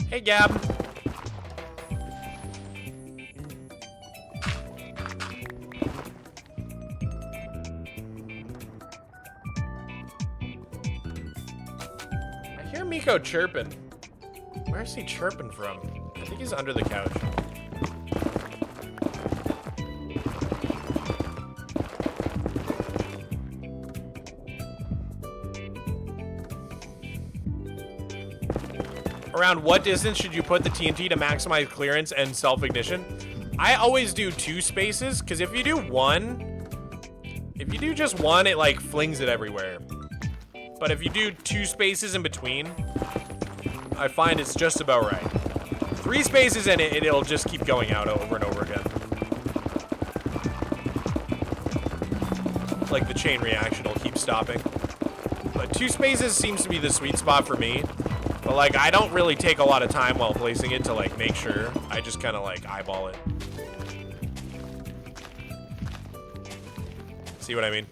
S1: Hey, Gab. I hear Miko chirping. Where's he chirping from? I think he's under the couch. Around what distance should you put the TNT to maximize clearance and self-ignition? I always do 2 spaces, because if you do just one, it like flings it everywhere. But if you do 2 spaces in between, I find it's just about right. 3 spaces and it'll just keep going out over and over again. Like the chain reaction will keep stopping. But 2 spaces seems to be the sweet spot for me. But like I don't really take a lot of time while placing it to like make sure. I just kind of like eyeball it. See what I mean?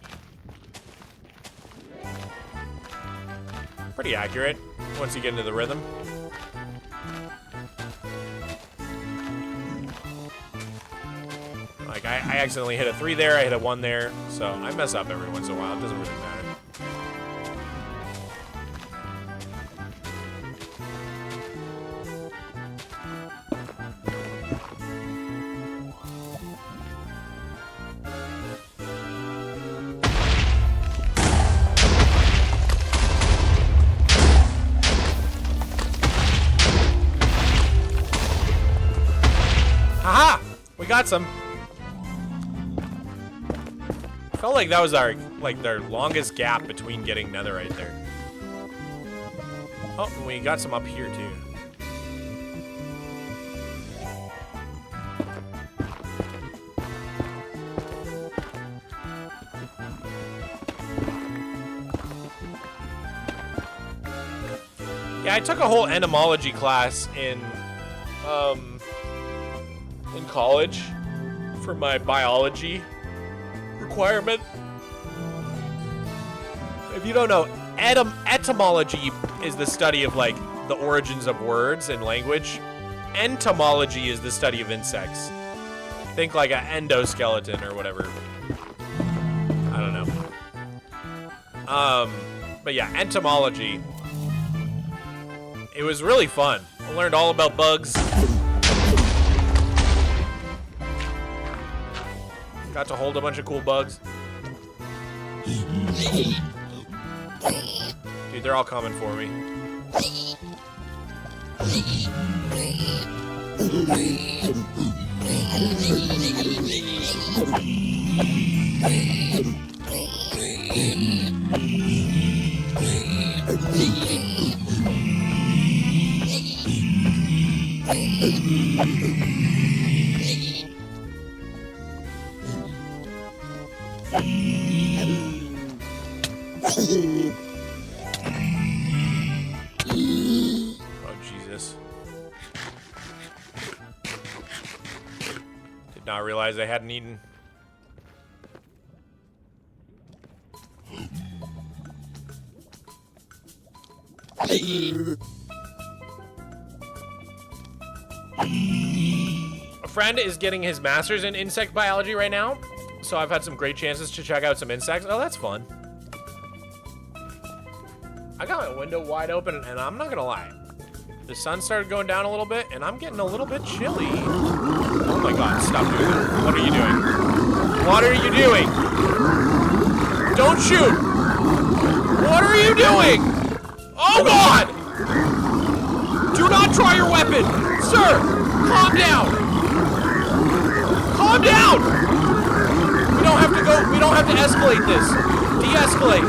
S1: Pretty accurate once you get into the rhythm. Like I accidentally hit a 3 there, I hit a 1 there, so I mess up every once in a while. It doesn't really matter. Haha! We got some. Felt like that was our their longest gap between getting netherite there. Oh, and we got some up here too. Yeah, I took a whole entomology class in college for my biology requirement. If you don't know, etymology is the study of like the origins of words and language. Entomology is the study of insects. Think like an endoskeleton or whatever. I don't know. But yeah, entomology. It was really fun. I learned all about bugs. Got to hold a bunch of cool bugs. Dude, they're all coming for me. Oh, Jesus. Did not realize I hadn't eaten. A friend is getting his master's in insect biology right now, so I've had some great chances to check out some insects. Oh, that's fun. I got my window wide open, and I'm not gonna lie. The sun started going down a little bit, and I'm getting a little bit chilly. Oh my God, stop doing that. What are you doing? What are you doing? Don't shoot! What are you doing? Oh God! Do not try your weapon! Sir, calm down! Calm down! We don't have to go, we don't have to escalate this. De-escalate.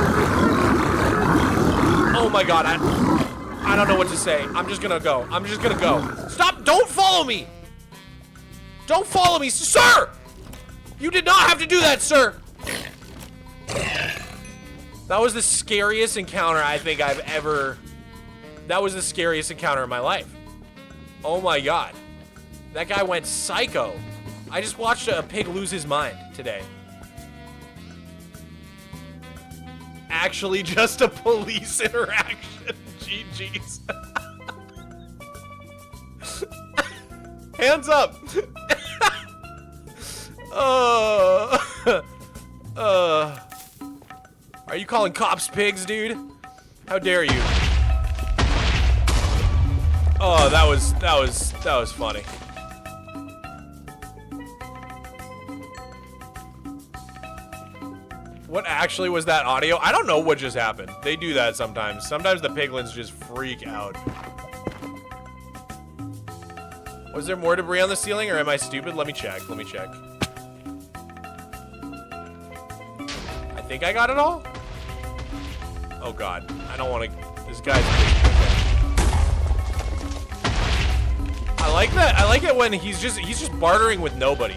S1: Oh my God, I don't know what to say. I'm just gonna go. I'm just gonna go. Stop, don't follow me! Don't follow me, sir! You did not have to do that, sir! That was the scariest encounter I think I've ever... That was the scariest encounter in my life. Oh my God. That guy went psycho. I just watched a pig lose his mind today. Actually, just a police interaction. GG's. Hands up. Are you calling cops pigs, dude? How dare you? Oh, that was funny. What actually was that audio? I don't know what just happened. They do that sometimes. Sometimes the piglins just freak out. Was there more debris on the ceiling, or am I stupid? Let me check. Let me check. I think I got it all? Oh God. I don't want to... This guy's... I like that. I like it when he's just bartering with nobody.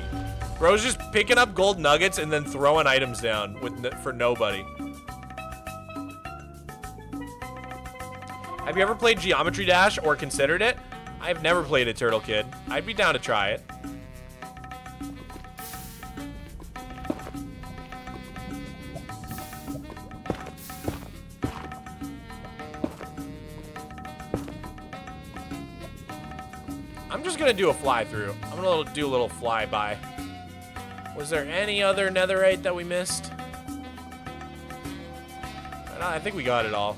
S1: Bro's just picking up gold nuggets and then throwing items down for nobody. Have you ever played Geometry Dash or considered it? I've never played it, Turtle Kid. I'd be down to try it. I'm just gonna do a fly through. I'm gonna do a little flyby. Was there any other netherite that we missed? I think we got it all.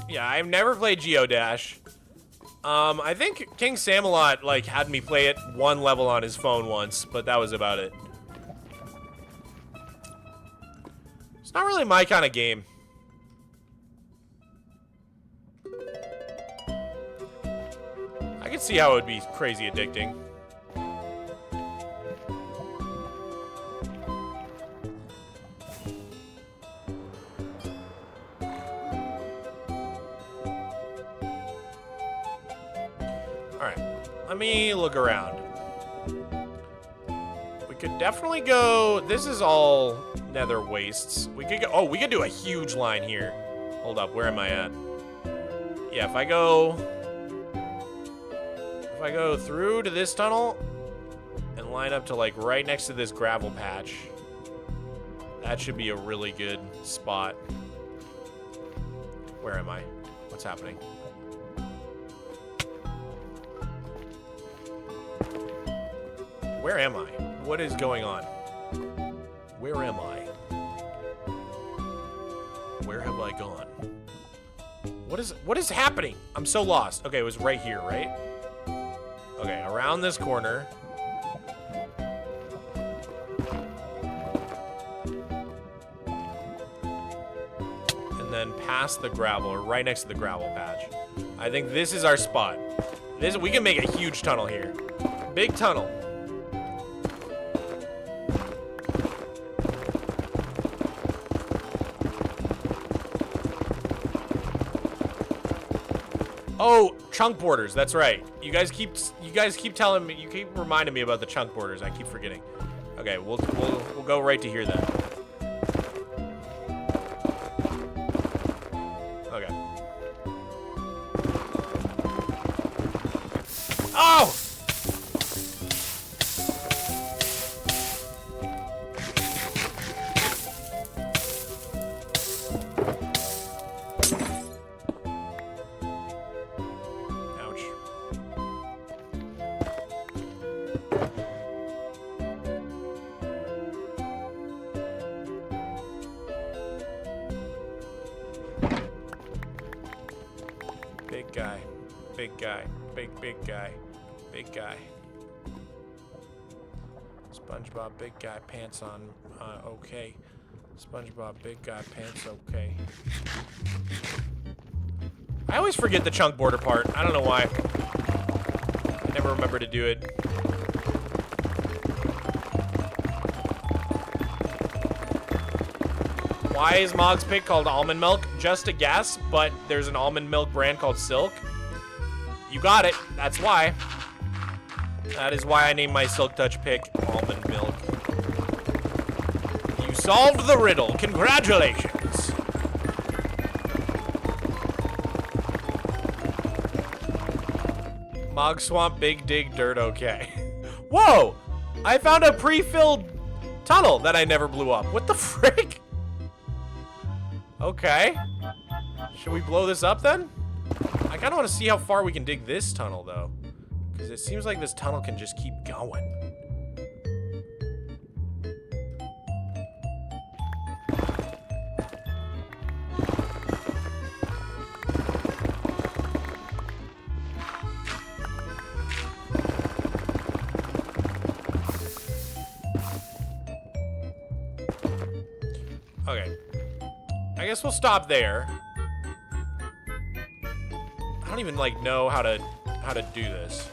S1: Yeah, I've never played Geodash. I think King Samalot, like, had me play it one level on his phone once, but that was about it. It's not really my kind of game. I can see how it would be crazy addicting. Alright, let me look around. We could definitely go... This is all nether wastes. We could go... Oh, we could do a huge line here. Hold up, where am I at? Yeah, if I go through to this tunnel and line up to, like, right next to this gravel patch, that should be a really good spot. Where am I? What's happening? Where am I? What is going on? Where am I? Where have I gone? What is happening? I'm so lost. Okay, it was right here, right? Okay, around this corner. And then past the gravel, or right next to the gravel patch. I think this is our spot. We can make a huge tunnel here. Big tunnel. Oh, chunk borders. That's right. You guys keep telling me. You keep reminding me about the chunk borders. I keep forgetting. Okay, we'll go right to here then. Okay. Oh! Big guy. Big guy. Big guy. Big guy. SpongeBob, big guy, pants on, okay. SpongeBob, big guy, pants, okay. I always forget the chunk border part. I don't know why. I never remember to do it. Why is Mog's pick called almond milk? Just a guess, but there's an almond milk brand called Silk. You got it. That's why. That is why I named my Silk Touch pick almond milk. You solved the riddle. Congratulations. Mogswamp, big dig, dirt, okay. Whoa! I found a pre-filled tunnel that I never blew up. What the frick? Okay. Should we blow this up then? I kind of want to see how far we can dig this tunnel, though. Because it seems like this tunnel can just keep going. Okay. I guess we'll stop there. I don't even like know how to do this.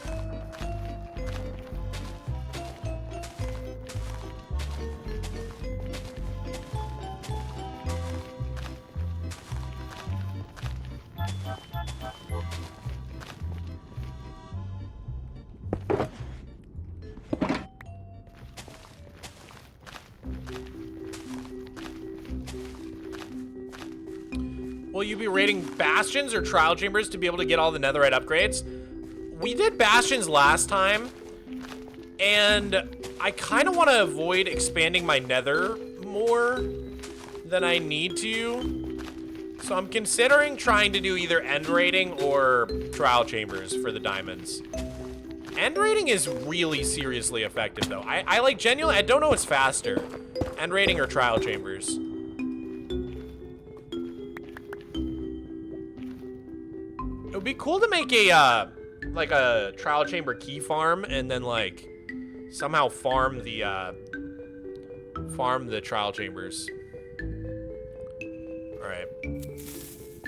S1: Will you be raiding bastions or trial chambers to be able to get all the netherite upgrades? We did bastions last time, and I kind of want to avoid expanding my nether more than I need to. So I'm considering trying to do either end raiding or trial chambers for the diamonds. End raiding is really seriously effective though. I like genuinely, I don't know what's faster. End raiding or trial chambers. It would be cool to make a like a trial chamber key farm and then like somehow farm the trial chambers. All right,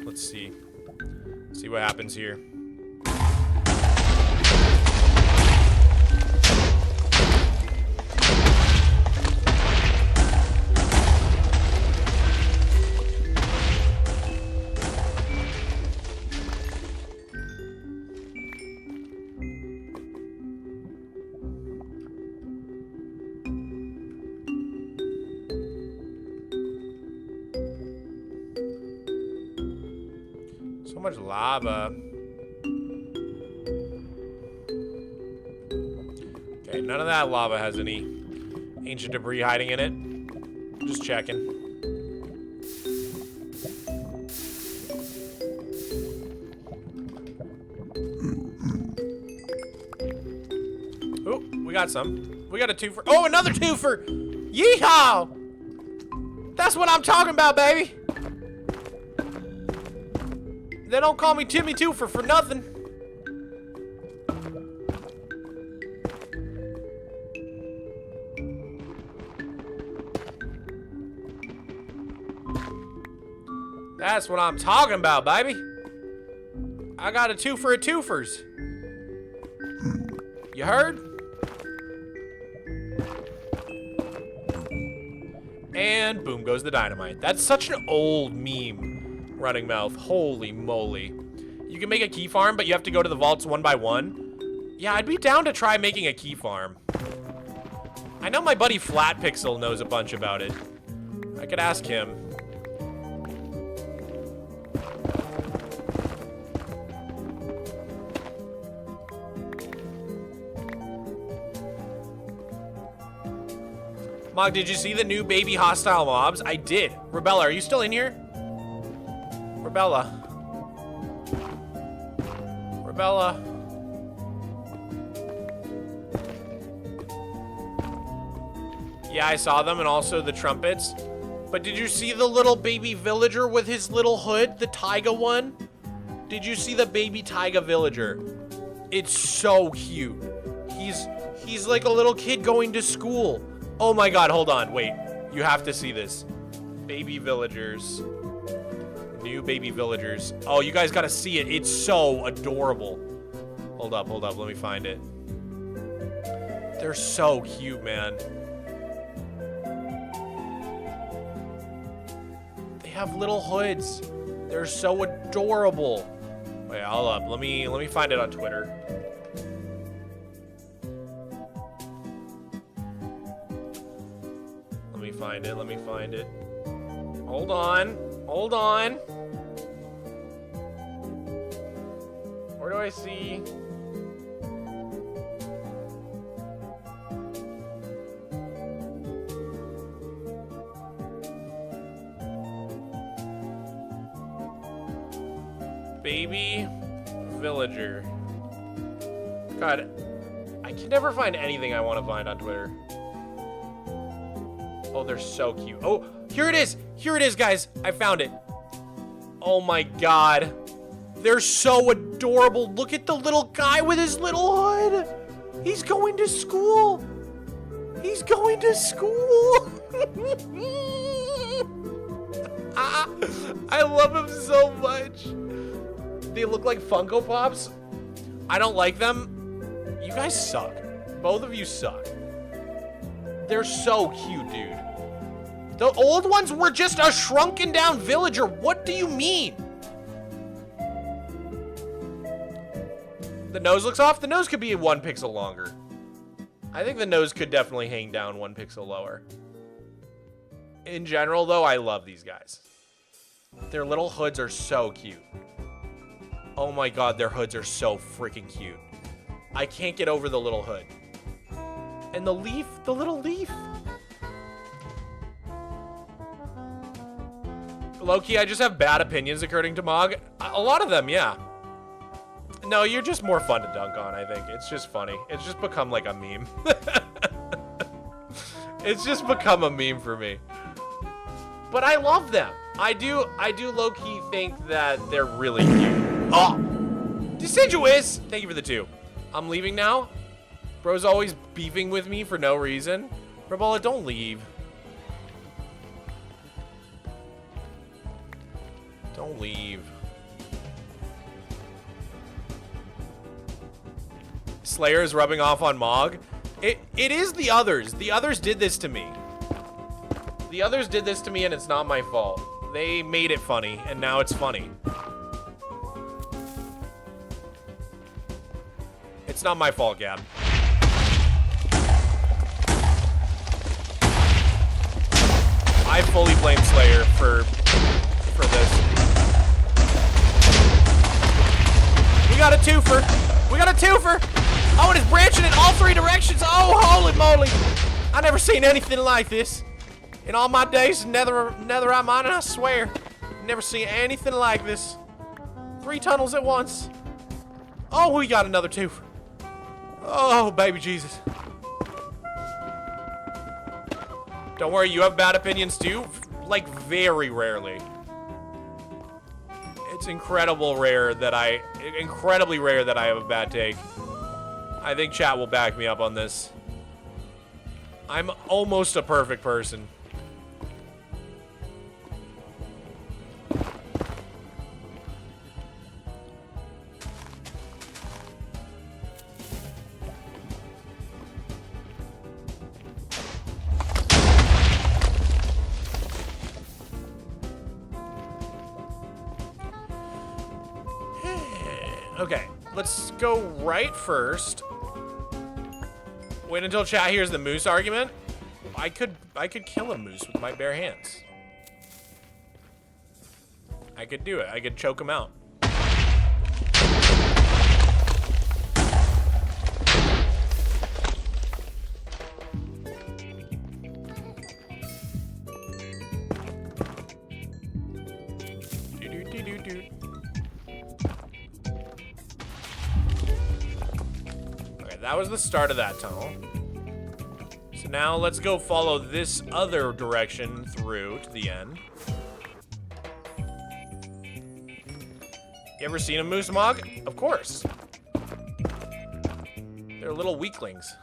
S1: let's see what happens here. So much lava. Okay, none of that lava has any ancient debris hiding in it. Just checking. Oh, we got some. We got a twofer. Oh, another twofer! Yeehaw! That's what I'm talking about, baby! They don't call me Timmy Twofer for nothing. That's what I'm talking about, baby. I got a twofer of twofers. You heard? And boom goes the dynamite. That's such an old meme. Running mouth. Holy moly. You can make a key farm, but you have to go to the vaults one by one. Yeah, I'd be down to try making a key farm. I know my buddy Flat Pixel knows a bunch about it. I could ask him. Mog, did you see the new baby hostile mobs? I did. Rebella, are you still in here? Rebella. Rebella. Yeah, I saw them and also the trumpets. But did you see the little baby villager with his little hood? The taiga one? Did you see the baby taiga villager? It's so cute. He's like a little kid going to school. Oh my god, hold on, wait. You have to see this. Baby villagers. New baby villagers. Oh, you guys gotta see it. It's so adorable. Hold up, let me find it. They're so cute, man. They have little hoods. They're so adorable. Wait, hold up. Let me find it on Twitter. Let me find it. Hold on. Where do I see? Baby villager. God, I can never find anything I want to find on Twitter. Oh, they're so cute. Oh, here it is. Here it is, guys. I found it. Oh my god. They're so adorable. Look at the little guy with his little hood. He's going to school. He's going to school. I love him so much. They look like Funko Pops. I don't like them. You guys suck. Both of you suck. They're so cute, dude. The old ones were just a shrunken down villager. What do you mean? The nose looks off. The nose could be 1 pixel longer. I think the nose could definitely hang down 1 pixel lower. In general, though, I love these guys. Their little hoods are so cute. Oh my god, their hoods are so freaking cute. I can't get over the little hood. And the leaf, the little leaf. Low-key, I just have bad opinions according to Mog. A lot of them, yeah. No, you're just more fun to dunk on, I think. It's just funny. It's just become like a meme. It's just become a meme for me. But I love them. I do low-key think that they're really cute. Oh! Deciduous! Thank you for the 2. I'm leaving now. Bro's always beefing with me for no reason. Rabola, don't leave. Don't leave. Slayer is rubbing off on Mog. It is the others. The others did this to me. The others did this to me and it's not my fault. They made it funny and now it's funny. It's not my fault, Gab. I fully blame Slayer for this. We got a twofer. We got a twofer. Oh, and it's branching in all 3 directions. Oh, holy moly. I never seen anything like this. In all my days in Netherite mining, I swear. Never seen anything like this. 3 tunnels at once. Oh, we got another twofer. Oh, baby Jesus. Don't worry, you have bad opinions too? Like, very rarely. It's incredibly rare that I have a bad take. I think chat will back me up on this. I'm almost a perfect person. Okay, let's go right first. Wait until chat hears the moose argument. I could kill a moose with my bare hands. I could do it. I could choke him out. That was the start of that tunnel. So now let's go follow this other direction through to the end. You ever seen a moose, Mog? Of course. They're little weaklings.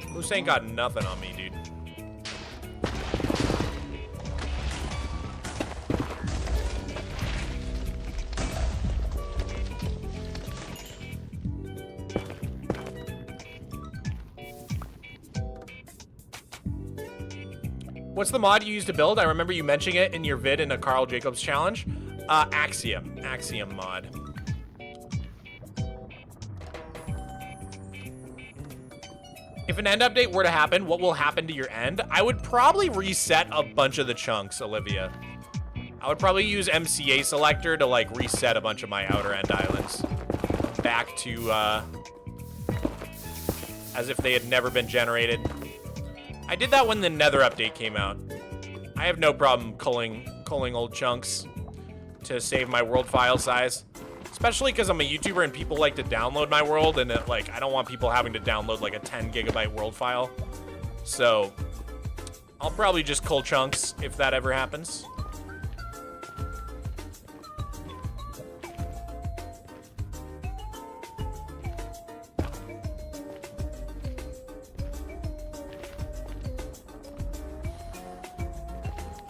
S1: Moose ain't got nothing on me, dude. What's the mod you use to build? I remember you mentioning it in your vid in a Carl Jacobs challenge. Axiom mod. If an end update were to happen, what will happen to your end? I would probably reset a bunch of the chunks, Olivia. I would probably use MCA selector to like reset a bunch of my outer end islands back to as if they had never been generated. I did that when the Nether update came out. I have no problem culling old chunks to save my world file size. Especially because I'm a YouTuber and people like to download my world, and like I don't want people having to download like a 10 gigabyte world file. So I'll probably just cull chunks if that ever happens.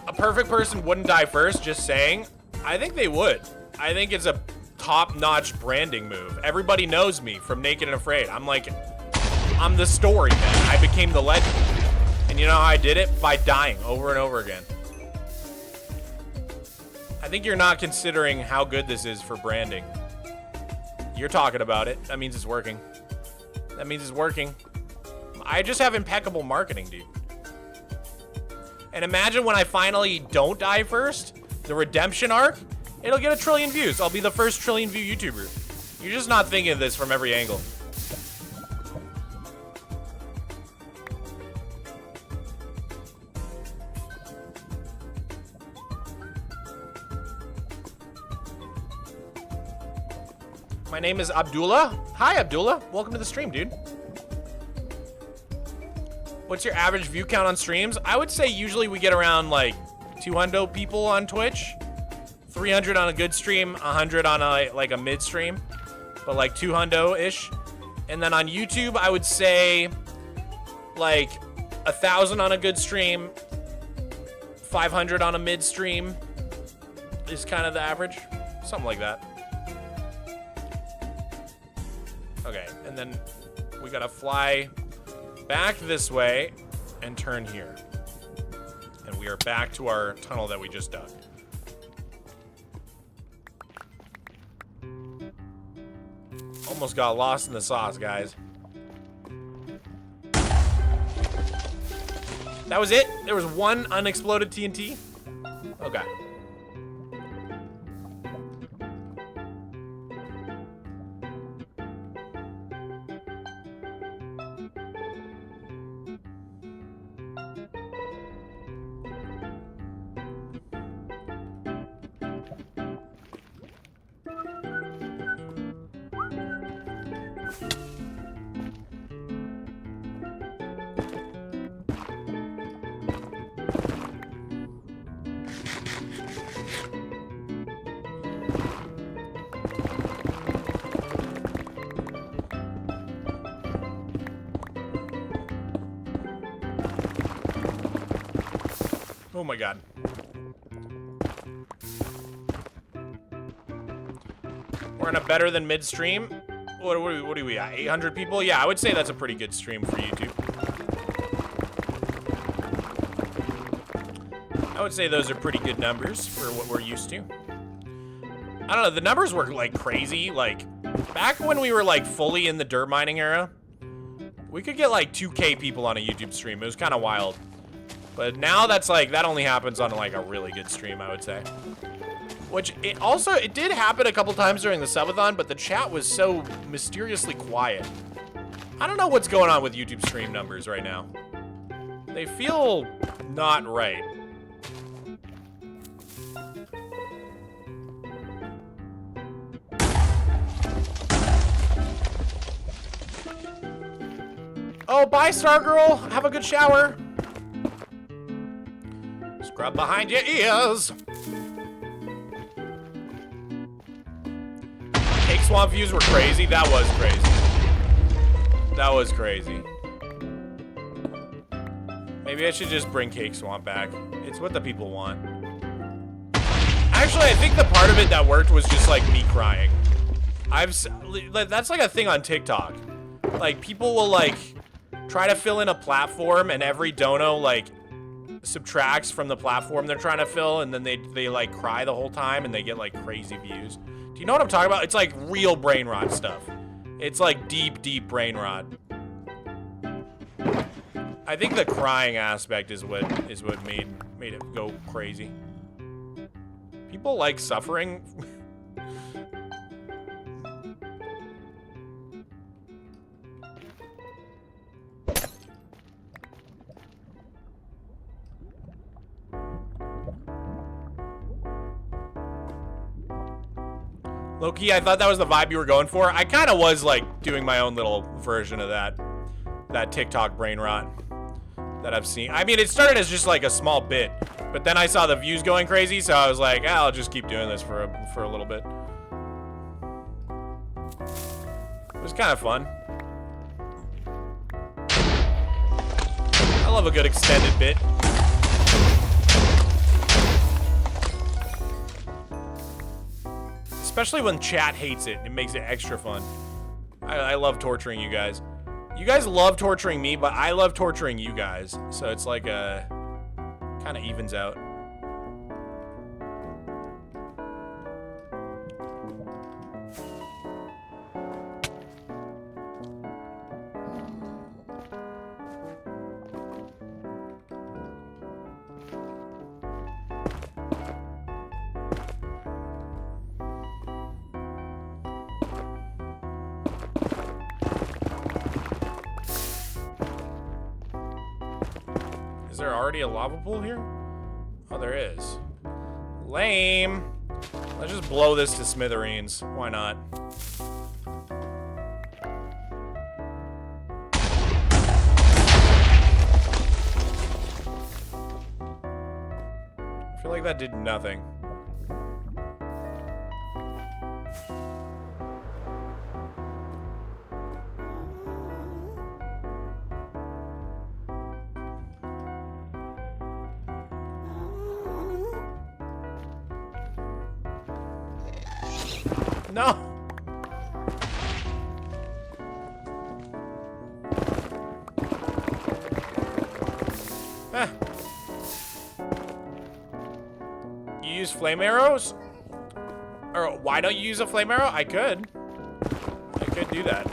S1: A perfect person wouldn't die first, just saying. I think they would. I think it's a top-notch branding move. Everybody knows me from Naked and Afraid. I'm the story, man. I became the legend. And you know how I did it? By dying over and over again. I think you're not considering how good this is for branding. You're talking about it. That means it's working. That means it's working. I just have impeccable marketing, dude. And imagine when I finally don't die first, the redemption arc, it'll get 1 trillion views. I'll be the first 1 trillion view YouTuber. You're just not thinking of this from every angle. My name is Abdullah. Hi, Abdullah. Welcome to the stream, dude. What's your average view count on streams? I would say usually we get around like 200 people on Twitch, 300 on a good stream, 100 on a mid stream, but like 200-ish. And then on YouTube, I would say like 1,000 on a good stream, 500 on a mid stream is kind of the average, something like that. Okay, and then we gotta fly back this way and turn here. And we are back to our tunnel that we just dug. Almost got lost in the sauce, guys. That was it? There was one unexploded TNT? Okay. Oh my god. We're in a better than mid-stream. What are we at? 800 people? Yeah, I would say that's a pretty good stream for YouTube. I would say those are pretty good numbers for what we're used to. I don't know, the numbers were like crazy. Like, back when we were like fully in the dirt mining era, we could get like 2K people on a YouTube stream. It was kind of wild. But now that's like, that only happens on like a really good stream, I would say. Which, it did happen a couple times during the subathon, but the chat was so mysteriously quiet. I don't know what's going on with YouTube stream numbers right now. They feel not right. Oh, bye, Stargirl. Have a good shower. Scrub behind your ears. Cake Swamp views were crazy. That was crazy. That was crazy. Maybe I should just bring Cake Swamp back. It's what the people want. Actually, I think the part of it that worked was just like me crying. That's like a thing on TikTok. Like, people will like try to fill in a platform, and every dono like subtracts from the platform they're trying to fill, and then they like cry the whole time, and they get like crazy views. Do you know what I'm talking about? It's like real brain rot stuff. It's like deep brain rot. I think the crying aspect is what made it go crazy. People like suffering. Low-key, I thought that was the vibe you were going for. I kind of was like doing my own little version of that TikTok brain rot that I've seen. I mean, it started as just like a small bit, but then I saw the views going crazy, so I was like, I'll just keep doing this for a little bit. It was kind of fun. I love a good extended bit. Especially when chat hates it. It makes it extra fun. I love torturing you guys. You guys love torturing me, but I love torturing you guys. So it's like kind of evens out. Is there already a lava pool here? Oh, there is. Lame. Let's just blow this to smithereens. Why not? I feel like that did nothing. No. You use flame arrows? Or why don't you use a flame arrow? I could do that.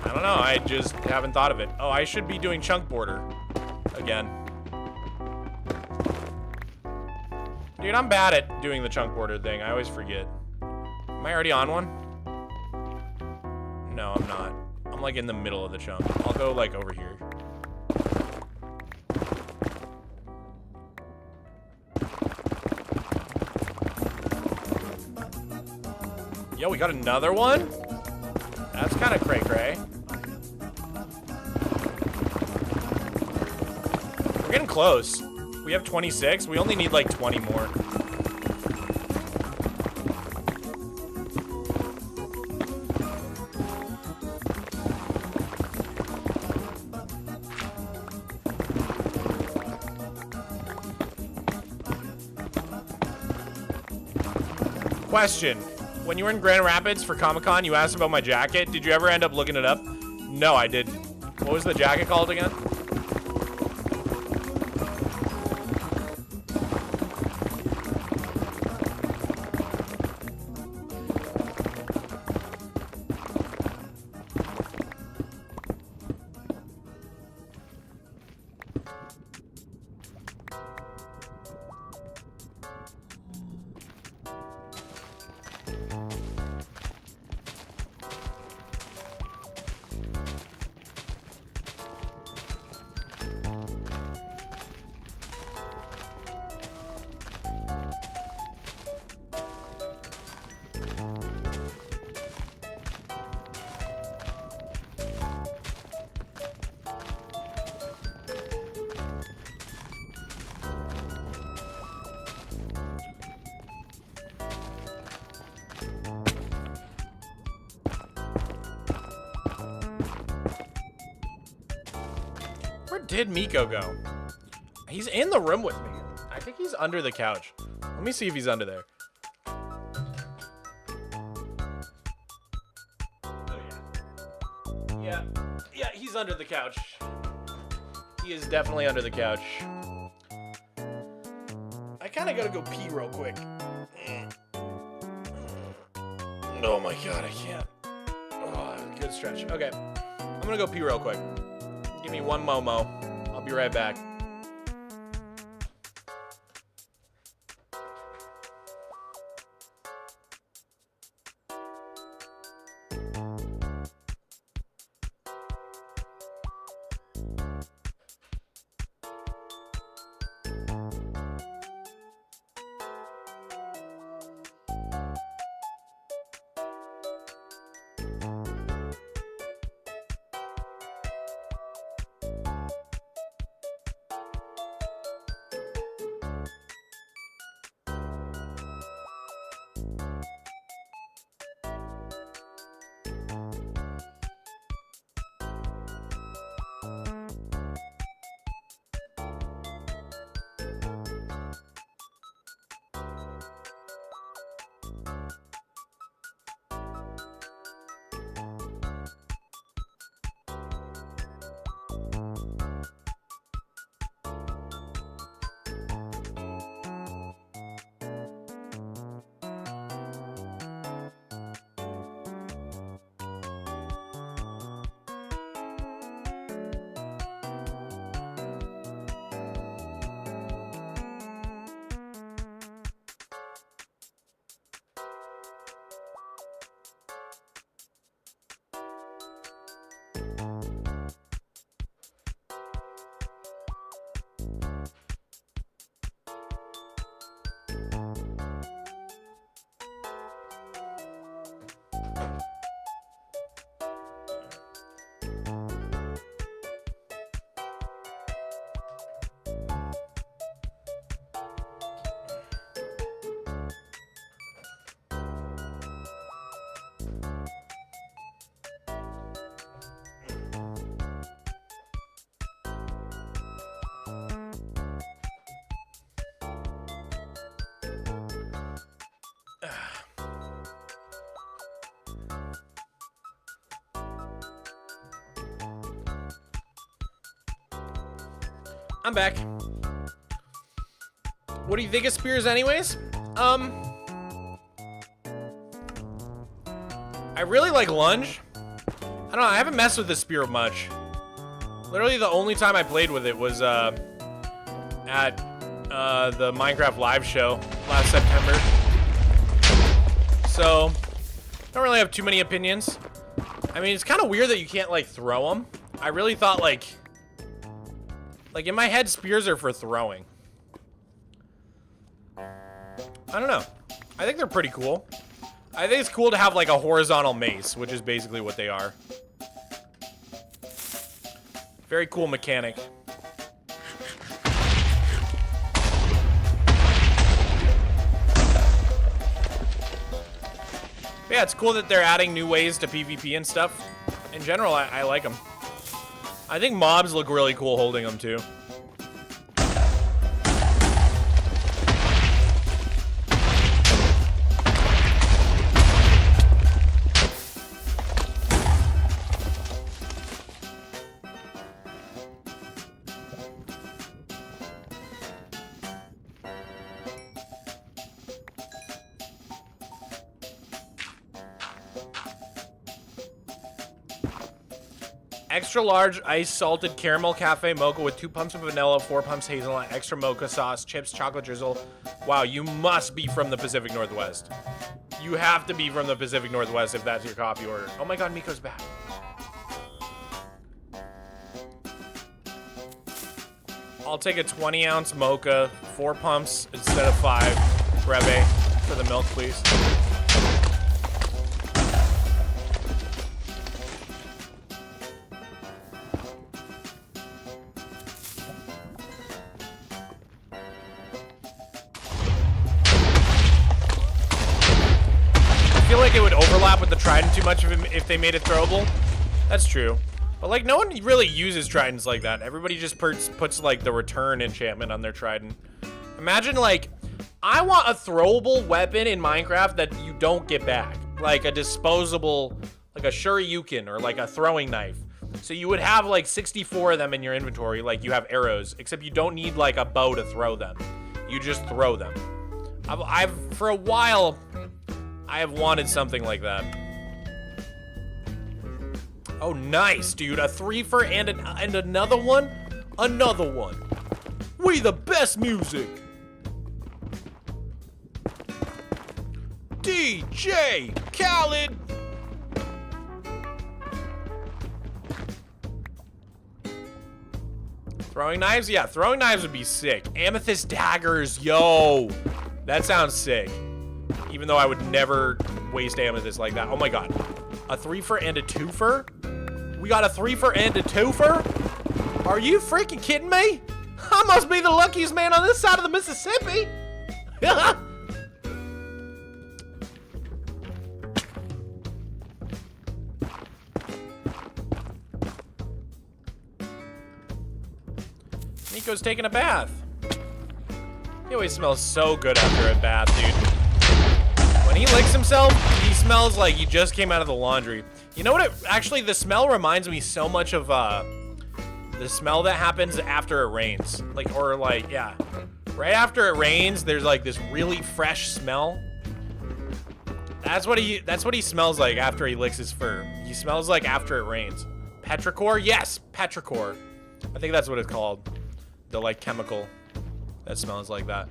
S1: I don't know. I just haven't thought of it. Oh, I should be doing chunk border again. Dude, I'm bad at doing the chunk border thing. I always forget. Am I already on one? No, I'm not. I'm like in the middle of the chunk. I'll go like over here. Yo, we got another one? That's kind of cray-cray. We're getting close. We have 26. We only need like 20 more. Question. When you were in Grand Rapids for Comic-Con, you asked about my jacket. Did you ever end up looking it up? No, I didn't. What was the jacket called again? Where did Miko go? He's in the room with me. I think he's under the couch. Let me see if he's under there. Oh, yeah. Yeah, he's under the couch. He is definitely under the couch. I kind of gotta go pee real quick. Oh my god, I can't. Oh, good stretch. Okay, I'm gonna go pee real quick. Give me one Momo. I'll be right back. I'm back. What do you think of spears anyways? I really like lunge. I don't know, I haven't messed with the spear much. Literally the only time I played with it was at the Minecraft live show last September. So, don't really have too many opinions. I mean, it's kind of weird that you can't like throw them. I really thought like in my head spears are for throwing. I don't know. I think they're pretty cool. I think it's cool to have like a horizontal mace, which is basically what they are. Very cool mechanic. Yeah, it's cool that they're adding new ways to PvP and stuff. In general, I like them. I think mobs look really cool holding them too. Extra large ice salted caramel cafe mocha with 2 pumps of vanilla, 4 pumps hazelnut, extra mocha sauce, chips, chocolate drizzle. Wow, you must be from the Pacific Northwest. You have to be from the Pacific Northwest if that's your coffee order. Oh my god, Miko's back. I'll take a 20-ounce mocha, 4 pumps instead of 5. Breve for the milk, please. I feel like it would overlap with the trident too much if they made it throwable. That's true. But like no one really uses tridents like that. Everybody just puts like the return enchantment on their trident. Imagine like, I want a throwable weapon in Minecraft that you don't get back. Like a disposable, like a shuriken or like a throwing knife. So you would have like 64 of them in your inventory, like you have arrows, except you don't need like a bow to throw them. You just throw them. I've for a while, I have wanted something like that. Oh, nice, dude. A 3-fer and another one? Another one. We the best music. DJ Khaled. Throwing knives? Yeah, throwing knives would be sick. Amethyst daggers, yo. That sounds sick. Even though I would never waste amethyst like that. Oh my god. A 3-fer and a 2-fer? We got a 3-fer and a 2-fer? Are you freaking kidding me? I must be the luckiest man on this side of the Mississippi. Nico's taking a bath. He always smells so good after a bath, dude. When he licks himself, he smells like he just came out of the laundry. You know what? Actually, the smell reminds me so much of the smell that happens after it rains. Like, or like, yeah. Right after it rains, there's like this really fresh smell. That's what he smells like after he licks his fur. He smells like after it rains. Petrichor? Yes, petrichor. I think that's what it's called. The like chemical that smells like that.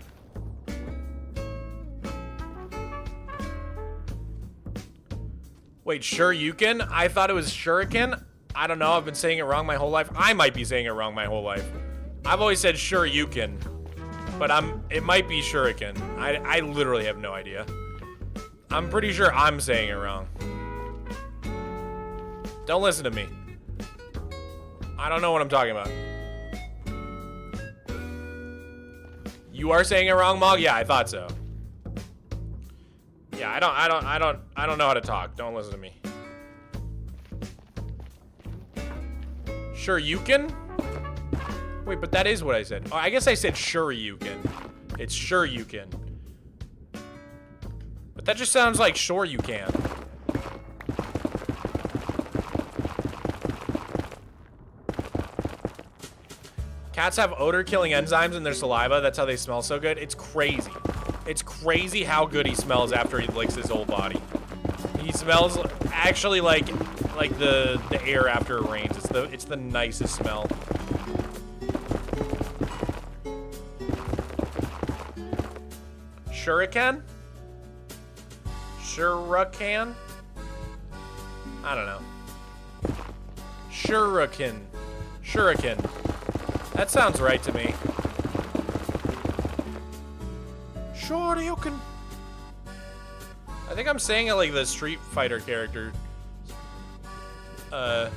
S1: Wait, shuriken? I thought it was shuriken. I don't know. I've been saying it wrong my whole life. I might be saying it wrong my whole life. I've always said shuriken, but it might be shuriken. I literally have no idea. I'm pretty sure I'm saying it wrong. Don't listen to me. I don't know what I'm talking about. You are saying it wrong, Mog? Yeah, I thought so. Yeah, I don't know how to talk. Don't listen to me. Shoryuken? Wait, but that is what I said. Oh, I guess I said Shoryuken. It's Shoryuken. But that just sounds like sure you can. Cats have odor-killing enzymes in their saliva. That's how they smell so good. It's crazy. It's crazy how good he smells after he licks his whole body. He smells actually like the air after it rains. It's the nicest smell. Shuriken? Shuriken? I don't know. Shuriken. Shuriken. That sounds right to me. Shoryuken. I think I'm saying it like the Street Fighter character. Yeah,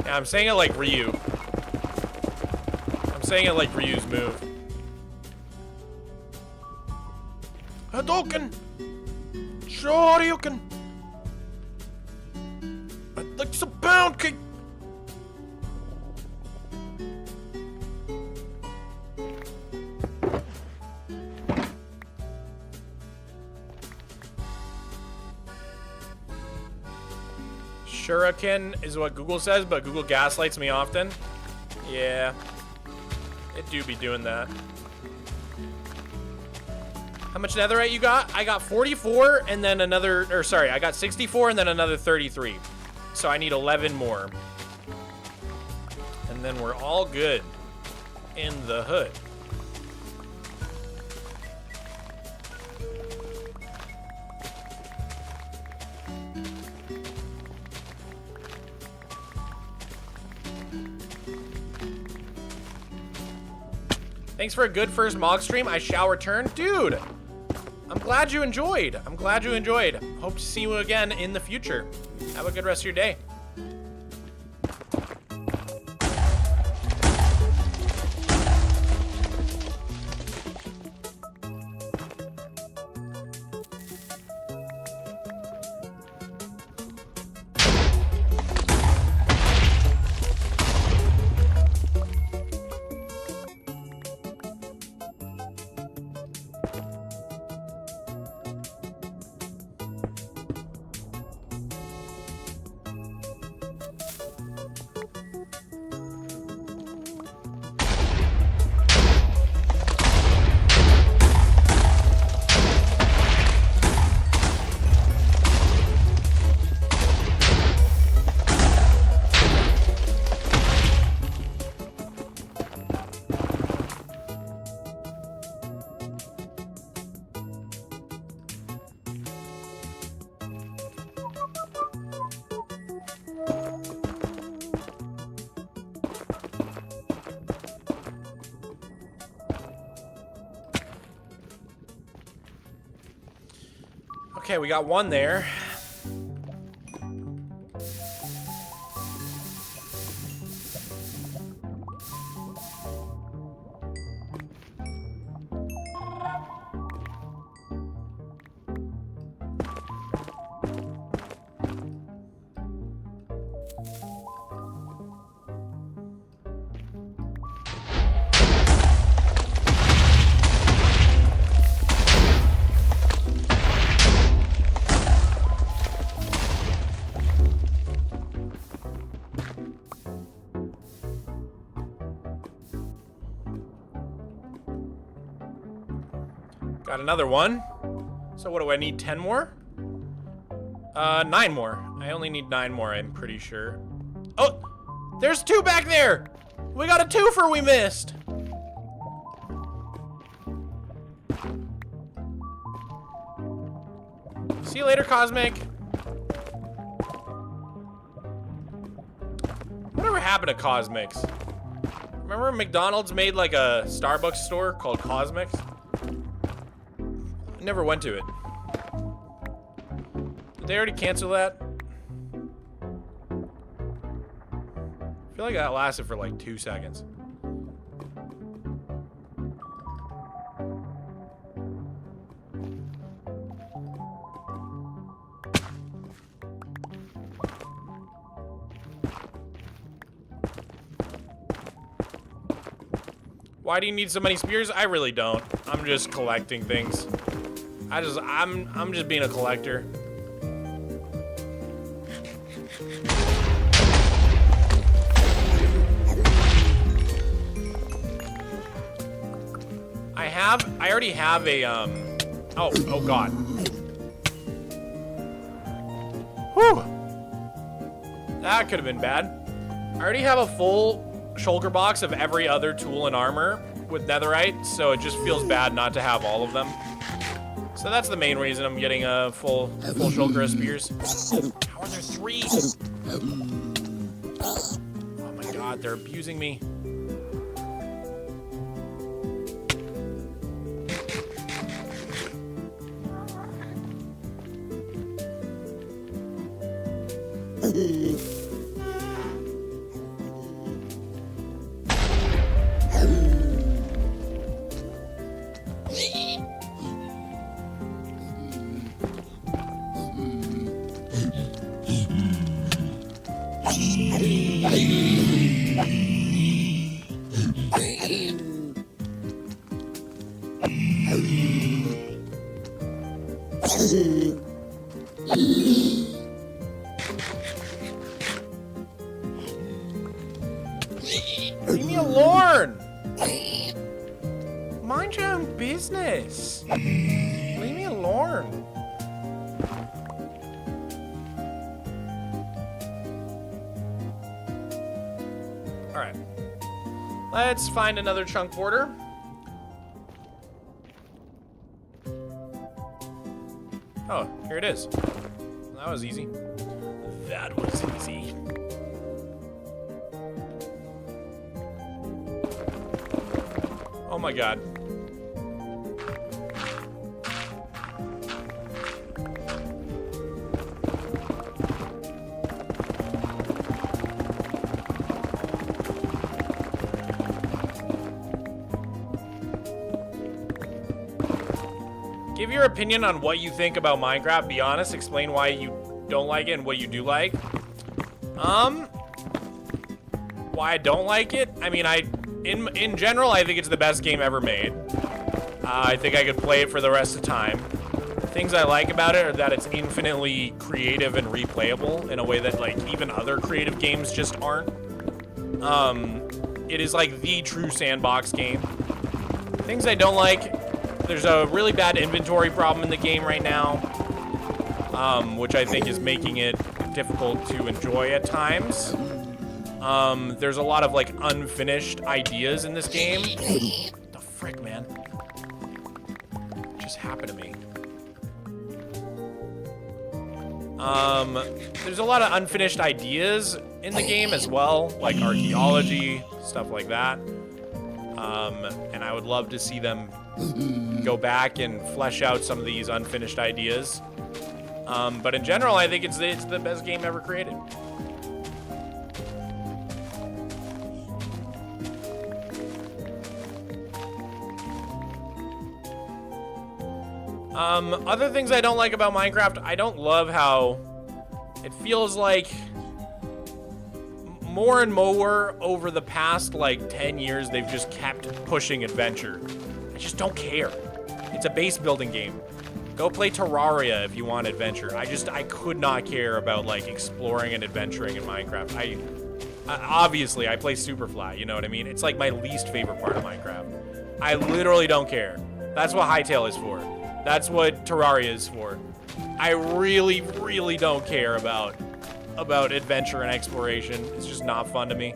S1: I'm saying it like Ryu. I'm saying it like Ryu's move. Hadouken! Shoryuken! I'd like some pound cake! Shuriken is what Google says, but Google gaslights me often. Yeah. It do be doing that. How much netherite you got? I got 44 and then another, or sorry, I got 64 and then another 33. So I need 11 more. And then we're all good in the hood. Thanks for a good first Mog stream. I shall return. Dude, I'm glad you enjoyed. I'm glad you enjoyed. Hope to see you again in the future. Have a good rest of your day. Okay, we got one there. Got another one. So what do I need? 10 more? 9 more. I only need 9 more, I'm pretty sure. Oh, there's 2 back there. We got a 2-fer we missed. See you later, Cosmic. Whatever happened to Cosmics? Remember McDonald's made like a Starbucks store called Cosmics? Never went to it. Did they already cancel that? I feel like that lasted for like 2 seconds. Why do you need so many spears? I really don't. I'm just collecting things. I'm just being a collector. I already have a, oh god. Whew. That could have been bad. I already have a full shulker box of every other tool and armor with Netherite, so it just feels bad not to have all of them. So that's the main reason I'm getting a full shulker of spears. How are there 3? Oh my god, they're abusing me. Leave me alone! Mind your own business. Leave me alone. Alright. Let's find another chunk border. Oh, here it is. That was easy. That was easy. Oh my god. Give your opinion on what you think about Minecraft. Be honest. Explain why you don't like it and what you do like. Why I don't like it? I mean, in general, I think it's the best game ever made. I think I could play it for the rest of the time. Things I like about it are that it's infinitely creative and replayable in a way that, like, even other creative games just aren't. It is, like, the true sandbox game. Things I don't like, there's a really bad inventory problem in the game right now, which I think is making it difficult to enjoy at times. There's a lot of, like, unfinished ideas in this game. What the frick, man? What just happened to me? There's a lot of unfinished ideas in the game as well, like archaeology, stuff like that. And I would love to see them go back and flesh out some of these unfinished ideas. But in general, I think it's the best game ever created. Other things I don't like about Minecraft, I don't love how it feels like more and more over the past, like, 10 years, they've just kept pushing adventure. I just don't care. It's a base building game. Go play Terraria if you want adventure. I could not care about, like, exploring and adventuring in Minecraft. Obviously, I play Superfly, you know what I mean? It's, like, my least favorite part of Minecraft. I literally don't care. That's what Hytale is for. That's what Terraria is for. I really, really don't care about adventure and exploration. It's just not fun to me.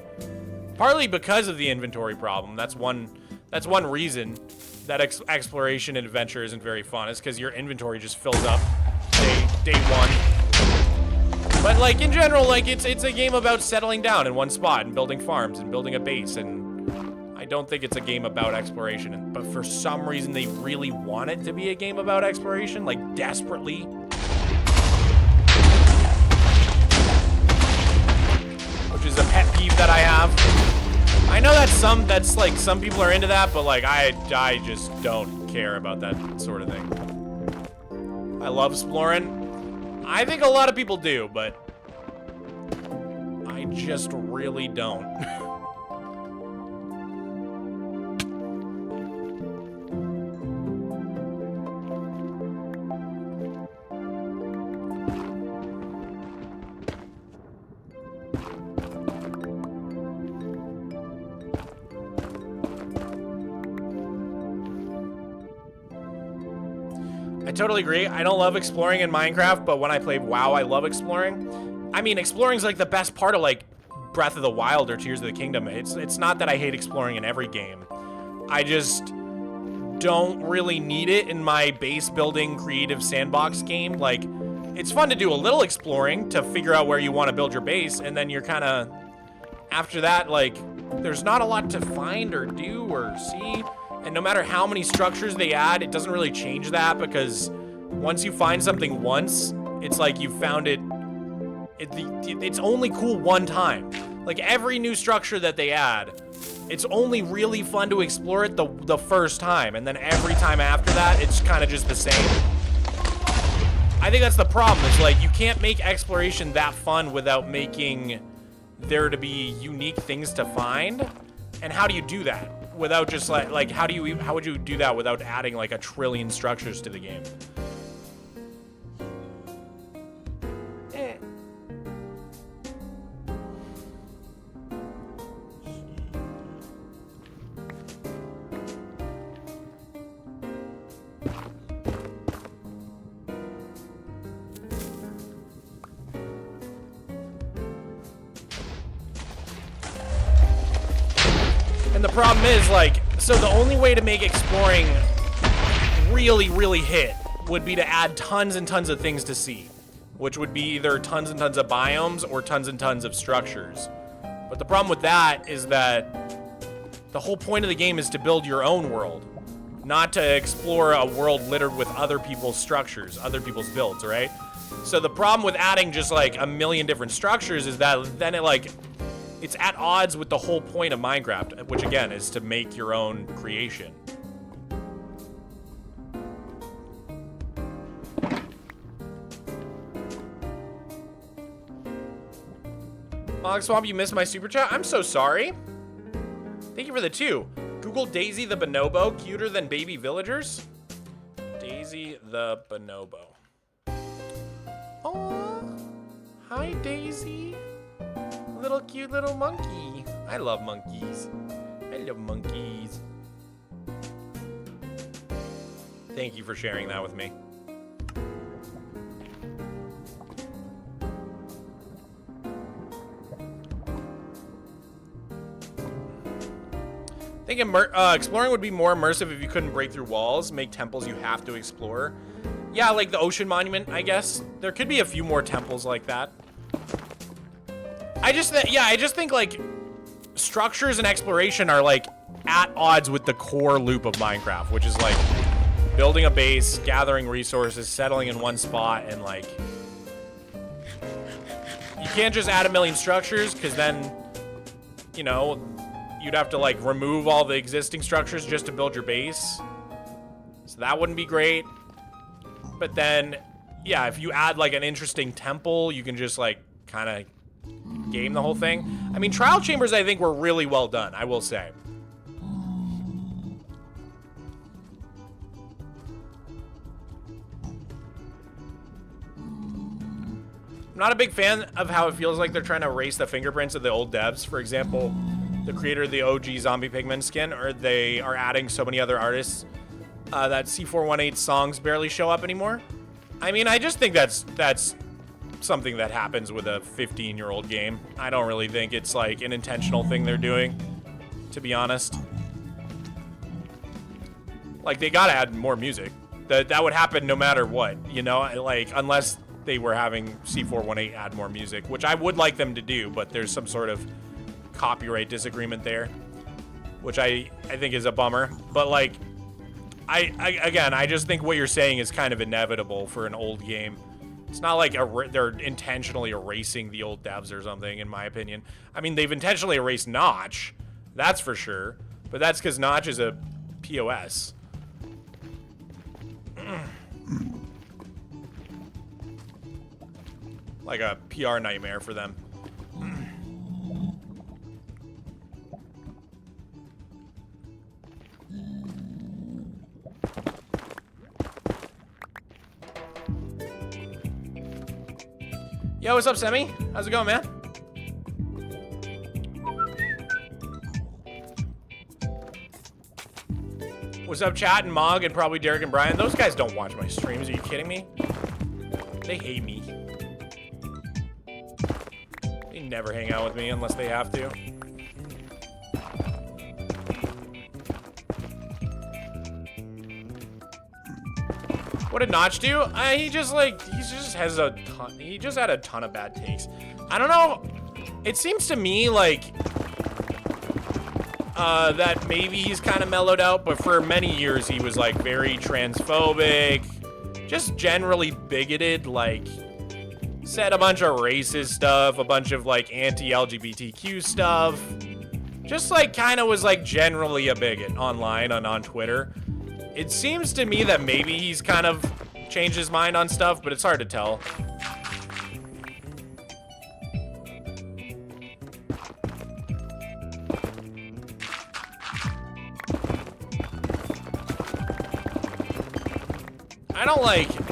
S1: Partly because of the inventory problem. That's one reason that exploration and adventure isn't very fun. Is because your inventory just fills up day one. But, like, in general, like, it's a game about settling down in one spot and building farms and building a base, and I don't think it's a game about exploration. But for some reason, they really want it to be a game about exploration, like, desperately. Which is a pet peeve that I have. I know that some people are into that, but, like, I just don't care about that sort of thing. I love exploring. I think a lot of people do, but I just really don't. totally agree. I don't love exploring in Minecraft, but when I play WoW, I love exploring. I mean, exploring's like the best part of like Breath of the Wild or Tears of the Kingdom. It's not that I hate exploring in every game. I just don't really need it in my base building creative sandbox game. Like, it's fun to do a little exploring to figure out where you want to build your base, and then you're kind of, after that, like, there's not a lot to find or do or see. And no matter how many structures they add, it doesn't really change that, because once you find something once, it's like you found it, it's only cool one time. Like, every new structure that they add, it's only really fun to explore it the first time, and then every time after that, it's kind of just the same. I think that's the problem, is like, you can't make exploration that fun without making there to be unique things to find. And how do you do that without just like how would you do that without adding like 1 trillion structures to the game? And the problem is, like, so the only way to make exploring really hit would be to add tons and tons of things to see, which would be either tons and tons of biomes or tons and tons of structures. But the problem with that is that the whole point of the game is to build your own world, not to explore a world littered with other people's structures, other people's builds, right? So the problem with adding just like 1 million different structures is that then it's at odds with the whole point of Minecraft, which again is to make your own creation. Mogswamp, you missed my super chat? I'm so sorry. Thank you for the 2. Google Daisy the bonobo, cuter than baby villagers. Daisy the bonobo. Aww. Hi, Daisy. Little cute little monkey. I love monkeys. I love monkeys. Thank you for sharing that with me. I think exploring would be more immersive if you couldn't break through walls, make temples you have to explore. Yeah, like the Ocean Monument, I guess. There could be a few more temples like that. I just think like structures and exploration are like at odds with the core loop of Minecraft, which is like building a base, gathering resources, settling in one spot, and like you can't just add 1 million structures, because then, you know, you'd have to like remove all the existing structures just to build your base. So that wouldn't be great. But then, yeah, if you add like an interesting temple, you can just like kind of game the whole thing. I mean, trial chambers I think were really well done, I will say. I'm not a big fan of how it feels like they're trying to erase the fingerprints of the old devs. For example, the creator of the OG Zombie Pigman skin, or they are adding so many other artists that C418 songs barely show up anymore. I mean, I just think that's something that happens with a 15-year-old game. I don't really think it's like an intentional thing they're doing, to be honest. Like, they gotta add more music. That would happen no matter what, you know? Like, unless they were having C418 add more music, which I would like them to do, but there's some sort of copyright disagreement there, which I think is a bummer. But like, I just think what you're saying is kind of inevitable for an old game. It's not like they're intentionally erasing the old devs or something, in my opinion. I mean, they've intentionally erased Notch, that's for sure, but that's because Notch is a POS. Like a PR nightmare for them. Yo, what's up, Semi? How's it going, man? What's up, chat and Mog and probably Derek and Brian? Those guys don't watch my streams. Are you kidding me? They hate me. They never hang out with me unless they have to. What did Notch do? He just had a ton of bad takes. I don't know. It seems to me like that maybe he's kind of mellowed out, but for many years he was like very transphobic, just generally bigoted, like said a bunch of racist stuff, a bunch of like anti-LGBTQ stuff. Just like kind of was like generally a bigot online and on Twitter. It seems to me that maybe he's kind of changed his mind on stuff, but it's hard to tell.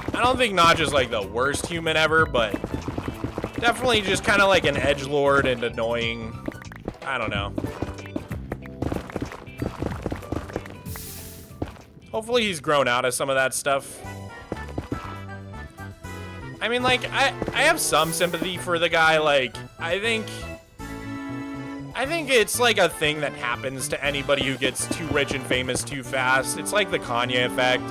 S1: I don't think Notch is like the worst human ever, but definitely just kind of like an edgelord and annoying. I don't know. Hopefully he's grown out of some of that stuff. I mean, like, I have some sympathy for the guy. Like, I think it's like a thing that happens to anybody who gets too rich and famous too fast. It's like the Kanye effect.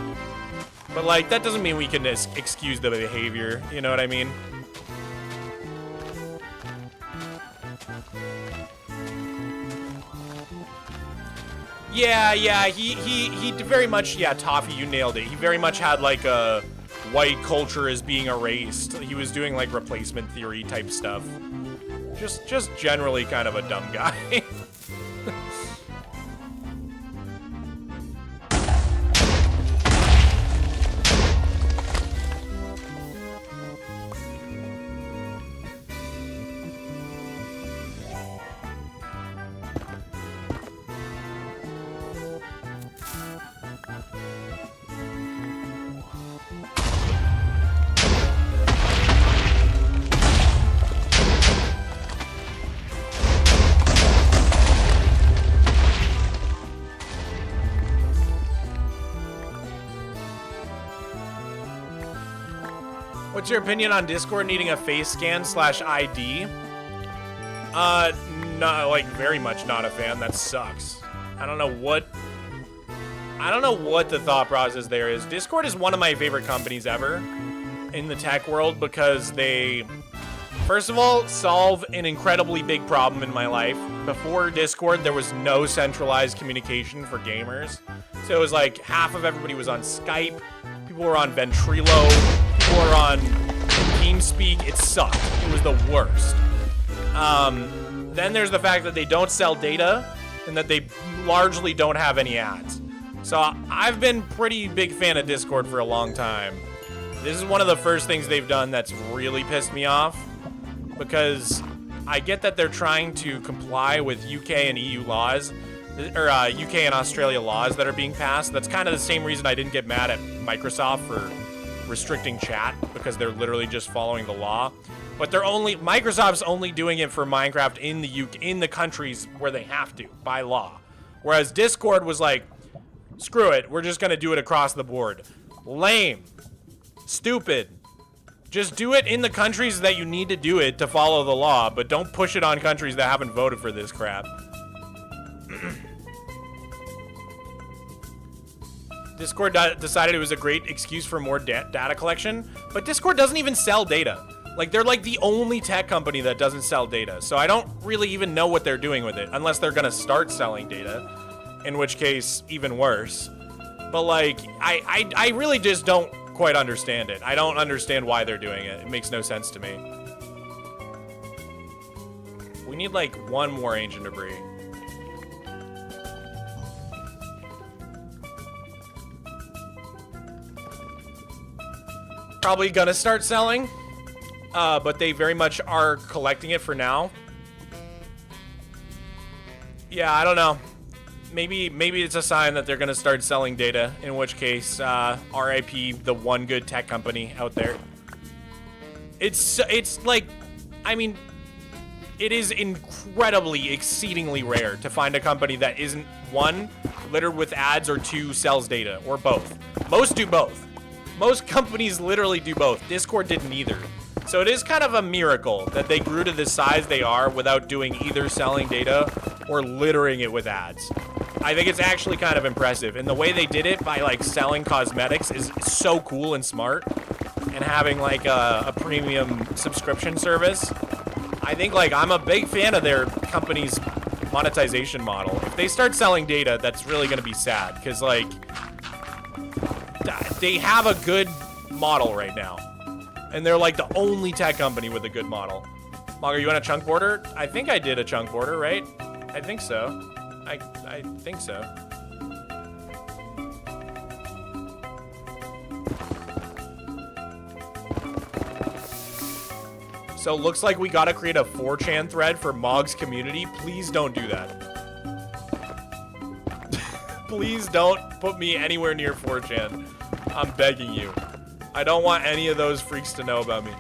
S1: But, like, that doesn't mean we can excuse the behavior. You know what I mean? Yeah, he very much, yeah, Toffee, you nailed it. He very much had, like, a white culture is being erased. He was doing, like, replacement theory type stuff. Just generally kind of a dumb guy. What's your opinion on Discord needing a face scan /ID? No, like very much not a fan. That sucks. I don't know what the thought process there is. Discord is one of my favorite companies ever in the tech world because they, first of all, solve an incredibly big problem in my life. Before Discord, there was no centralized communication for gamers. So it was like half of everybody was on Skype. People were on Ventrilo. People were on TeamSpeak. It sucked. It was the worst. Then there's the fact that they don't sell data and that they largely don't have any ads. So I've been pretty big fan of Discord for a long time. This is one of the first things they've done that's really pissed me off because I get that they're trying to comply with UK and EU laws, or UK and Australia laws that are being passed. That's kind of the same reason I didn't get mad at Microsoft for restricting chat, because they're literally just following the law. But Microsoft's only doing it for Minecraft in the UK, in the countries where they have to by law. Whereas Discord was like, screw it, we're just gonna do it across the board. Lame. Stupid. Just do it in the countries that you need to do it to follow the law, but don't push it on countries that haven't voted for this crap. Discord decided it was a great excuse for more data collection, but Discord doesn't even sell data. Like, they're like the only tech company that doesn't sell data, so I don't really even know what they're doing with it, unless they're gonna start selling data, in which case, even worse. But like, I really just don't quite understand it. I don't understand why they're doing it. It makes no sense to me. We need like one more ancient debris. Probably gonna start selling, but they very much are collecting it for now. Yeah, I don't know. Maybe it's a sign that they're gonna start selling data, in which case, RIP the one good tech company out there. It's like, I mean, it is incredibly, exceedingly rare to find a company that isn't, one, littered with ads, or two, sells data, or both. Most do both. Most companies literally do both. Discord did neither. So it is kind of a miracle that they grew to the size they are without doing either selling data or littering it with ads. I think it's actually kind of impressive. And the way they did it by like selling cosmetics is so cool and smart. And having like a premium subscription service. I think like I'm a big fan of their company's monetization model. If they start selling data, that's really going to be sad. Because like they have a good model right now. And they're like the only tech company with a good model. Mog, are you on a chunk border? I think I did a chunk border, right? I think so. I think so. So it looks like we gotta create a 4chan thread for Mog's community. Please don't do that. Please don't put me anywhere near 4chan. I'm begging you. I don't want any of those freaks to know about me.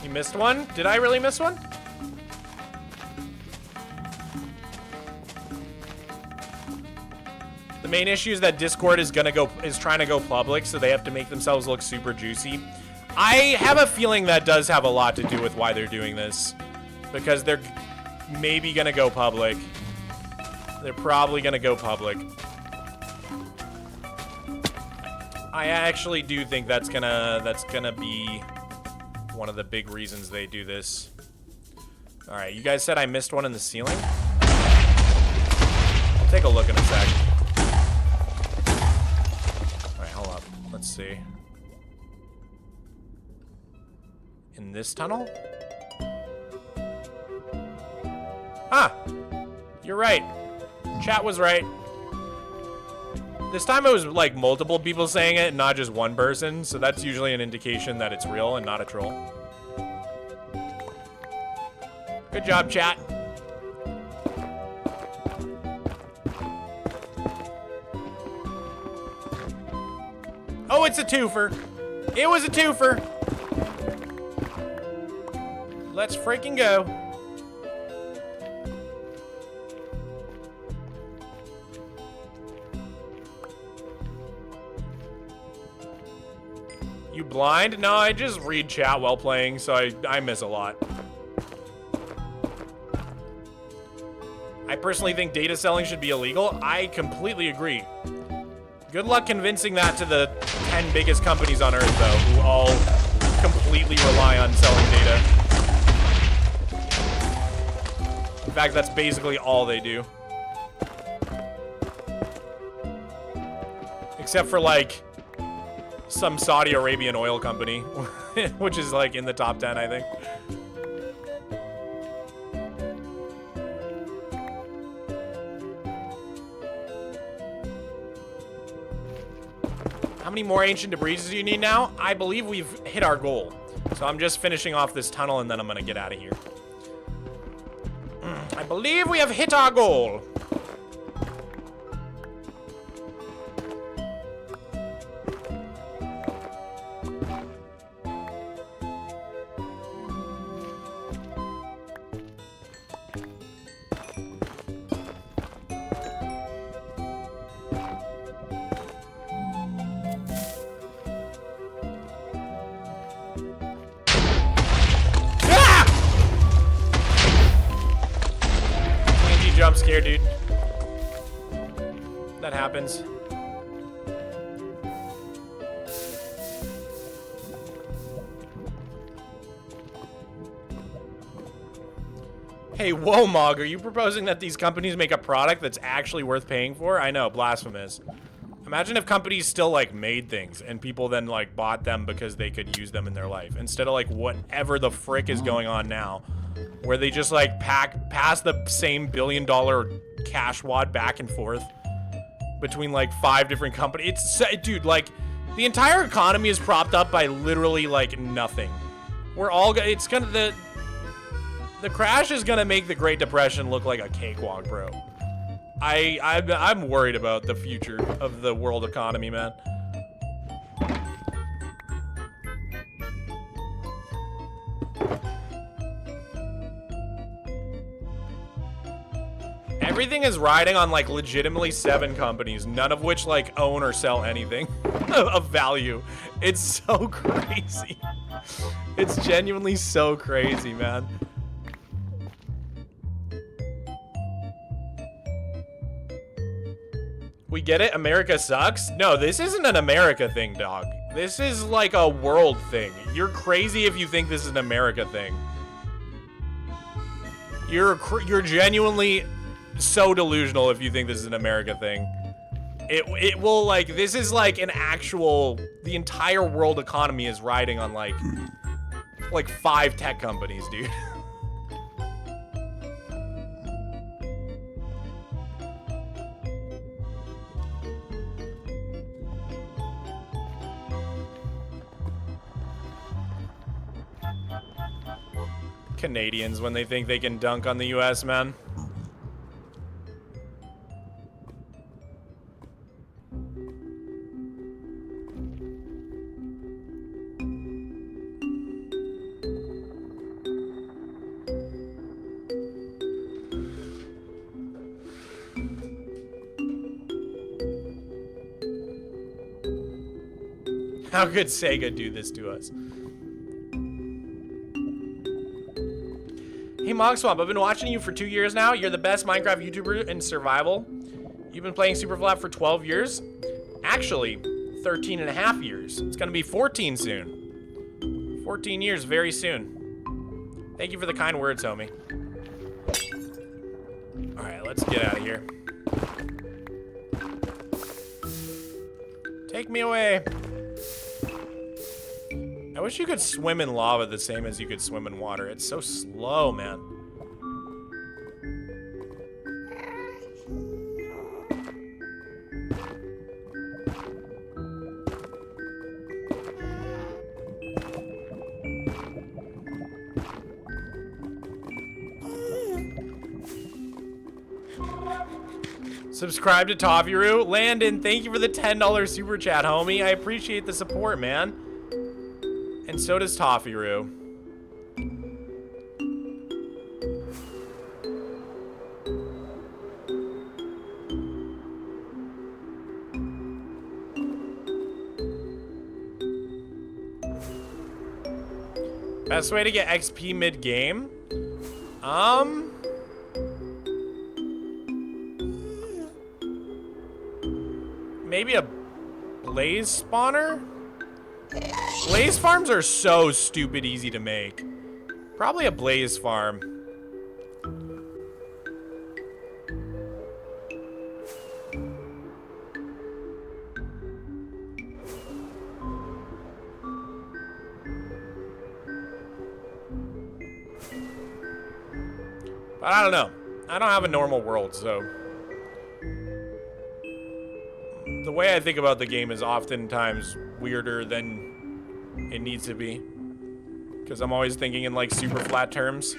S1: You missed one? Did I really miss one? The main issue is that Discord is trying to go public, so they have to make themselves look super juicy. I have a feeling that does have a lot to do with why they're doing this. Because they're maybe gonna go public. They're probably gonna go public. I actually do think that's gonna be one of the big reasons they do this. All right, you guys said I missed one in the ceiling. I'll take a look in a sec. All right, hold up. Let's see. In this tunnel? Ah, you're right. Chat was right. This time it was like multiple people saying it, not just one person, so that's usually an indication that it's real and not a troll. Good job, chat. Oh, it's a twofer. It was a twofer. Let's freaking go. You blind? No, I just read chat while playing, so I miss a lot. I personally think data selling should be illegal. I completely agree. Good luck convincing that to the 10 biggest companies on Earth, though, who all completely rely on selling data. In fact, that's basically all they do. Except for, like, some Saudi Arabian oil company, which is, like, in the top 10, I think. How many more ancient debris do you need now? I believe we've hit our goal. So I'm just finishing off this tunnel and then I'm gonna get out of here. I believe we have hit our goal. Jump scare, dude. That happens. Hey, whoa, Mog, are you proposing that these companies make a product that's actually worth paying for? I know, blasphemous. Imagine if companies still, like, made things and people then, like, bought them because they could use them in their life. Instead of, like, whatever the frick is going on now. Where they just, like, pass the same billion-dollar cash wad back and forth between, like, 5 different companies. It's, dude, like, the entire economy is propped up by literally, like, nothing. We're all, it's gonna, the crash is gonna make the Great Depression look like a cakewalk, bro. I'm worried about the future of the world economy, man. Everything is riding on like legitimately 7 companies, none of which like own or sell anything of value. It's so crazy. It's genuinely so crazy, man. We get it? America sucks? No, this isn't an America thing, dog. This is like a world thing. You're crazy if you think this is an America thing. You're genuinely so delusional if you think this is an America thing. It will, like, this is like an actual, the entire world economy is riding on like 5 tech companies, dude. Canadians when they think they can dunk on the US, man. How could Sega do this to us? Hey Mogswamp, I've been watching you for 2 years now. You're the best Minecraft YouTuber in survival. You've been playing Superflat for 12 years? Actually, 13 and a half years. It's gonna be 14 soon. 14 years very soon. Thank you for the kind words, homie. All right, let's get out of here. Take me away. I wish you could swim in lava the same as you could swim in water. It's so slow, man. Subscribe to Toffee-Roo. Landon, thank you for the $10 super chat, homie. I appreciate the support, man. And so does Toffee-Roo. Best way to get XP mid-game? Maybe a blaze spawner? Blaze farms are so stupid easy to make. Probably a blaze farm. But I don't know. I don't have a normal world, so the way I think about the game is oftentimes weirder than it needs to be, because I'm always thinking in like super flat terms.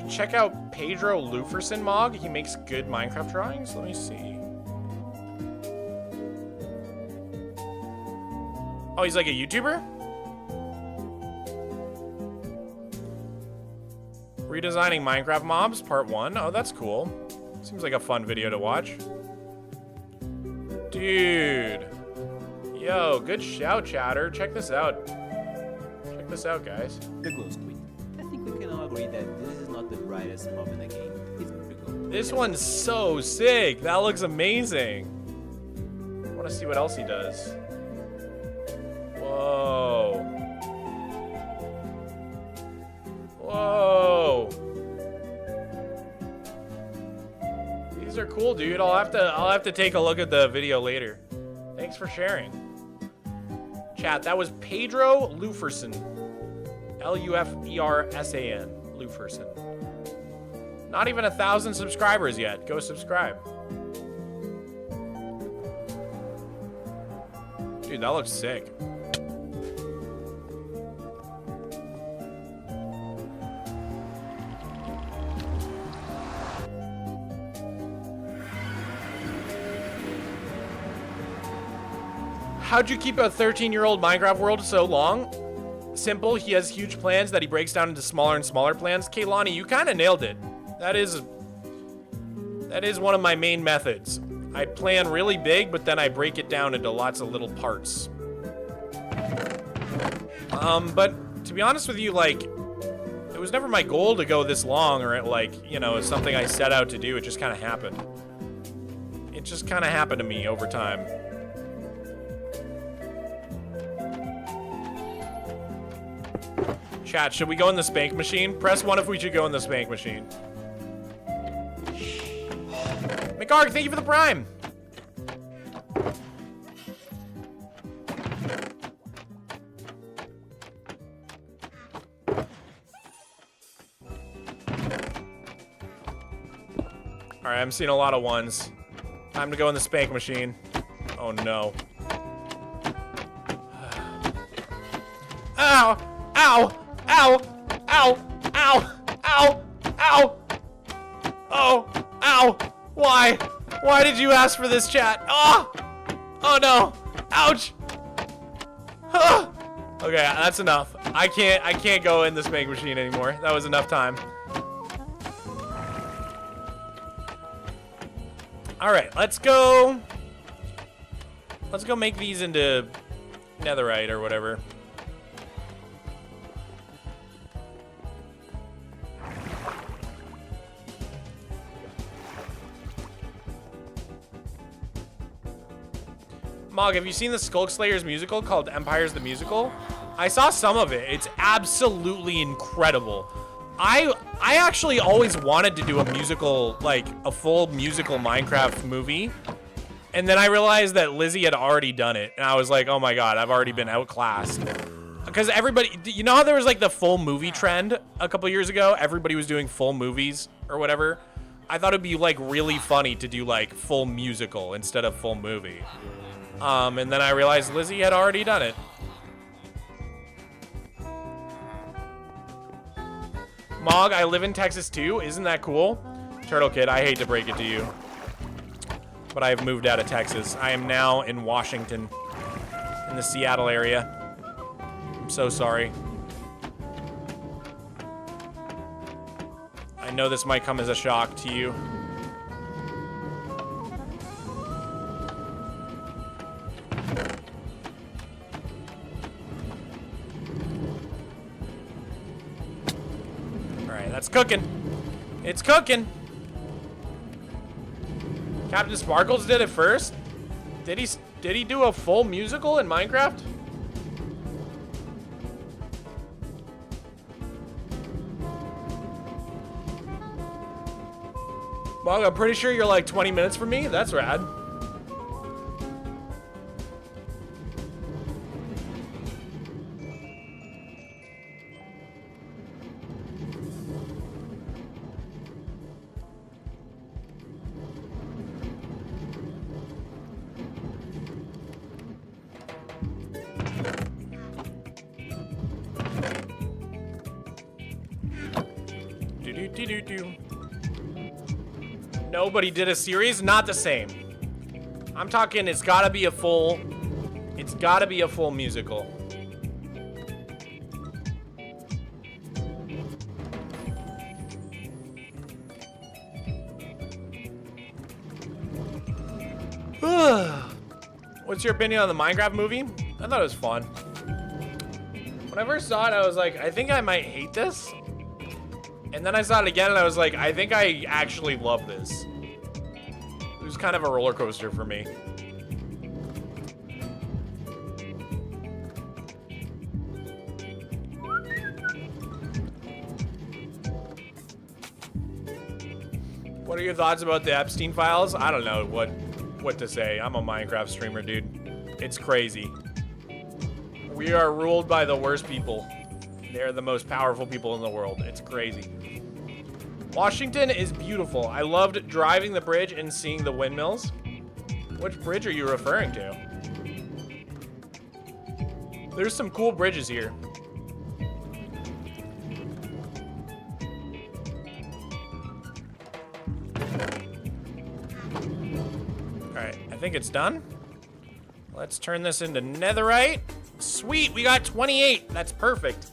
S1: Check out Pedro Luferson Mog. He makes good Minecraft drawings. Let me see. Oh, he's like a YouTuber? Redesigning Minecraft mobs, part 1. Oh, that's cool. Seems like a fun video to watch. Dude. Yo, good shout, chatter. Check this out. Check this out, guys.
S2: The glow squid. I think we can all agree that this is not the brightest mob in the game. It's pretty cool.
S1: This one's so sick. That looks amazing. I want to see what else he does. Whoa. Whoa. These are cool, dude. I'll have to take a look at the video later. Thanks for sharing. Chat, that was Pedro Luferson. Lufersan. Luferson. Not even 1,000 subscribers yet. Go subscribe. Dude, that looks sick. How'd you keep a 13-year-old Minecraft world so long? Simple, he has huge plans that he breaks down into smaller and smaller plans. Kaylani, you kind of nailed it. That is one of my main methods. I plan really big, but then I break it down into lots of little parts. But to be honest with you, like, it was never my goal to go this long, or like, you know, it's something I set out to do. It just kind of happened. It just kind of happened to me over time. Chat, should we go in the spank machine? Press 1 if we should go in the spank machine. McArg, thank you for the prime. Alright, I'm seeing a lot of ones. Time to go in the spank machine. Oh no. Ow! Ow! Ow! Ow! Ow! Ow! Ow! Oh! Ow! Why? Why did you ask for this, chat? Oh! Oh no! Ouch! Oh! Okay, that's enough. I can't go in the spank machine anymore. That was enough time. Alright, let's go. Let's go make these into Netherite or whatever. Mog, have you seen the Skulk Slayers musical called Empires the Musical? I saw some of it. It's absolutely incredible. I actually always wanted to do a musical, like a full musical Minecraft movie. And then I realized that Lizzie had already done it. And I was like, oh my God, I've already been outclassed. Because everybody, you know how there was like the full movie trend a couple years ago? Everybody was doing full movies or whatever. I thought it'd be like really funny to do like full musical instead of full movie. And then I realized Lizzie had already done it. Mog, I live in Texas too. Isn't that cool? Turtle Kid, I hate to break it to you, but I have moved out of Texas. I am now in Washington, in the Seattle area. I'm so sorry. I know this might come as a shock to you. That's cooking. It's cooking. Captain Sparkles did it first. Did he do a full musical in Minecraft? Mog, I'm pretty sure you're like 20 minutes from me. That's rad. Nobody did a series, not the same. I'm talking it's gotta be a full musical. What's your opinion on the Minecraft movie? I thought it was fun. When I first saw it, I was like, I think I might hate this. And then I saw it again and I was like, I think I actually love this. It was kind of a roller coaster for me. What are your thoughts about the Epstein files? I don't know what to say. I'm a Minecraft streamer, dude. It's crazy. We are ruled by the worst people. They're the most powerful people in the world. It's crazy. Washington is beautiful. I loved driving the bridge and seeing the windmills. Which bridge are you referring to? There's some cool bridges here. Alright, I think it's done. Let's turn this into Netherite. Sweet, we got 28. That's perfect.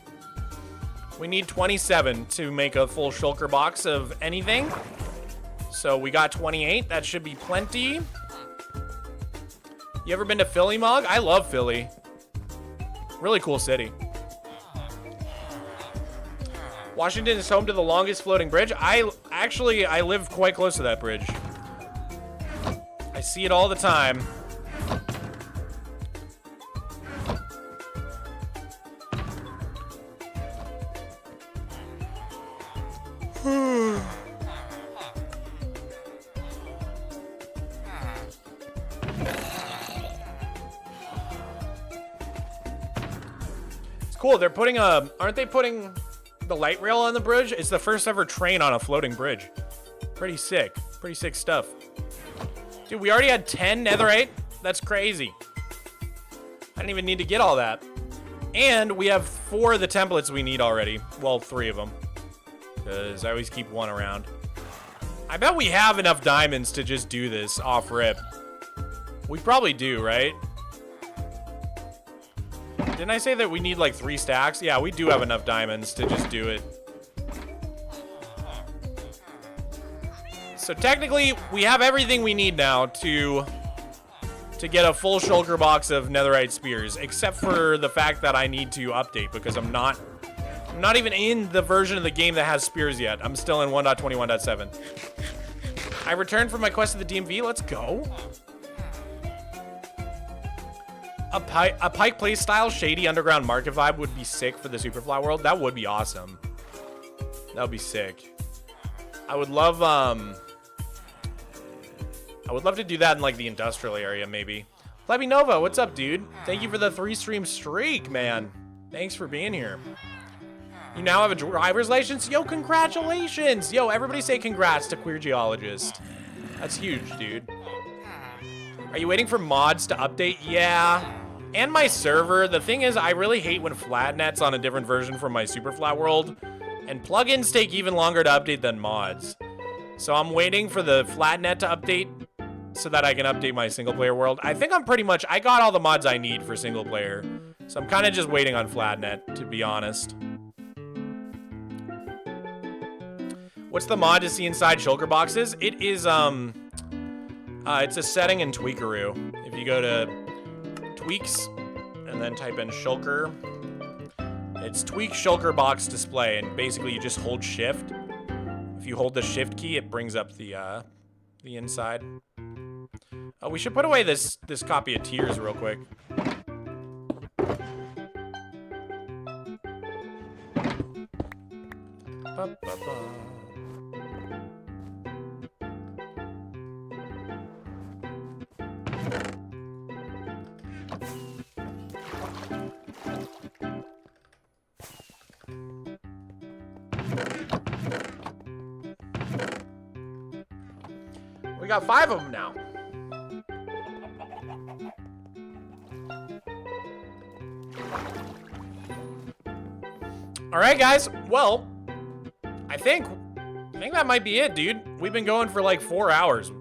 S1: We need 27 to make a full shulker box of anything. So we got 28. That should be plenty. You ever been to Philly, Mog? I love Philly. Really cool city. Washington is home to the longest floating bridge. I live quite close to that bridge. I see it all the time. Cool, they're putting aren't they putting the light rail on the bridge? It's the first ever train on a floating bridge. Pretty sick stuff. Dude, we already had 10 netherite. That's crazy. I didn't even need to get all that. And we have 4 of the templates we need already. Well, 3 of them. Because I always keep 1 around. I bet we have enough diamonds to just do this off rip. We probably do, right? Didn't I say that we need like 3 stacks? Yeah, we do have enough diamonds to just do it. So technically, we have everything we need now to get a full shulker box of netherite spears, except for the fact that I need to update because I'm not even in the version of the game that has spears yet. I'm still in 1.21.7. I returned from my quest to the DMV. Let's go. A Pike playstyle shady underground market vibe would be sick for the Superfly world. That would be awesome. That would be sick. I would love to do that in like the industrial area maybe. Plebby Nova, what's up, dude? Thank you for the 3-stream streak, man. Thanks for being here. You now have a driver's license? Yo, congratulations! Yo, everybody say congrats to Queer Geologist. That's huge, dude. Are you waiting for mods to update? Yeah. And my server. The thing is, I really hate when Flatnet's on a different version from my Superfly world. And plugins take even longer to update than mods. So I'm waiting for the Flatnet to update so that I can update my single player world. I think I got all the mods I need for single player. So I'm kind of just waiting on Flatnet, to be honest. What's the mod to see inside shulker boxes? It is, it's a setting in Tweakaroo. If you go to tweaks and then type in shulker, it's tweak shulker box display, and basically you just hold shift. If you hold the shift key, it brings up the inside. Oh, we should put away this copy of Tears real quick. We got 5 of them now. All right, guys. Well, I think that might be it, dude. We've been going for like 4 hours,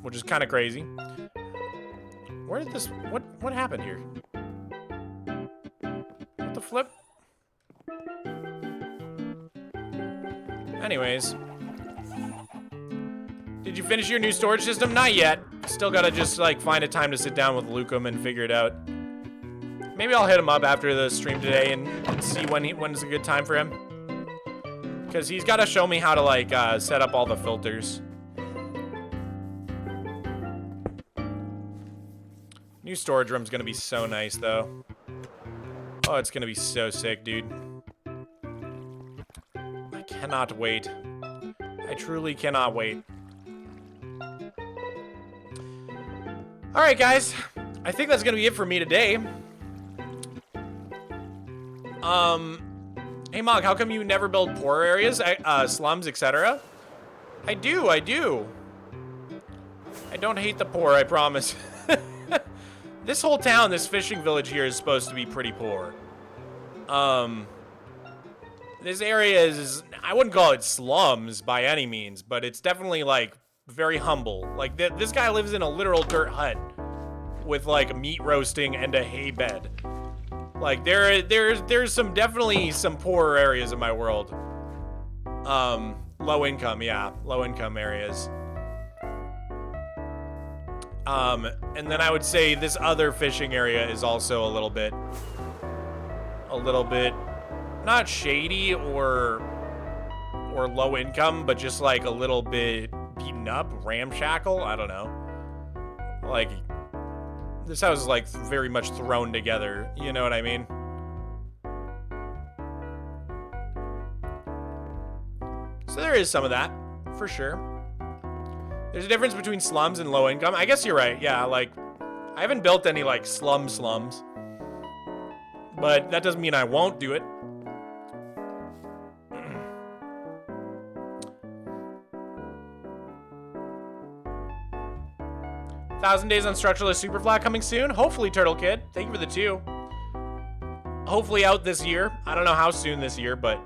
S1: which is kind of crazy. Where did this? What happened here? What the flip? Anyways. Did you finish your new storage system? Not yet. Still gotta just like find a time to sit down with Lucum and figure it out. Maybe I'll hit him up after the stream today and see when's a good time for him. Because he's gotta show me how to like set up all the filters. New storage room's gonna be so nice though. Oh, it's gonna be so sick, dude. I cannot wait. I truly cannot wait. All right, guys. I think that's going to be it for me today. Hey, Mog, how come you never build poorer areas, slums, etc.? I do. I don't hate the poor, I promise. This whole town, this fishing village here is supposed to be pretty poor. This area is, I wouldn't call it slums by any means, but it's definitely like very humble. Like this guy lives in a literal dirt hut with like meat roasting and a hay bed. Like there's definitely some poorer areas in my world. Low income, yeah, low income areas. And then I would say this other fishing area is also a little bit not shady or low income, but just like a little bit beaten up, ramshackle. I don't know. Like this house is like very much thrown together. You know what I mean? So there is some of that, for sure. There's a difference between slums and low income. I guess you're right. Yeah, like I haven't built any like slums, but that doesn't mean I won't do it. 1,000 days on Structuralist Superflat coming soon. Hopefully, Turtle Kid. Thank you for the 2. Hopefully out this year. I don't know how soon this year, but...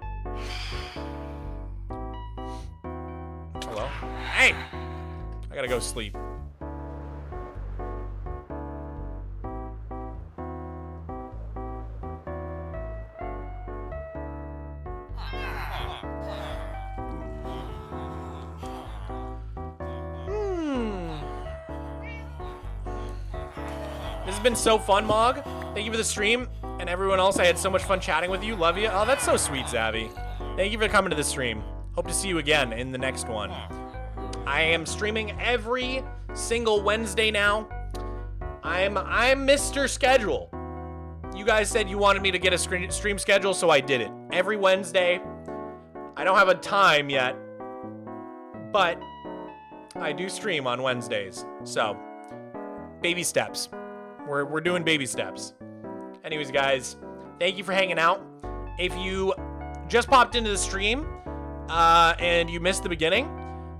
S1: Hello? Hey! I gotta go sleep. This has been so fun, Mog. Thank you for the stream. And everyone else, I had so much fun chatting with you. Love you. Oh, that's so sweet, Zavi. Thank you for coming to the stream. Hope to see you again in the next one. I am streaming every single Wednesday now. I'm Mr. Schedule. You guys said you wanted me to get a stream schedule, so I did it. Every Wednesday. I don't have a time yet, but I do stream on Wednesdays. So, baby steps. We're doing baby steps. Anyways, guys, thank you for hanging out. If you just popped into the stream and you missed the beginning,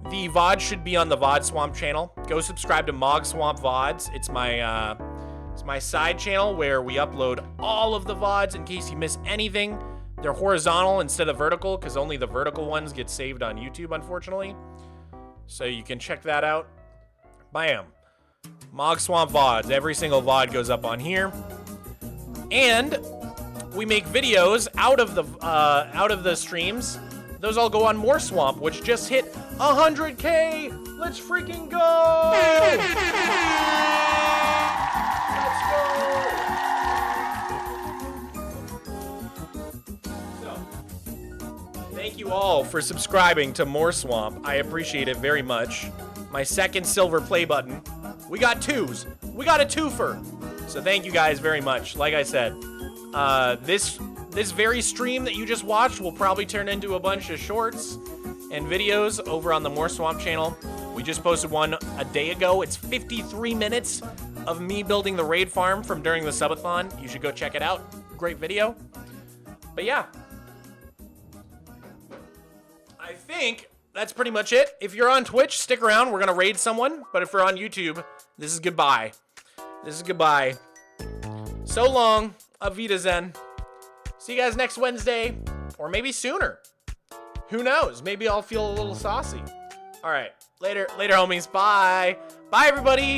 S1: the VOD should be on the Mogswamp channel. Go subscribe to Mogswamp VODs. It's my side channel where we upload all of the VODs in case you miss anything. They're horizontal instead of vertical because only the vertical ones get saved on YouTube, unfortunately. So you can check that out. Bam. Mogswamp VODs. Every single VOD goes up on here. And we make videos out of the streams. Those all go on Mogswamp, which just hit 100K. Let's freaking go! Let's go! So, thank you all for subscribing to Mogswamp. I appreciate it very much. My second silver play button. We got 2s. We got a 2-fer. So thank you guys very much. Like I said, this very stream that you just watched will probably turn into a bunch of shorts and videos over on the Mogswamp channel. We just posted one a day ago. It's 53 minutes of me building the raid farm from during the subathon. You should go check it out. Great video. But yeah. I think that's pretty much it. If you're on Twitch, stick around. We're going to raid someone. But if you're on YouTube, this is goodbye. This is goodbye. So long. Auf Wiedersehen. See you guys next Wednesday. Or maybe sooner. Who knows? Maybe I'll feel a little saucy. All right. Later, homies. Bye. Bye, everybody.